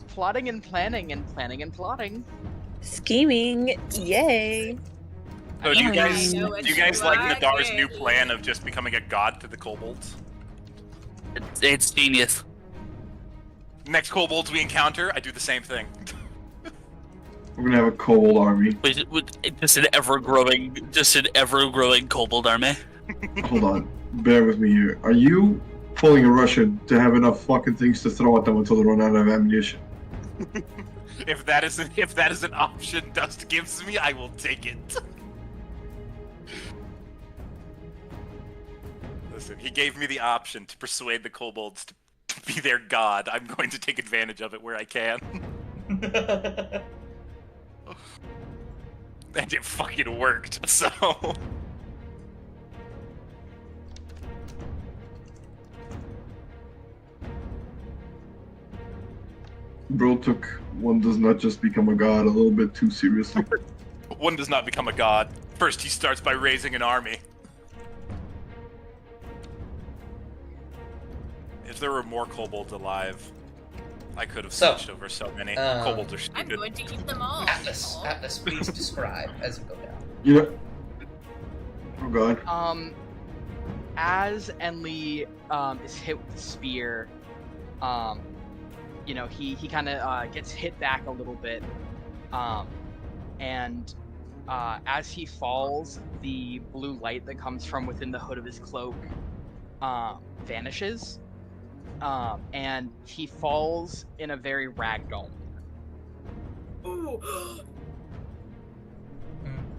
S2: Plotting and planning and planning and plotting.
S7: Scheming. Yay.
S3: So do you
S4: I
S3: guys,
S4: know
S3: do
S4: what
S3: you guys
S4: you
S3: like
S4: like,
S3: Nadar's
S4: yeah.
S3: new plan of just becoming a god to the kobolds?
S1: It's genius.
S3: Next kobolds we encounter, I do the same thing.
S5: We're gonna have a kobold army.
S1: Just an ever-growing kobold army.
S5: Hold on. Bear with me here. Are you pulling a Russian to have enough fucking things to throw at them until they run out of ammunition?
S3: If that is an option Dust gives me, I will take it. Listen, he gave me the option to persuade the kobolds to be their god. I'm going to take advantage of it where I can. And it fucking worked, so...
S5: Bro took one does not just become a god a little bit too seriously.
S3: One does not become a god. First, he starts by raising an army. If there were more kobolds alive, I could have
S6: So,
S3: switched over so many.
S6: um,
S3: Kobolds are
S4: I'm
S3: stupid.
S4: going to eat them all.
S6: Atlas, please describe as you go down.
S5: You know. Oh god.
S2: As Enli is hit with the spear, he kind of gets hit back a little bit, and as he falls, the blue light that comes from within the hood of his cloak vanishes, and he falls in a very ragdoll.
S4: Ooh.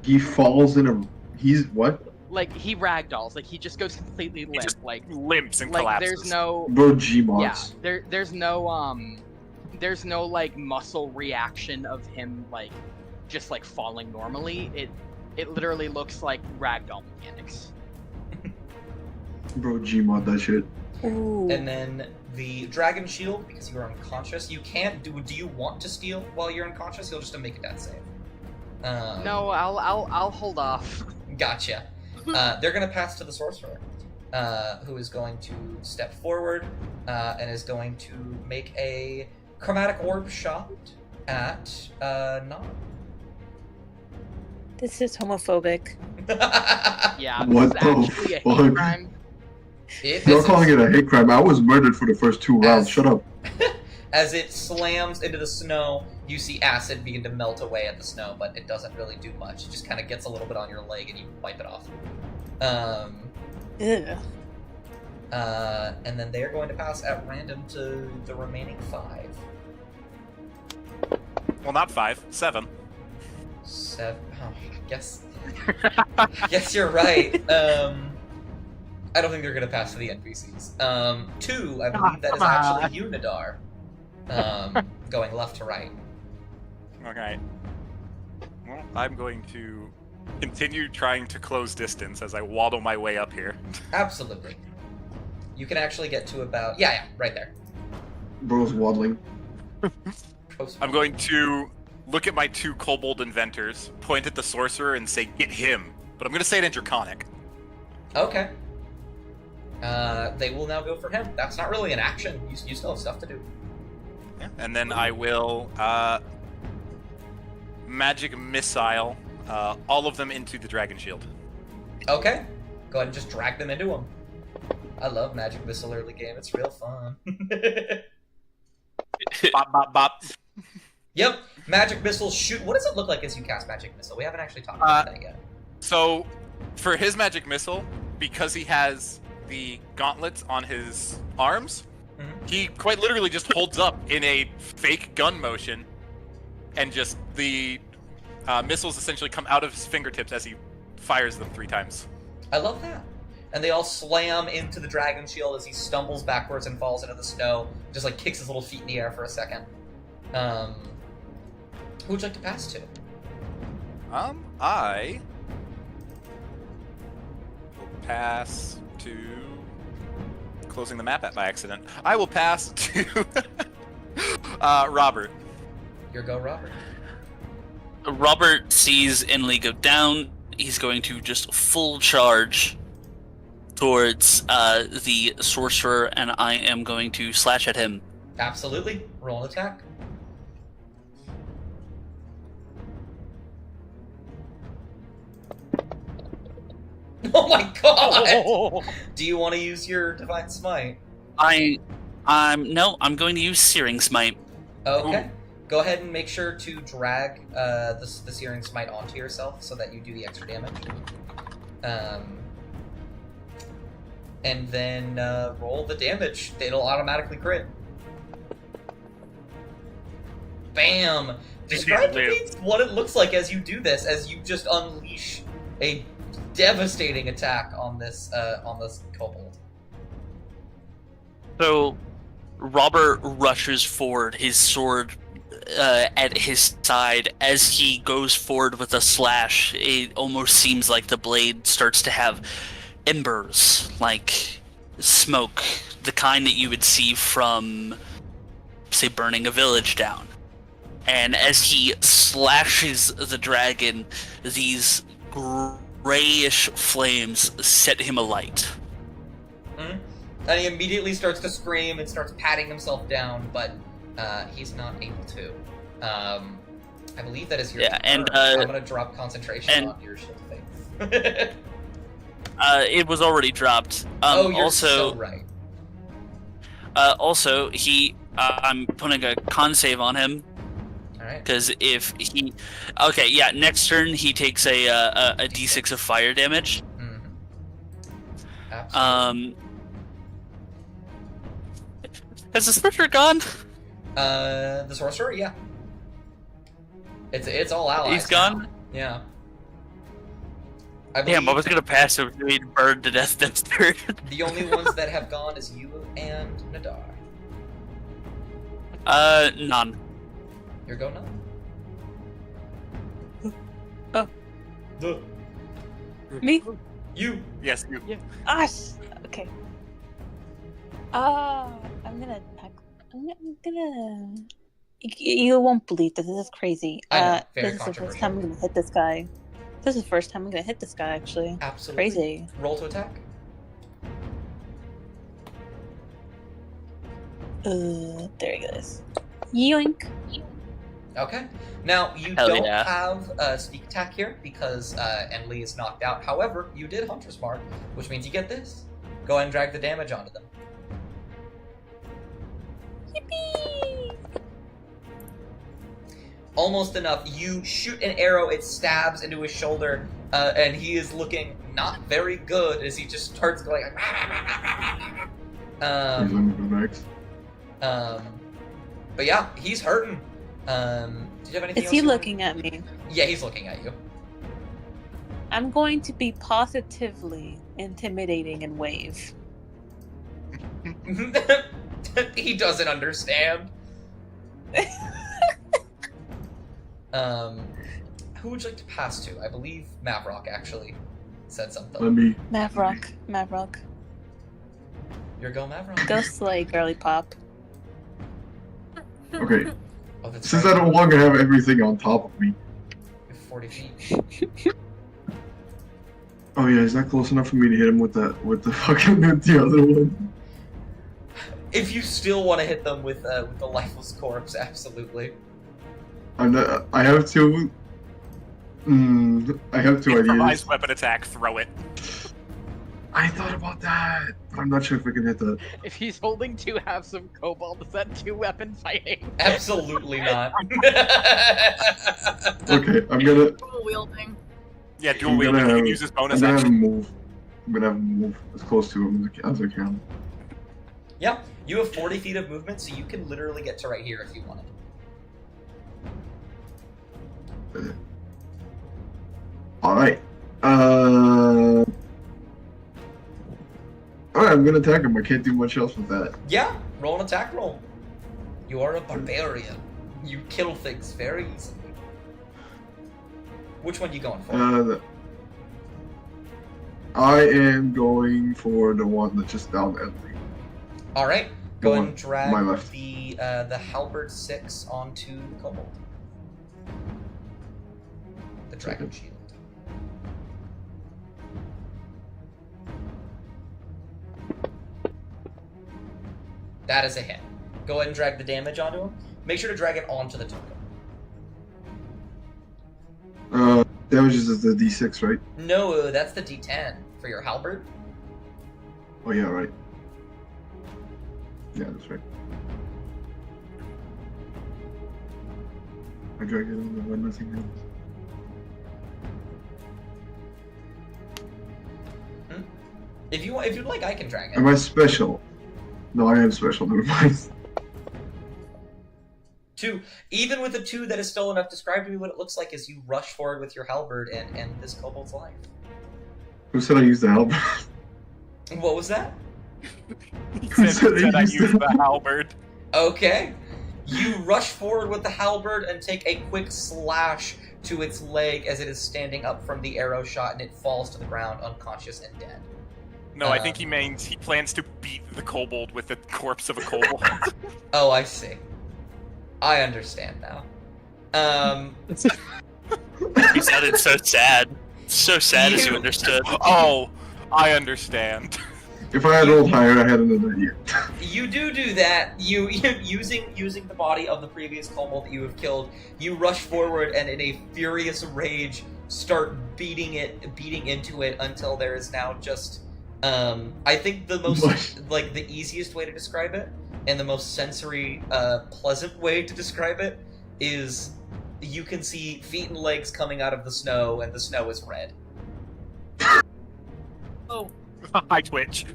S5: He falls in a. He's what?
S2: Like he ragdolls, like he just goes completely limp,
S3: just
S2: like
S3: Limps and
S2: like
S3: collapses.
S2: there's no
S5: Bro, Gmods.
S2: there's no like muscle reaction of him like just like falling normally. It literally looks like ragdoll mechanics.
S5: Bro, Gmod that shit.
S7: Ooh.
S6: And then the dragon shield, because you are unconscious, you can't do. Do you want to steal while you're unconscious? You'll just have to make a death save.
S2: No, I'll hold off.
S6: Gotcha. They're gonna pass to the sorcerer, who is going to step forward and is going to make a chromatic orb shot at Nom.
S7: This is homophobic.
S2: Yeah,
S5: What
S2: this is actually
S5: the
S2: a hate
S5: fuck?
S2: crime.
S5: You're calling it a hate crime. I was murdered for the first 2 rounds.
S6: As-
S5: Shut up.
S6: As it slams into the snow, you see acid begin to melt away at the snow, but it doesn't really do much. It just kind of gets a little bit on your leg and you wipe it off.
S7: Ugh.
S6: And then they are going to pass at random to the remaining 5.
S3: Well, not 5, 7.
S6: 7. Oh, guess you're right. I don't think they're gonna pass to the NPCs. 2, I believe that is actually you, Nadar. Going left to right.
S3: Okay. Well, I'm going to continue trying to close distance as I waddle my way up here.
S6: Absolutely. You can actually get to about right there.
S5: Bro's waddling.
S3: I'm going to look at my 2 kobold inventors, point at the sorcerer, and say, "Get him." But I'm going to say it in Draconic.
S6: Okay. They will now go for him. That's not really an action. You still have stuff to do.
S3: Yeah. And then I will magic missile all of them into the dragon shield.
S6: Okay. Go ahead and just drag them into him. I love magic missile early game. It's real fun.
S3: Bop, bop, bop.
S6: Yep. Magic missile shoot. What does it look like as you cast magic missile? We haven't actually talked about that yet.
S3: So, for his magic missile, because he has the gauntlets on his arms, he quite literally just holds up in a fake gun motion, and just the missiles essentially come out of his fingertips as he fires them 3 times.
S6: I love that. And they all slam into the dragon shield as he stumbles backwards and falls into the snow. Just like kicks his little feet in the air for a second. Who would you like to pass to?
S3: I will pass to closing the map by accident. I will pass to Robert.
S6: Your go, Robert.
S1: Robert sees Inley go down. He's going to just full charge towards the sorcerer, and I am going to slash at him.
S6: Absolutely. Roll an attack. Oh my god! Do you want to use your Divine Smite?
S1: I'm going to use Searing Smite.
S6: Okay. Go ahead and make sure to drag the Searing Smite onto yourself so that you do the extra damage. And then roll the damage. It'll automatically crit. Bam! Describe to me what it looks like as you do this, as you just unleash a devastating attack on this kobold.
S1: So, Robert rushes forward, his sword at his side. As he goes forward with a slash, it almost seems like the blade starts to have embers, like smoke, the kind that you would see from, say, burning a village down. And as he slashes the dragon, these grayish flames set him alight.
S6: And he immediately starts to scream and starts patting himself down, but he's not able to. I believe that is your turn.
S1: And
S6: I'm gonna drop concentration on your shield thing.
S1: It was already dropped.
S6: You're
S1: also,
S6: so right.
S1: Also, I'm putting a con save on him.
S6: Alright.
S1: Because if he... Okay, yeah, next turn he takes a d6 of fire damage.
S6: Absolutely.
S1: Has the sorcerer gone?
S6: The sorcerer, yeah. It's all allies.
S1: He's gone?
S6: Now. Yeah.
S1: Damn, I was gonna pass him to be burned to death next turn.
S6: The only ones that have gone is you and Nadar.
S1: None.
S6: Your go none.
S7: Me?
S6: You.
S3: Yes, you.
S7: Okay. I'm gonna attack. I'm gonna. You won't believe this. This is crazy.
S6: I know, very
S7: this is the first
S6: controversial.
S7: time I'm gonna hit this guy. This is the first time I'm gonna hit this guy. Actually,
S6: Absolutely.
S7: crazy.
S6: Roll to attack.
S7: There he goes. Yoink.
S6: Okay. Now, you
S1: Hell
S6: don't
S1: yeah.
S6: have sneak attack here because Emily is knocked out. However, you did Hunter's Mark, which means you get this. Go ahead and drag the damage onto them.
S7: Yippee!
S6: Almost enough. You shoot an arrow, it stabs into his shoulder, and he is looking not very good as he just starts going like,
S5: He's gonna go next.
S6: but yeah, he's hurting. Did you have anything
S7: Is
S6: else?
S7: he
S6: you wanted-
S7: looking at me?
S6: Yeah, he's looking at you.
S7: I'm going to be positively intimidating and wave.
S6: He doesn't understand. Who would you like to pass to? I believe Mavrock actually said something.
S5: Let me.
S7: Mavrock.
S6: Your go, Mavrock.
S7: Go slay, girly pop.
S5: Okay.
S6: Oh, that's
S5: Since
S6: right.
S5: I no longer have everything on top of me.
S6: You're 40 feet.
S5: Oh yeah, is that close enough for me to hit him with the fucking the other one?
S6: If you still want to hit them with the lifeless corpse, absolutely.
S5: I'm not. I have two. I have two ideas.
S3: Improvised weapon attack, throw it.
S5: I thought about that, but I'm not sure if I can hit that.
S2: If he's holding two halves of Cobalt, is that two-weapon fighting?
S6: Absolutely not.
S5: Okay, I'm gonna.
S4: Dual wielding.
S3: Yeah, dual
S5: I'm
S3: wielding.
S5: gonna
S3: You
S5: have-
S3: can use his
S5: I'm
S3: bonus
S5: gonna have
S3: action.
S5: him move. I'm gonna have him move as close to him as I can.
S6: Yeah, you have 40 feet of movement, so you can literally get to right here if you wanted.
S5: All right. All right, I'm gonna attack him. I can't do much else with that.
S6: Yeah, roll an attack roll. You are a barbarian. You kill things very easily. Which one are you going for?
S5: I am going for the one that just downed Emily.
S6: All right, go
S5: Go
S6: and
S5: on,
S6: drag
S5: my left.
S6: the halberd 6 onto Kobold. The dragon shield. That is a hit. Go ahead and drag the damage onto him. Make sure to drag it onto the token.
S5: Damage is the D6, right?
S6: No, that's the D10 for your halberd.
S5: Oh yeah, right. Yeah, that's right. I drag it on the one nothing else.
S6: If you'd like, I can drag it.
S5: Am I special? No, I am special. Never mind.
S6: 2. Even with a 2, that is still enough. Describe to me what it looks like as you rush forward with your halberd and end this kobold's life.
S5: Who said I used the help?
S6: What was that?
S3: Said I used the halberd.
S6: Okay. You rush forward with the halberd and take a quick slash to its leg as it is standing up from the arrow shot, and it falls to the ground unconscious and dead.
S3: No, I think he means he plans to beat the kobold with the corpse of a kobold.
S6: Oh, I see. I understand now.
S1: He sounded so sad. So sad as you
S6: You-
S1: understood.
S3: Oh, I understand.
S5: If I had rolled higher, I had another year.
S6: You do that. You using the body of the previous kobold that you have killed. You rush forward and in a furious rage start beating into it until there is now just. I think the most like the easiest way to describe it and the most sensory pleasant way to describe it is you can see feet and legs coming out of the snow, and the snow is red.
S4: Oh,
S3: Hi, Twitch.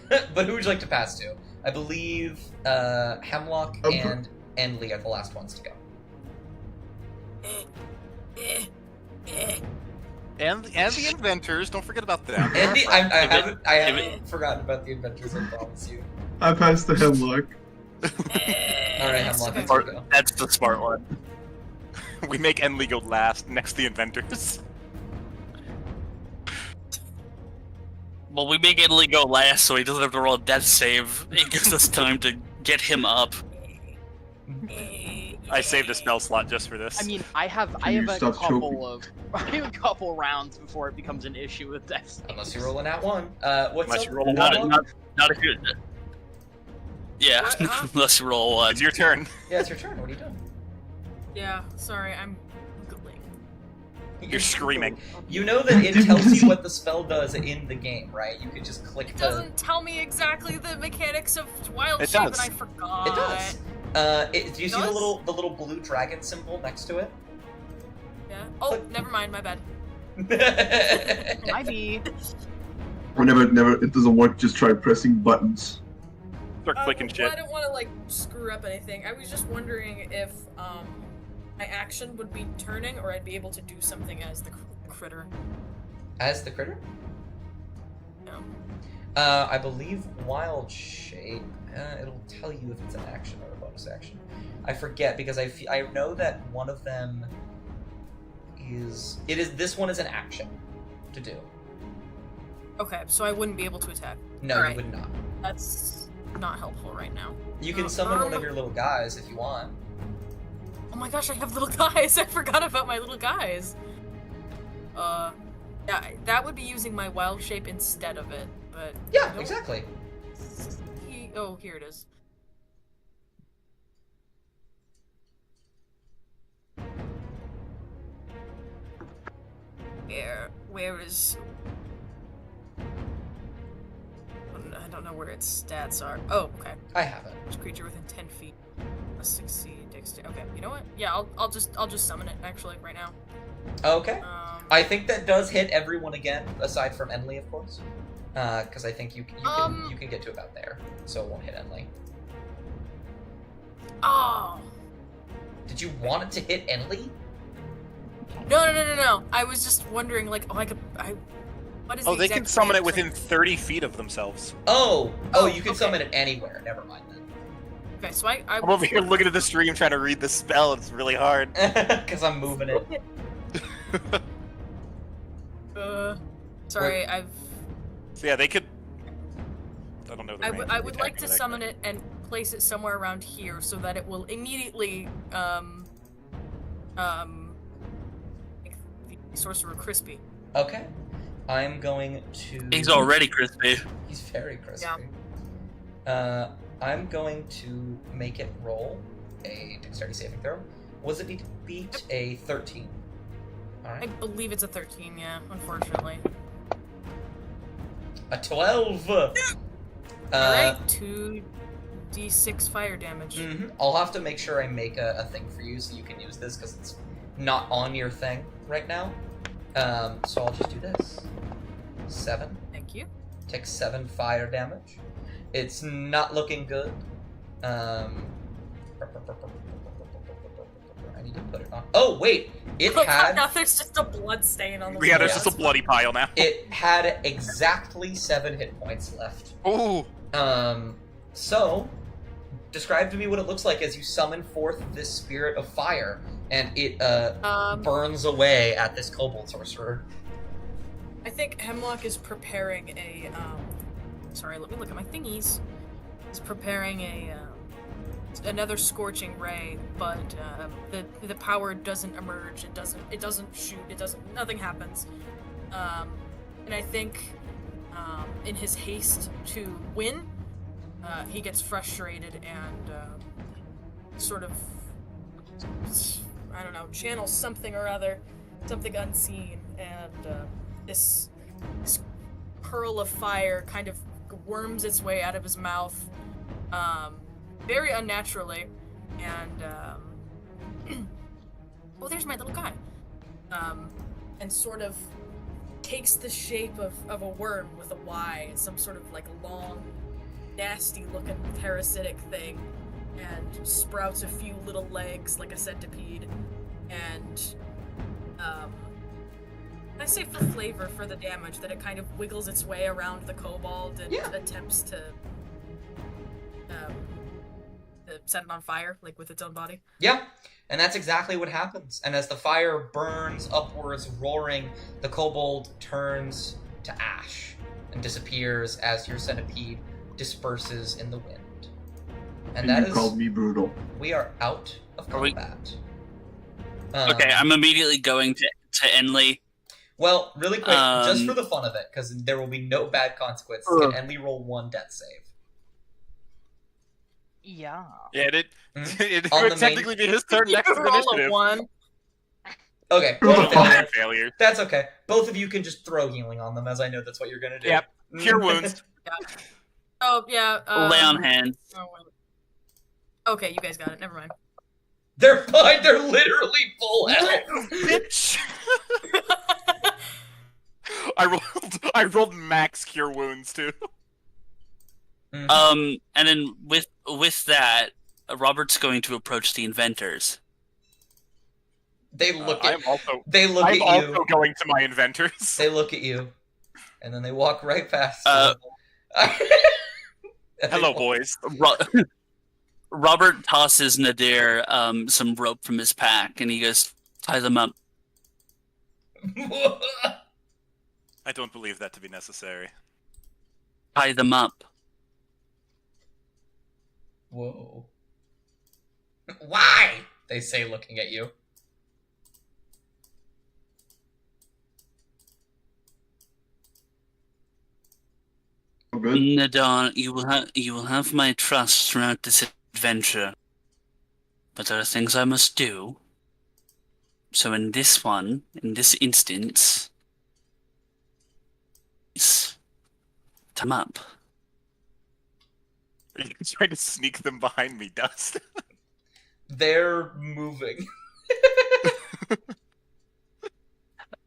S6: But who would you like to pass to? I believe Hemlock and Enley are the last ones to go.
S3: And the inventors, don't forget about them.
S6: And I haven't forgotten about the Adventures, I promise you.
S5: I passed the hemlock.
S6: Alright, Hemlock, let's
S1: Smart-
S6: go.
S1: That's the smart one.
S3: We make Enley go last, next to the inventors.
S1: Well, we make Italy go last, so he doesn't have to roll a death save. It gives us time to get him up.
S3: I saved a spell slot just for this.
S2: I mean, I have
S5: you
S2: a
S5: stop
S2: couple
S5: choking?
S2: of I have a couple rounds before it becomes an issue with death.
S6: Unless you roll a nat 1. What's
S3: Unless
S6: up?
S3: you roll a
S1: Not,
S3: one.
S1: not if you're... Yeah,
S4: What? Huh?
S1: unless you roll one.
S3: It's your turn.
S6: Yeah, it's your turn. What are you doing?
S4: yeah. Sorry, I'm googling.
S3: You're screaming.
S6: You know that it tells you what the spell does in the game, right? You could just click
S4: It
S6: the...
S4: doesn't tell me exactly the mechanics of wild
S3: It
S4: shape,
S3: does.
S4: and I forgot.
S6: It does. Do you see the
S4: Does?
S6: little blue dragon symbol next to it?
S4: Yeah. Oh, never mind. My bad.
S2: Might be.
S5: Whenever it doesn't work, just try pressing buttons.
S3: Start clicking
S4: Well,
S3: shit.
S4: I don't want to like screw up anything. I was just wondering if my action would be turning, or I'd be able to do something as the critter.
S6: As the critter?
S4: No.
S6: I believe Wild Shape. It'll tell you if it's an action or a bonus action. I forget because I know that one of them is. This one is an action to do.
S4: Okay, so I wouldn't be able to attack.
S6: No,
S4: Alright.
S6: you would not.
S4: That's not helpful right now.
S6: You can summon one of your little guys if you want.
S4: Oh my gosh, I have little guys. I forgot about my little guys. Yeah, that would be using my wild shape instead of it, but
S6: Yeah,
S4: I don't
S6: exactly.
S4: Oh, here it is. Where is? I don't know where its stats are. Oh, okay.
S6: I have it.
S4: Each creature within 10 feet must succeed dexterity. Okay, you know what? Yeah, I'll just summon it actually right now.
S6: Okay. I think that does hit everyone again, aside from Enley, of course. Because I think you can get to about there, so it won't hit Enley.
S4: Oh.
S6: Did you want it to hit Enley?
S4: No. I was just wondering, like, what is
S3: Oh,
S4: the
S3: they can
S4: exact
S3: summon it
S4: range?
S3: within 30 feet of themselves.
S6: Oh, you can
S4: okay.
S6: summon it anywhere. Never mind then.
S4: Okay, so I
S3: I'm over here looking at the stream trying to read the spell. It's really hard.
S6: Because I'm moving it.
S4: Sorry,
S3: So yeah, they could. I don't know. The range of
S4: I
S3: the
S4: would
S3: attack,
S4: like to
S3: but I
S4: summon
S3: could.
S4: it and place it somewhere around here so that it will immediately make the sorcerer crispy.
S6: Okay. I'm going to...
S1: He's already crispy.
S6: He's very crispy. I'm going to make it roll a dexterity saving throw. Was it beat a 13?
S4: I
S6: Alright.
S4: believe it's a 13, yeah, unfortunately.
S6: A 12!
S4: Alright, 2d6 fire damage.
S6: I'll have to make sure I make a thing for you so you can use this because it's not on your thing right now. So I'll just do this. 7.
S4: Thank you.
S6: Take 7 fire damage. It's not looking good. I need to put it on. Oh wait, it had.
S4: Now there's just a blood stain on the
S3: Yeah,
S4: wall.
S3: there's just a bloody pile now.
S6: It had exactly 7 hit points left.
S3: Ooh.
S6: So describe to me what it looks like as you summon forth this spirit of fire, and it burns away at this kobold sorcerer.
S4: I think Hemlock is preparing a sorry, let me look at my thingies. He's preparing a another scorching ray, but the power doesn't emerge. It doesn't shoot. Nothing happens. And I think in his haste to win, he gets frustrated and sort of, I don't know, channels something or other, something unseen, and this pearl of fire kind of worms its way out of his mouth, very unnaturally, and oh, there's my little guy, and sort of takes the shape of a worm with a Y, some sort of like long, nasty-looking parasitic thing, and sprouts a few little legs like a centipede, and I say for flavor, for the damage, that it kind of wiggles its way around the kobold and attempts to set it on fire, like with its own body.
S6: Yeah, and that's exactly what happens. And as the fire burns upwards, roaring, the kobold turns to ash and disappears as your centipede disperses in the wind. And that
S5: you
S6: is...
S5: called me brutal.
S6: We are out of combat.
S1: Okay, I'm immediately going to Enley.
S6: Well, really quick, just for the fun of it, because there will be no bad consequences, can Enley roll 1 death save?
S2: Yeah.
S3: Yeah, it
S6: On
S3: would
S6: the
S3: technically be his turn next to
S4: Roll a
S3: initiative.
S4: 1.
S6: Okay,
S5: Oh,
S6: failure. That's okay. Both of you can just throw healing on them, as I know that's what you're gonna do.
S3: Yep. Cure wounds.
S4: Oh, yeah.
S1: Lay on hands.
S4: Oh, wait. Okay, you guys got it. Never mind.
S6: They're fine. They're literally full health.
S3: Bitch! I rolled max cure wounds too.
S6: Mhm.
S1: And then with that, Robert's going to approach the inventors.
S6: They look at
S3: I'm also
S6: you.
S3: going to my inventors.
S6: They look at you, and then they walk right past
S1: Uh,
S6: you.
S3: Hello, boys.
S1: Robert tosses Nadir some rope from his pack, and he goes, "Tie them up."
S3: I don't believe that to be necessary.
S1: Tie them up.
S6: Whoa. Why? They say, looking at you.
S5: Oh, good.
S1: Nadar, you will have my trust throughout this adventure. But there are things I must do. So in this instance, tie them up.
S3: Are you trying to sneak them behind me, Dust?
S6: They're moving.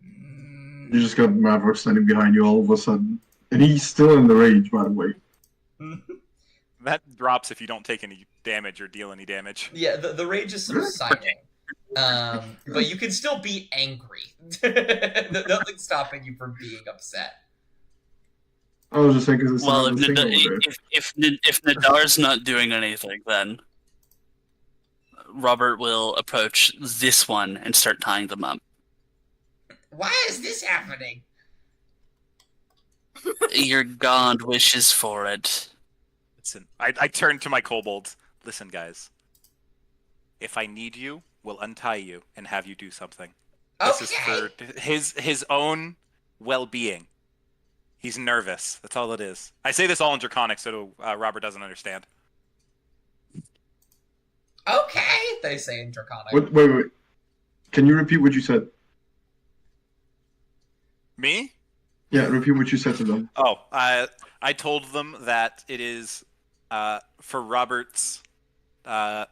S5: You just got Maverick standing behind you all of a sudden. And he's still in the rage, by the way.
S3: That drops if you don't take any damage or deal any damage.
S6: Yeah, the rage is subsiding. But you can still be angry. Nothing's stopping you from being upset.
S5: I was just saying because it's
S1: Well,
S5: another thing over there.
S1: if Nadar's not doing anything, then Robert will approach this one and start tying them up.
S6: Why is this happening?
S1: Your god wishes for it.
S3: Listen, I turn to my kobolds. Listen, guys. If I need you, we'll untie you and have you do something. This is for his own well-being. He's nervous. That's all it is. I say this all in Draconic, so Robert doesn't understand.
S6: Okay, they say in Draconic.
S5: Wait. Can you repeat what you said?
S3: Me?
S5: Yeah, repeat what you said to them.
S3: Oh, I told them that it is for Robert's own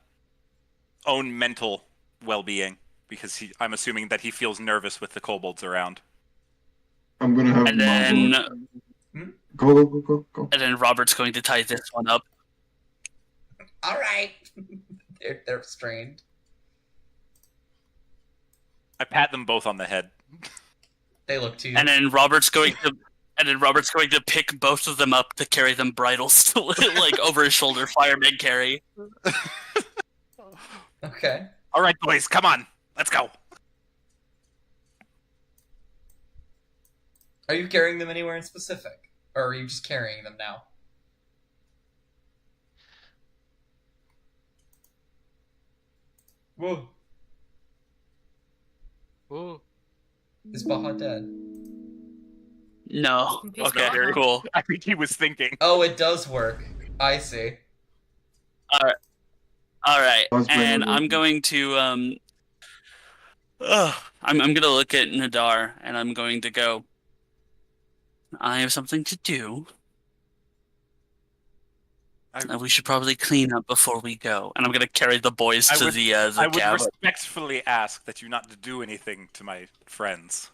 S3: mental well-being, because I'm assuming that he feels nervous with the kobolds around.
S5: I'm gonna have
S1: And then,
S5: Go.
S1: and then Robert's going to tie this one up.
S6: All right. They're strained.
S3: I pat them both on the head.
S6: They look to you.
S1: And then Robert's going to pick both of them up to carry them bridles like over his shoulder, fireman carry.
S6: Okay.
S3: All right, boys, come on, let's go.
S6: Are you carrying them anywhere in specific? Or are you just carrying them now? Whoa.
S1: Ooh.
S6: Is Baha dead?
S1: No.
S4: He's
S1: Okay,
S4: gone.
S1: cool.
S3: I think he was thinking.
S6: Oh, it does work. I see.
S1: All right,
S5: How's my
S1: and
S5: movement?
S1: I'm going to I'm gonna look at Nadar and I'm going to go. I have something to do. We should probably clean up before we go. And I'm gonna carry the boys to the
S3: I would
S1: cabin.
S3: respectfully ask that you not to do anything to my friends.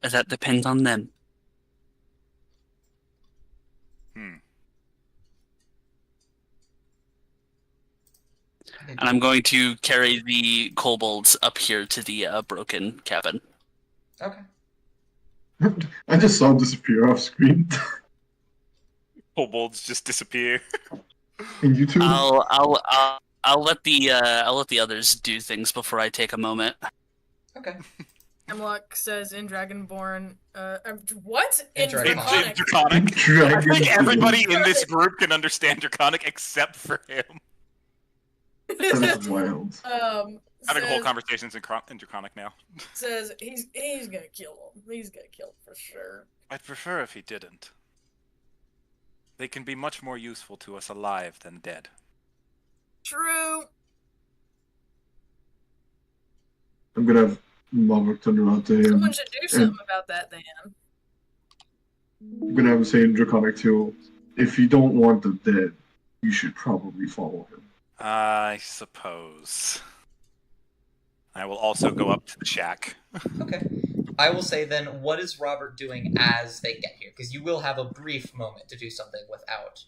S1: That depends on them. And I'm going to carry the kobolds up here to the broken cabin.
S6: Okay.
S5: I just saw him disappear off screen.
S3: Kobolds just disappear.
S5: And you two?
S1: I'll let the others do things before I take a moment.
S6: Okay.
S4: Hemlock says in Dragonborn, what?
S6: In
S4: In
S6: Draconic.
S4: Draconic.
S3: Draconic. I think
S5: Dragon.
S3: everybody in this group can understand Draconic except for him.
S5: That's wild.
S3: Having whole
S4: Says,
S3: conversations in Draconic now.
S4: says he's gonna kill him. He's gonna kill him for sure.
S3: I'd prefer if he didn't. They can be much more useful to us alive than dead.
S4: True.
S5: I'm gonna have Maverick turn around to him.
S4: Someone should do something about that then.
S5: I'm gonna have him say in Draconic too. if you don't want them dead, you should probably follow him.
S3: I suppose. I will also go up to the shack.
S6: Okay. I will say then, what is Robert doing as they get here? Because you will have a brief moment to do something without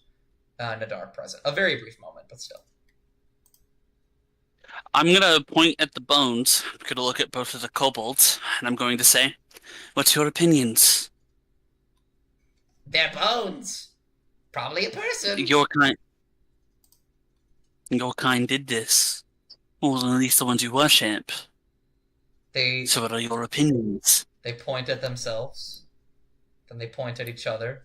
S6: Nadar present. A very brief moment, but still.
S1: I'm gonna point at the bones. I'm gonna look at both of the kobolds, and I'm going to say, "What's your opinions?
S6: They're bones. Probably a person.
S1: Your kind did this, or at least the ones you worship.
S6: They
S1: So, what are your opinions?"
S6: they point at themselves. Then they point at each other.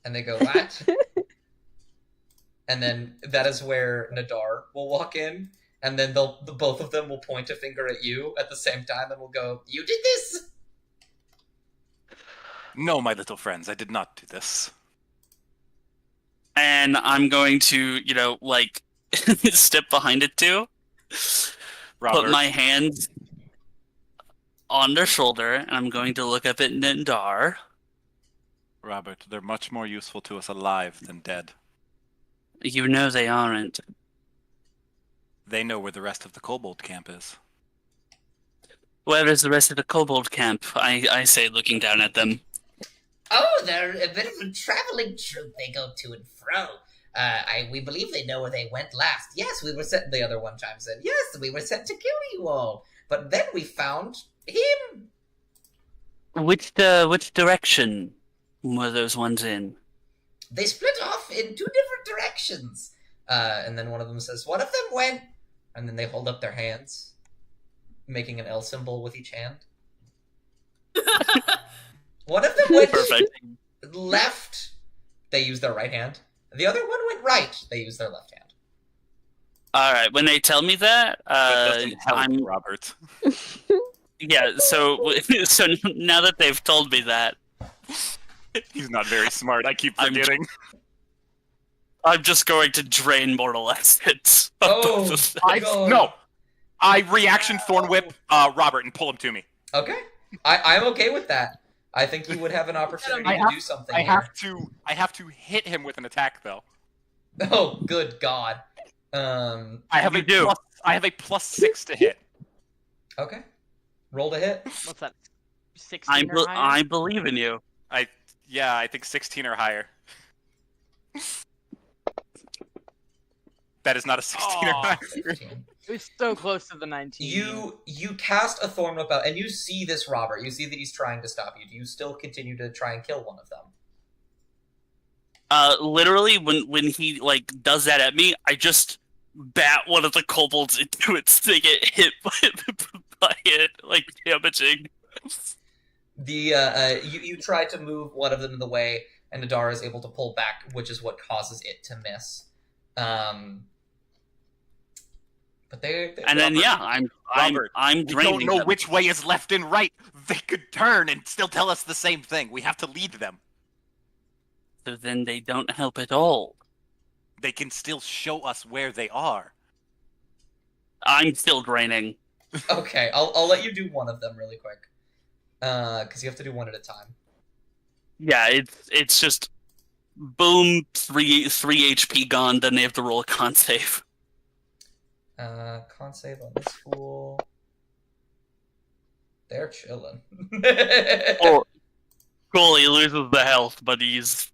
S6: And they go, "What?" And then that is where Nadar will walk in, and then both of them will point a finger at you at the same time, and will go, "You did this."
S3: No, my little friends, I did not do this.
S1: And I'm going to, step behind it too.
S3: Robert,
S1: Put my hands on their shoulder, and I'm going to look up at Nindar.
S3: Robert, they're much more useful to us alive than dead.
S1: You know they aren't.
S3: They know where the rest of the kobold camp is.
S1: Where is the rest of the kobold camp? I say, looking down at them.
S6: Oh, they're a bit of a traveling troupe. They go to and fro. We believe they know where they went last. Yes, we were sent. The other one chimes in. Yes, we were sent to kill you all, but then we found him.
S1: Which direction were those ones in?
S6: They split off in 2 different directions. And then one of them says, "One of them went," and then they hold up their hands, making an L symbol with each hand. One of them went
S1: Perfect.
S6: left. They use their right hand. The other one went right. They use their left hand.
S1: All right. When they tell me that,
S3: That doesn't help,
S1: I'm
S3: Robert.
S1: yeah. So now that they've told me that,
S3: He's not very smart. I keep
S1: I'm
S3: forgetting.
S1: I'm just going to drain mortal essence.
S6: Oh, God.
S3: No! I reaction thorn whip Robert and pull him to me.
S6: Okay. I'm okay with that. I think you would have an opportunity to do something
S3: I
S6: here.
S3: have to hit him with an attack though.
S6: Oh, good God.
S3: I have a +6 to hit.
S6: Okay. Roll to hit.
S2: What's that? 16 or higher?
S1: I believe in you.
S3: I think 16 or higher. That is not a 16 or
S2: Aw,
S3: higher.
S6: 15.
S2: It was so close to the 19.
S6: You cast a thorn whip out, and you see this Robert. You see that he's trying to stop you. Do you still continue to try and kill one of them?
S1: Literally, when he does that at me, I just bat one of the kobolds into it to get hit by it, damaging.
S6: You try to move one of them in the way, and Nadar is able to pull back, which is what causes it to miss. But they
S1: And then
S3: Robert,
S1: I'm
S3: we
S1: draining
S3: don't know
S1: them.
S3: which way is left and right. They could turn and still tell us the same thing. We have to lead them.
S1: So then they don't help at all.
S3: They can still show us where they are.
S1: I'm still draining.
S6: Okay, I'll let you do one of them really quick, because you have to do one at a time.
S1: Yeah, it's just boom, 3 HP gone. Then they have to roll a con save.
S6: Con save on this fool. They're chilling.
S1: Oh, cool. He loses the health, but he's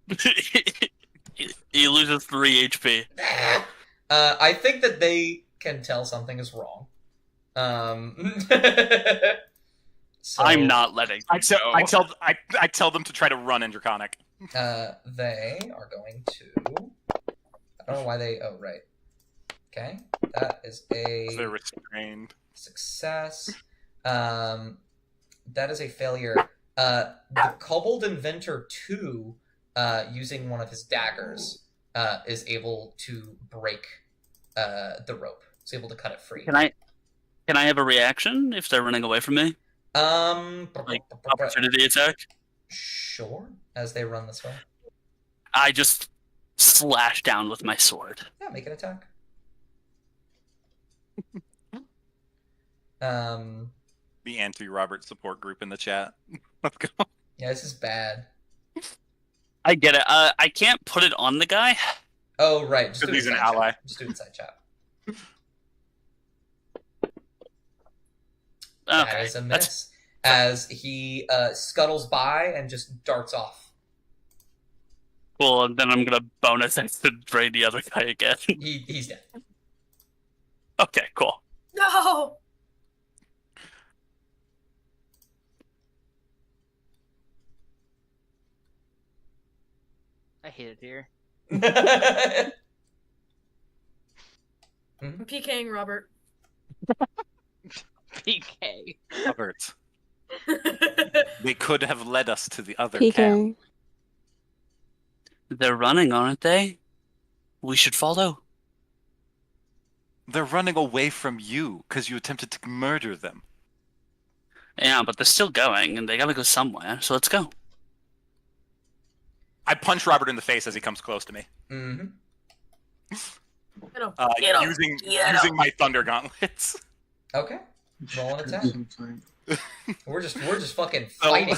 S1: he loses 3 HP.
S6: I think that they can tell something is wrong. So,
S1: I'm not letting.
S3: I tell them to try to run in Draconic.
S6: They are going to. I don't know why they. Oh, right. Okay, that is
S3: They're
S6: a
S3: restrained.
S6: success. That is a failure. The Kobold Inventor 2, using one of his daggers, is able to break the rope. He's able to cut it free.
S1: Can I have a reaction if they're running away from me? Opportunity attack.
S6: Sure, as they run this way.
S1: I just slash down with my sword.
S6: Yeah, make an attack.
S3: The anti-Robert support group in the chat. Let's go.
S6: Yeah, this is bad.
S1: I get it. I can't put it on the guy.
S6: Oh, right. Just do it
S3: He's an
S6: inside chat.
S3: ally.
S6: Just do it inside chat. That
S1: Okay.
S6: is a miss. As he scuttles by and just darts off.
S1: Cool, and then I'm gonna bonus to drain the other guy again.
S6: He's dead.
S1: Okay, cool.
S4: No.
S2: I hate it here.
S4: I'm PKing Robert.
S2: PK.
S3: Robert. They could have led us to the other camp.
S7: PK.
S1: They're running, aren't they? We should follow.
S3: They're running away from you because you attempted to murder them.
S1: Yeah, but they're still going, and they gotta go somewhere, so let's go.
S3: I punch Robert in the face as he comes close to me,
S6: Mm-hmm.
S4: Get him. Get him.
S3: using
S4: Get
S3: using my thunder gauntlets.
S6: Okay. Roll an attack.
S5: Something.
S6: We're just fucking
S3: So-
S6: fighting.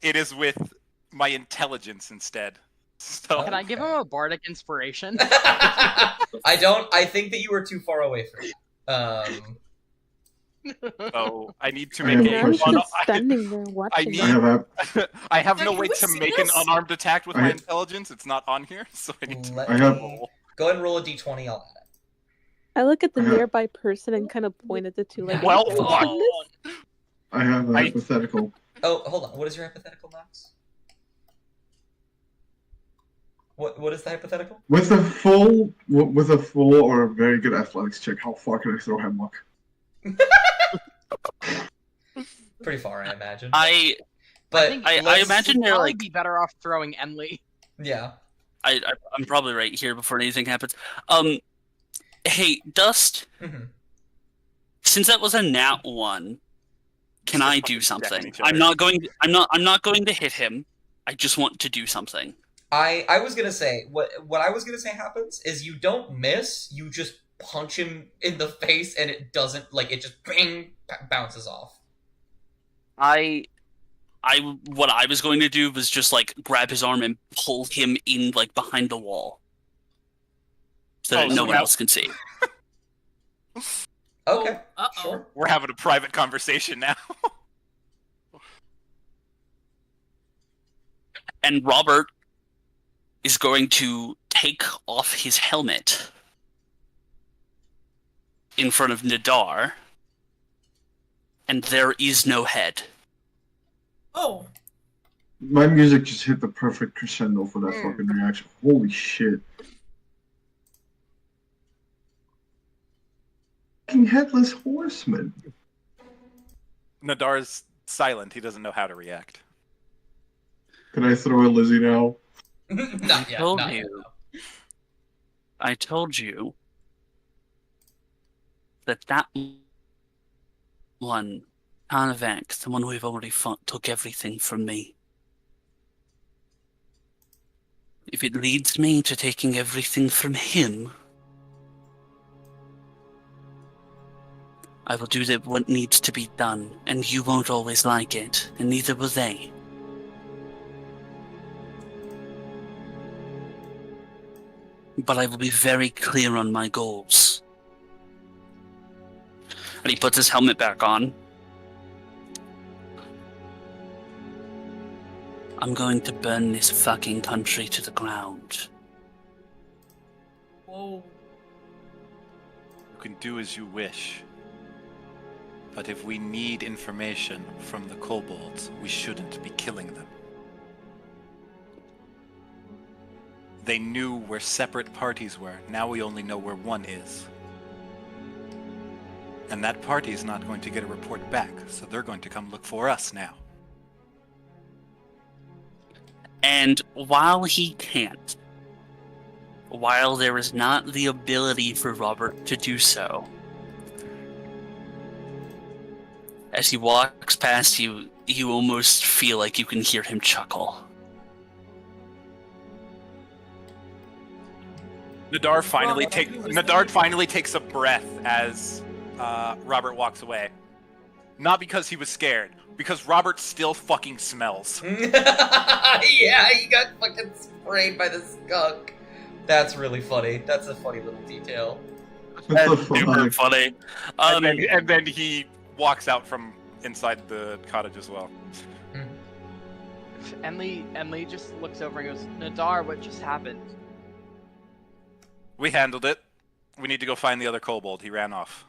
S3: It is with my intelligence instead. So
S2: Can I give him a bardic inspiration?
S6: I think that you were too far away from it.
S3: so I need to
S5: I
S3: make
S5: am
S3: a.
S7: I'm
S5: pushing-
S7: just standing there watching.
S3: need-
S5: I have
S3: I have no
S4: Can
S3: way
S4: we
S3: to
S4: see
S3: make an
S4: this?
S3: unarmed attack with
S5: I-
S3: my intelligence. It's not on here, so I need to
S6: Let
S5: I have-
S6: me
S3: roll.
S6: go ahead and roll a d20. I'll add it.
S7: I look at the
S5: Uh-huh.
S7: nearby person and kind of point at the two. Like,
S3: Well,
S7: "Have you
S3: fuck.
S7: seen this?"
S5: I have a
S3: I-
S5: hypothetical.
S6: Oh, hold on. What is your hypothetical, Max? What is the hypothetical?
S5: With a full or a very good athletics check, how far can I throw hemlock?
S6: Pretty far, I imagine. But
S1: I
S6: let's-
S1: imagine they're
S2: Probably
S1: like.
S2: be better off throwing Enly.
S6: Yeah.
S1: I'm probably right here before anything happens. Hey, Dust.
S6: hmm
S1: Since that was a nat 1, can I do
S3: fucking
S1: something?
S3: decking each other.
S1: I'm not going to hit him. I just want to do something.
S6: I was gonna say what I was gonna say happens is you don't miss, you just punch him in the face and it doesn't it just bang bounces off.
S1: What I was going to do was just grab his arm and pull him in behind the wall, so that
S3: Oh,
S1: no
S3: so
S1: one
S3: now-
S1: else can see.
S6: Okay.
S4: Uh-oh.
S6: Sure.
S3: We're having a private conversation now.
S1: And Robert is going to take off his helmet in front of Nadar, and there is no head.
S4: Oh.
S5: My music just hit the perfect crescendo for that fucking reaction. Holy shit. Fucking headless horseman.
S3: Nadar's silent. He doesn't know how to react.
S5: Can I throw a Lizzie now?
S6: Not yet.
S1: told
S6: Not yet.
S1: you. I told you that one, Tarnavek, the one we've already fought, took everything from me. If it leads me to taking everything from him, I will do what needs to be done, and you won't always like it, and neither will they. But I will be very clear on my goals. And he puts his helmet back on. I'm going to burn this fucking country to the ground.
S4: Whoa.
S3: You can do as you wish. But if we need information from the kobolds, we shouldn't be killing them. They knew where separate parties were. Now we only know where one is. And that party is not going to get a report back, so they're going to come look for us now.
S1: And while he can't, while there is not the ability for Robert to do so, as he walks past you, you almost feel like you can hear him chuckle.
S3: Nadar finally takes a breath as Robert walks away. Not because he was scared, because Robert still fucking smells.
S6: Yeah, he got fucking sprayed by the skunk. That's really funny. That's a funny little detail.
S5: What the
S1: That's super
S5: fuck?
S1: funny.
S3: And then he walks out from inside the cottage as well.
S2: Enli just looks over and goes, Nadar, what just happened?
S3: We handled it. We need to go find the other kobold. He ran off.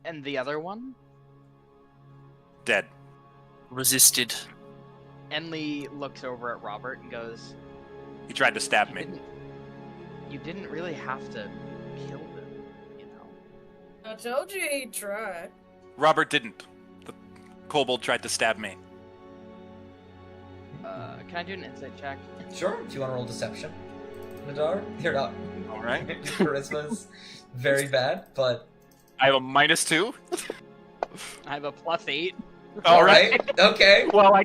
S2: And the other one?
S3: Dead.
S1: Resisted.
S2: Enli looks over at Robert and goes,
S3: He tried to stab me.
S2: You didn't really have to kill him, you know.
S4: I told you he'd try.
S3: Robert didn't. The kobold tried to stab me.
S2: Can I do an insight check?
S6: Sure, if you want to roll deception. Nadar, you're not.
S3: Alright.
S6: Charisma's very bad, but...
S3: I have a -2.
S2: I have a +8.
S6: Alright, okay.
S3: Well,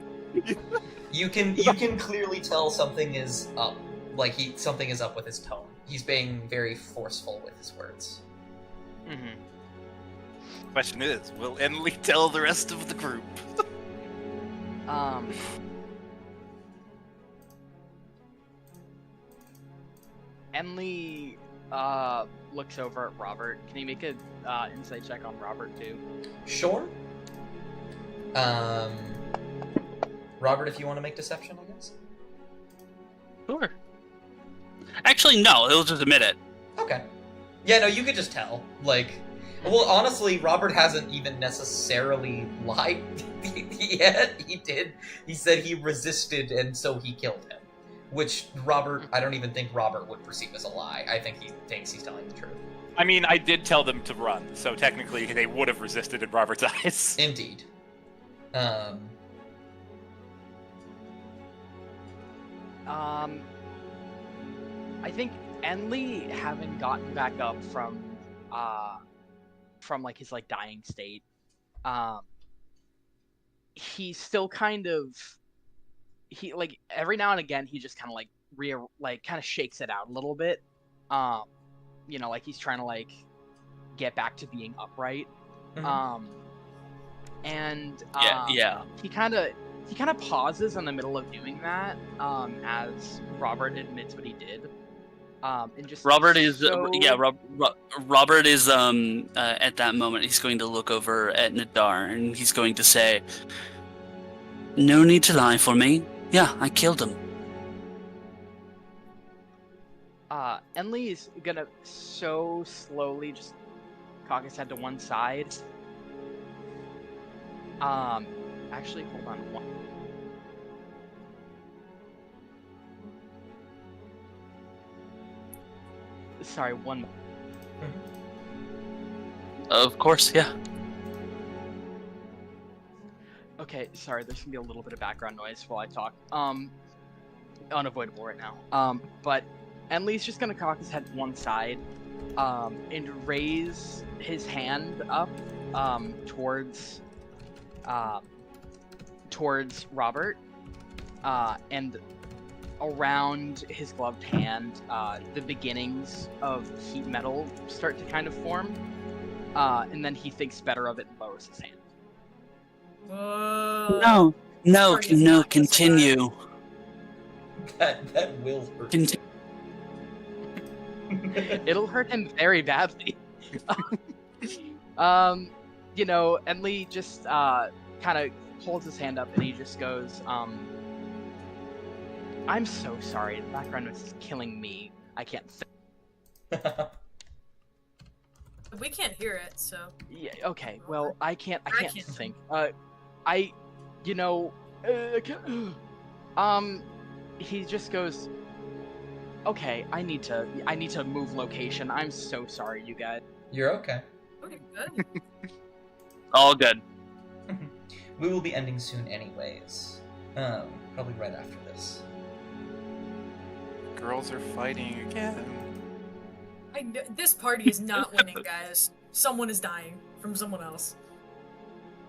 S6: You can clearly tell something is up. Like, something is up with his tone. He's being very forceful with his words.
S2: Mm-hmm.
S3: question is, will Enli tell the rest of the group?
S2: Enli looks over at Robert. Can you make a insight check on Robert too?
S6: Sure. Robert, if you want to make deception, I guess.
S1: Sure. Actually, no. He'll just admit it.
S6: Okay. Yeah, no, you could just tell. Like, well, honestly, Robert hasn't even necessarily lied yet. He said he resisted, and so he killed him. Which I don't even think Robert would perceive as a lie. I think he thinks he's telling the truth.
S3: I mean, I did tell them to run, so technically they would have resisted in Robert's eyes.
S6: Indeed.
S2: I think Enli, having gotten back up from like his like dying state, he's still kind of like every now and again he just kind of like kind of shakes it out a little bit, you know, like he's trying to like get back to being upright.
S6: Mhm.
S1: Yeah.
S2: He kind of pauses in the middle of doing that, as Robert admits what he did. And just
S1: Robert is
S2: so...
S1: Robert is at that moment he's going to look over at Nadar and he's going to say, "No need to lie for me. Yeah, I killed him."
S2: Enli is gonna so slowly just cock his head to one side. Actually, hold on one. Sorry, one.
S1: Of course, yeah.
S2: Okay, sorry. There's gonna be a little bit of background noise while I talk. Unavoidable right now. But Enli's just gonna cock his head to one side, and raise his hand up, towards Robert, and around his gloved hand, the beginnings of heat metal start to kind of form, and then he thinks better of it and lowers his hand.
S1: No, continue.
S6: That will hurt.
S2: It'll hurt him very badly. You know, Enli just kind of holds his hand up and he just goes, "I'm so sorry. The background noise is killing me. I can't think."
S4: We can't hear it, so.
S2: Yeah. Okay. Well, I can't think. He just goes, "Okay, I need to move location. I'm so sorry, you guys."
S6: You're okay.
S4: Okay, good.
S1: All good.
S6: We will be ending soon anyways. Probably right after this.
S3: Girls are fighting again.
S4: This party is not winning, guys. Someone is dying from someone else.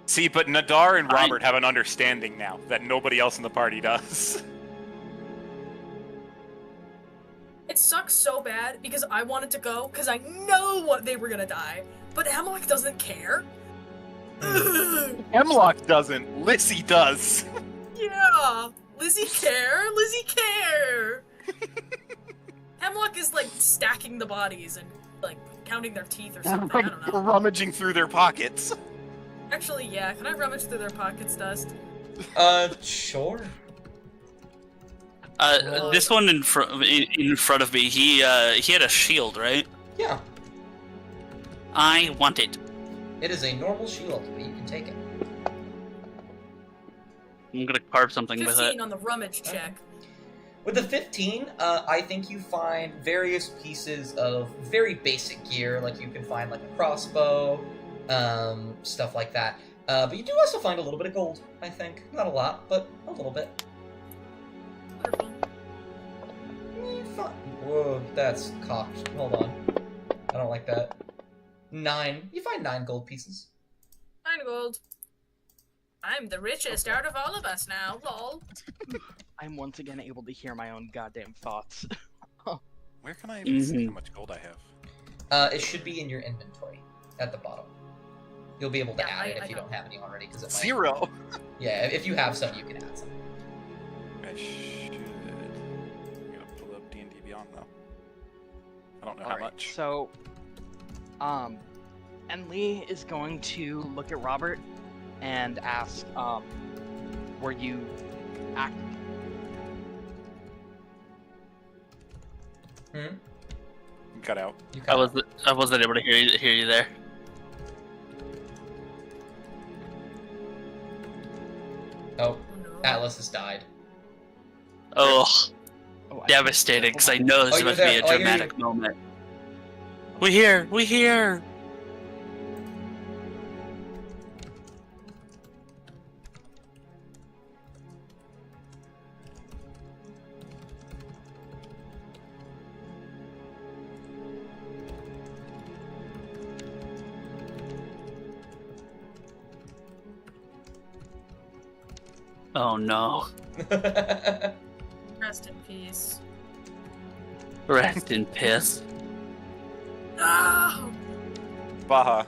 S3: See, but Nadar and Robert have an understanding now that nobody else in the party does.
S4: It sucks so bad because I wanted to go because I know what they were gonna die, but Amalek doesn't care.
S3: Hemlock doesn't. Lissy does.
S4: Yeah, Lizzie care. Hemlock is like stacking the bodies and like counting their teeth or something. I don't know.
S3: Rummaging through their pockets.
S4: Actually, yeah. Can I rummage through their pockets, Dust?
S6: Sure.
S1: This one in front of me, he had a shield, right?
S6: Yeah.
S1: I want it.
S6: It is a normal shield, but you can take it.
S1: I'm gonna carve something with
S4: 15
S1: it.
S4: on the rummage check.
S6: With the 15, I think you find various pieces of very basic gear, like you can find like a crossbow, stuff like that. But you do also find a little bit of gold, I think. Not a lot, but a little bit.
S4: Wonderful.
S6: Whoa, that's cocked. Hold on. I don't like that. 9. You find 9 gold pieces.
S4: 9 gold. I'm the richest out of all of us now, lol.
S2: I'm once again able to hear my own goddamn thoughts.
S3: Where can I even see how much gold I have?
S6: It should be in your inventory at the bottom. You'll be able to
S4: Yeah,
S6: add it
S4: I
S6: if you
S4: know.
S6: don't have any already, because it might.
S3: 0.
S6: Yeah, if you have some, you can add some.
S3: I should. I'm gonna pull up D&D Beyond though. I don't know how
S2: Alright,
S3: much.
S2: so, Enli is going to look at Robert and ask, were you act?
S6: Hmm?
S3: You cut out.
S6: You
S1: I
S6: cut out.
S1: wasn't able to hear you there.
S6: Oh,
S4: Oh no.
S6: Atlas has died.
S1: Oh,
S2: Oh, I-
S1: devastating! Because I know this
S6: Oh,
S1: is
S6: you're
S1: about to be
S6: there.
S1: a
S6: Oh, I hear
S1: dramatic moment. We here. Oh no!
S4: Rest in peace.
S1: Rest in piss.
S4: No!
S3: Baha,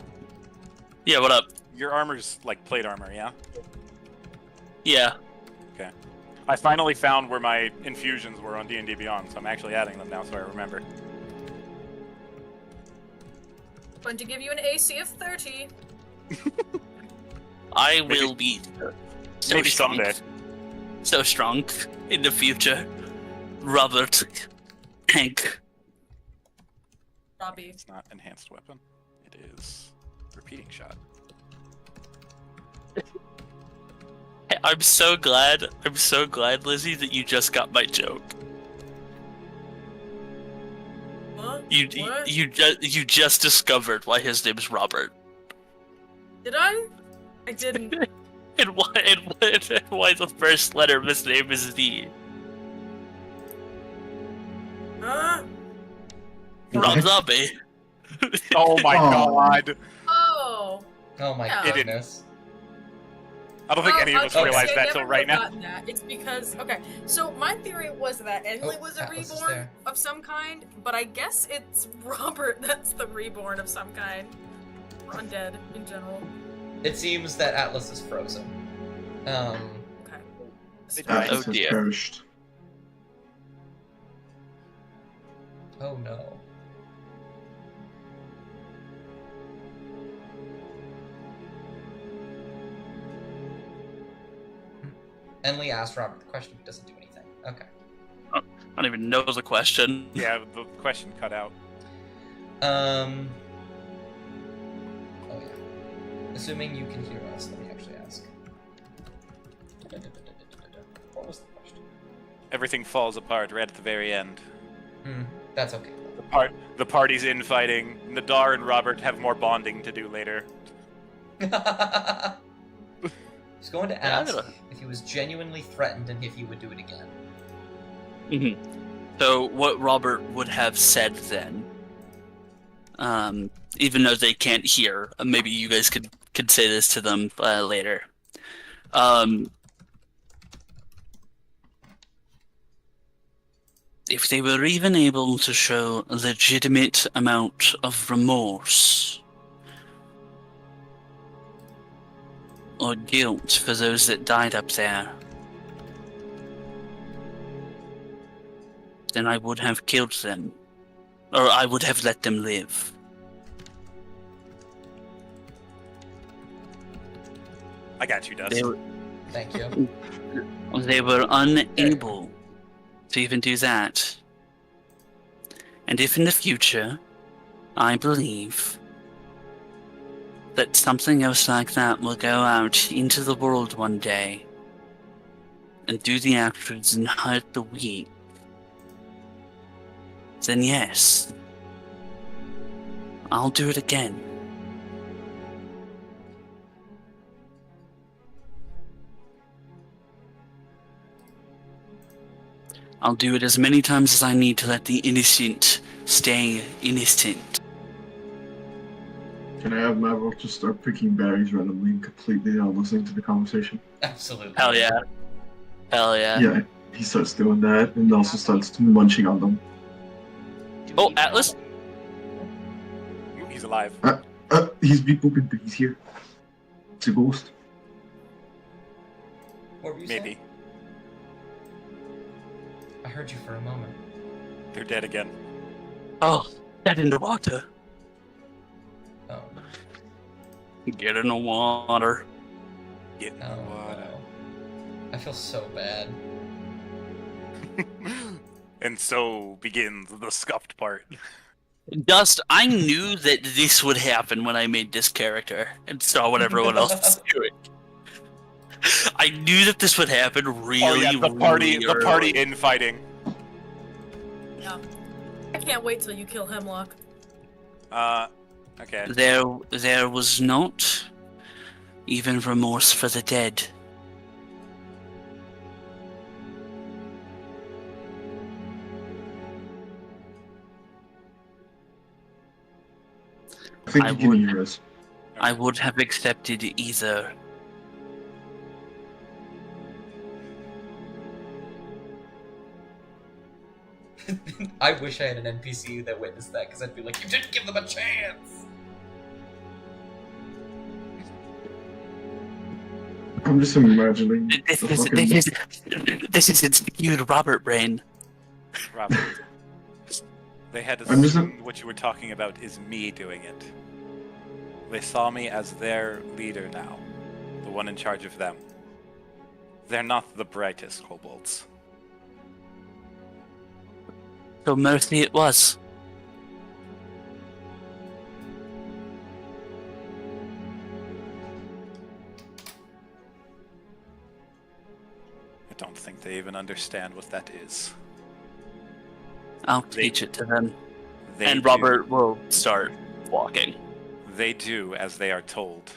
S1: Yeah, what up?
S3: your armor's like plate armor, yeah?
S1: Yeah.
S3: I finally found where my infusions were on D&D Beyond, so I'm actually adding them now so I remember.
S4: Going to give you an AC of 30.
S1: I
S3: Maybe-
S1: will be so
S3: Maybe
S1: strong.
S3: someday.
S1: So strong in the future. Robert. Hank.
S4: Robbie.
S3: It's not enhanced weapon. It is repeating shot.
S1: I'm so glad, Lizzie, that you just got my joke.
S4: What?
S1: You
S4: What?
S1: you just discovered why his name is Robert.
S4: Did I? I didn't.
S1: And why the first letter of his name is D.
S4: Huh?
S1: Rob Zombie.
S3: Oh my
S5: Oh.
S3: god!
S2: Oh.
S6: Oh my
S4: Yeah.
S3: It didn't.
S6: goodness.
S3: I don't think any of us
S4: okay,
S3: realized
S4: so I
S3: that
S4: never
S3: till right now.
S4: forgotten that. It's because so my theory was that Enli
S6: Oh,
S4: was a
S6: Atlas is
S4: reborn
S6: there.
S4: of some kind, but I guess it's Robert that's the reborn of some kind. Or undead in general.
S6: It seems that Atlas is frozen.
S4: Okay.
S5: Atlas
S1: Oh,
S5: has
S1: dear.
S5: perished.
S6: Oh no. Enli asked Robert the question, but doesn't do anything. Okay.
S1: I don't even know the question.
S3: Yeah, the question cut out.
S6: Oh yeah. Assuming you can hear us, let me actually ask. What was the question?
S3: Everything falls apart right at the very end.
S6: That's okay.
S3: The party's infighting. Nadar and Robert have more bonding to do later.
S6: He's going to
S1: Yeah, I'm
S6: ask
S1: gonna-
S6: if he was genuinely threatened and if he would do it again.
S1: So what Robert would have said then, even though they can't hear, maybe you guys could say this to them later. If they were even able to show a legitimate amount of remorse, or guilt for those that died up there, then I would have killed them. Or I would have let them live.
S3: I got you, Dust.
S1: They were,
S6: Thank you.
S1: they were unable to even do that. And if in the future, I believe that something else like that will go out into the world one day and do the actions and hurt the weak, then yes, I'll do it again. I'll do it as many times as I need to let the innocent stay innocent.
S5: Can I have Maverick just start picking berries randomly and completely not listening to the conversation?
S6: Absolutely.
S1: Hell yeah. Hell yeah.
S5: Yeah, he starts doing that and also starts munching on them.
S1: Oh, Atlas?
S3: Ooh, he's alive.
S5: He's beep booping, but he's here. It's a ghost.
S6: What were you
S3: Maybe.
S6: saying? I heard you for a moment.
S3: They're dead again.
S1: Oh, dead in the water.
S6: Oh.
S1: Get in the water.
S3: Get in the
S6: Oh,
S3: water.
S6: no. I feel so bad.
S3: And so begins the scuffed part.
S1: Dust, I knew that this would happen when I made this character and saw what everyone else was doing. I knew that this would happen really,
S3: Oh yeah, the party
S1: really early.
S3: infighting.
S4: Yeah. I can't wait till you kill Hemlock.
S3: Okay.
S1: There was not even remorse for the dead.
S5: I think
S1: I
S5: you can
S1: would-
S5: hear us.
S1: I would have accepted either.
S6: I wish I had an NPC that witnessed that, because I'd be like, you didn't give them a chance!
S5: I'm just imagining
S1: This
S5: the
S1: is
S5: fucking...
S1: this is insecure Robert brain.
S3: Robert. They had
S5: I'm just-
S3: assumed what you were talking about is me doing it. They saw me as their leader now, the one in charge of them. They're not the brightest kobolds.
S1: So mercy it was.
S3: I don't think they even understand what that is.
S1: I'll teach it to them.
S3: They
S1: And
S3: do-
S1: Robert will start walking.
S3: They do as they are told.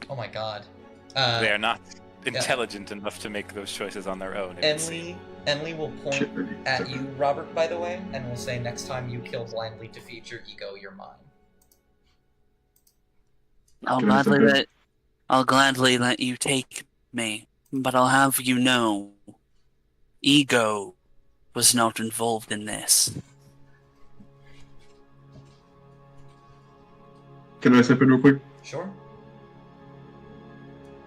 S6: Oh my god.
S3: They are not intelligent enough to make those choices on their own. it would seem.
S6: Enly will point
S5: Shit, really.
S6: at you, Robert, by the way, and will say, next time you kill blindly to feed your ego, you're mine.
S1: I'll
S5: Can I
S1: gladly
S5: step in?
S1: I'll gladly let you take me, but I'll have you know, ego was not involved in this.
S5: Can I step in real quick?
S6: Sure?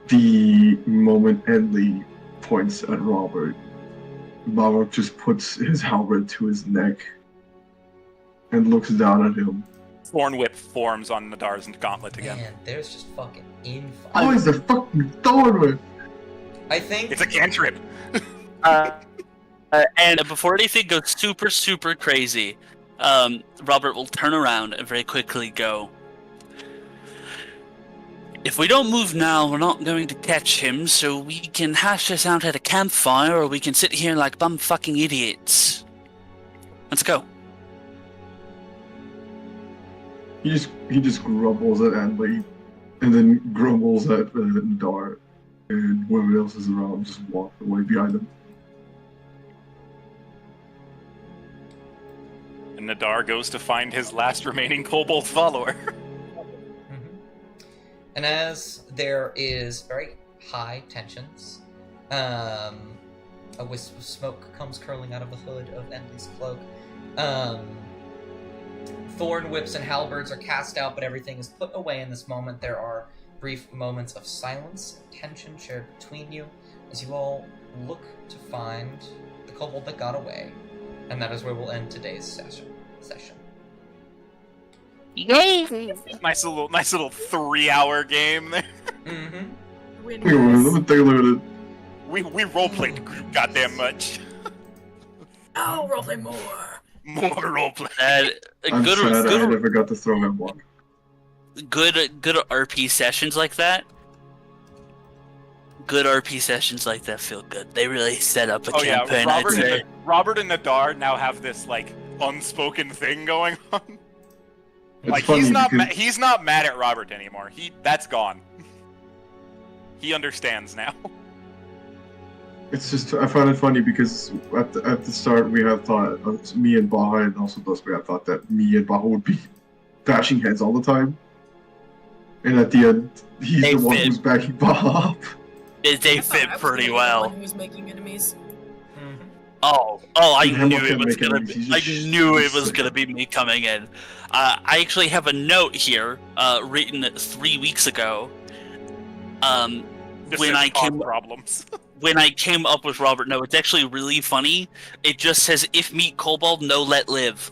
S5: The moment Enley points at Robert, Maverick just puts his halberd to his neck and looks down at him.
S3: Thorn Whip forms on Nadar's gauntlet again.
S6: Man, there's just fucking infight.
S5: Oh, he's a fucking Thorn!
S6: I think...
S3: It's a cantrip!
S1: And before anything goes super, super crazy, Robert will turn around and very quickly go, if we don't move now, we're not going to catch him, so we can hash this out at a campfire, or we can sit here like bum-fucking idiots. Let's go.
S5: He just grumbles at Enley, and then grumbles at Nadar, and whoever else is around just walk away behind him.
S3: And Nadar goes to find his last remaining kobold follower.
S6: And as there is very high tensions, a wisp of smoke comes curling out of the hood of Enley's cloak. Thorn whips and halberds are cast out, but everything is put away in this moment. There are brief moments of silence and tension shared between you as you all look to find the kobold that got away. And that is where we'll end today's session.
S1: Yay!
S3: Nice little 3-hour game there.
S6: Mm-hmm.
S4: Win
S5: Wait, let me
S4: guys.
S5: take a look at it.
S3: We roleplayed goddamn much.
S4: Oh, roleplay more.
S3: More roleplay.
S5: I'm
S1: Good,
S5: sad I
S1: good,
S5: never got to throw hemlock.
S1: good RP sessions like that. Good RP sessions like that feel good. They really set up a
S3: Oh yeah,
S1: campaign. I'd say.
S3: Robert and Nadar now have this like unspoken thing going on.
S5: It's
S3: Like
S5: funny because
S3: he's not mad at Robert anymore. That's gone. He understands now.
S5: it's just I find it funny because at the start we had thought me and Baha and also Dusk we had thought that me and Baha would be bashing heads all the time, and at the end he's
S1: They
S5: the one
S1: fit.
S5: who's backing Baha up.
S1: They
S4: I thought
S1: fit
S4: I was
S1: pretty
S4: gonna be the
S1: well.
S4: one who was making enemies.
S6: Mm-hmm.
S1: Oh, I
S5: Dude,
S1: knew
S5: Hemlock
S1: it
S5: can
S1: was
S5: make
S1: gonna
S5: enemies.
S1: be.
S5: He's
S1: I
S5: just
S1: knew it was
S5: sick.
S1: gonna be me coming in. I actually have a note here, written 3 weeks ago.
S3: Just
S1: When
S3: says
S1: I
S3: cause
S1: came
S3: problems.
S1: when I came up with Robert. No, it's actually really funny. It just says, "If meet kobold, no let live."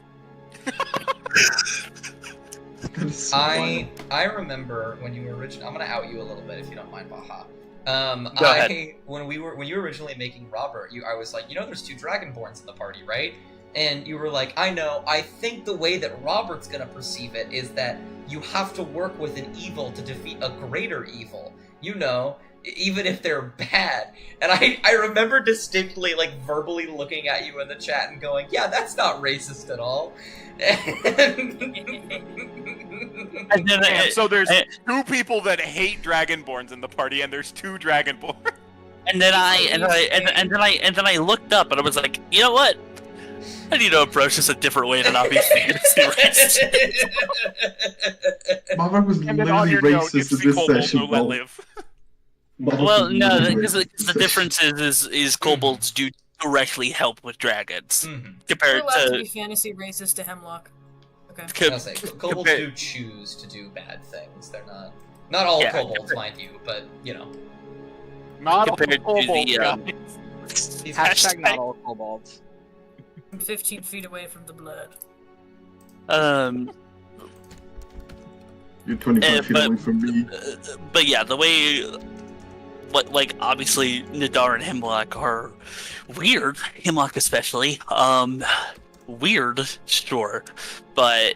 S5: That's so wild.
S6: I remember when you were originally. I'm gonna out you a little bit if you don't mind, Baha.
S1: Go ahead.
S6: When you were originally making Robert, I was like, there's 2 Dragonborns in the party, right? And you were like, I know. I think the way that Robert's gonna perceive it is that you have to work with an evil to defeat a greater evil. Even if they're bad. And I remember distinctly, like, verbally looking at you in the chat and going, yeah, that's not racist at all.
S1: And then
S3: Damn, so there's
S1: and-
S3: 2 people that hate Dragonborns in the party, and there's 2 Dragonborns.
S1: And then I looked up and I was like, you know what? I need to approach this a different way to not be fantasy racist.
S5: Baha was
S3: And then on
S5: literally
S3: your note,
S5: racist
S3: it's
S5: in
S3: the
S5: this
S3: kobold,
S5: session.
S3: no let
S5: Baha
S3: live.
S5: was
S1: Well, no,
S5: literally
S1: because
S5: racist
S1: the
S5: in this session.
S1: difference is kobolds do directly help with dragons
S6: Mhm.
S4: We're
S1: compared
S4: allowed to
S1: to
S4: be fantasy racist to Hemlock. Okay.
S6: I'll say, kobolds do choose to do bad things. They're not all
S1: Yeah,
S6: kobolds, mind you, but
S3: Not all
S1: compared to
S3: kobolds,
S1: the
S3: guys.
S2: Hashtag not all kobolds.
S4: I'm 15 feet away from the blood.
S5: You're 25 feet
S1: but-
S5: away from me.
S1: but yeah, the way, like obviously Nadar and Hemlock are weird. Hemlock especially, weird, sure, but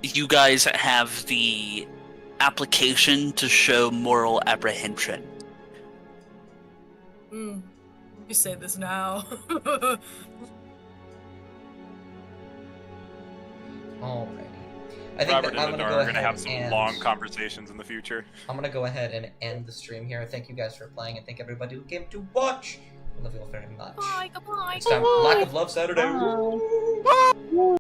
S1: you guys have the application to show moral apprehension.
S4: You say this now.
S6: alrighty. I think
S3: Robert
S6: that I'm
S3: and
S6: gonna
S3: Nadar
S6: go
S3: are
S6: ahead
S3: going to have some
S6: and
S3: long conversations in the future.
S6: I'm gonna go ahead and end the stream here. Thank you guys for playing, and thank everybody who came to watch. I love you all very much.
S4: Bye, goodbye.
S6: Next time, Lack of Love Saturday.
S7: Bye.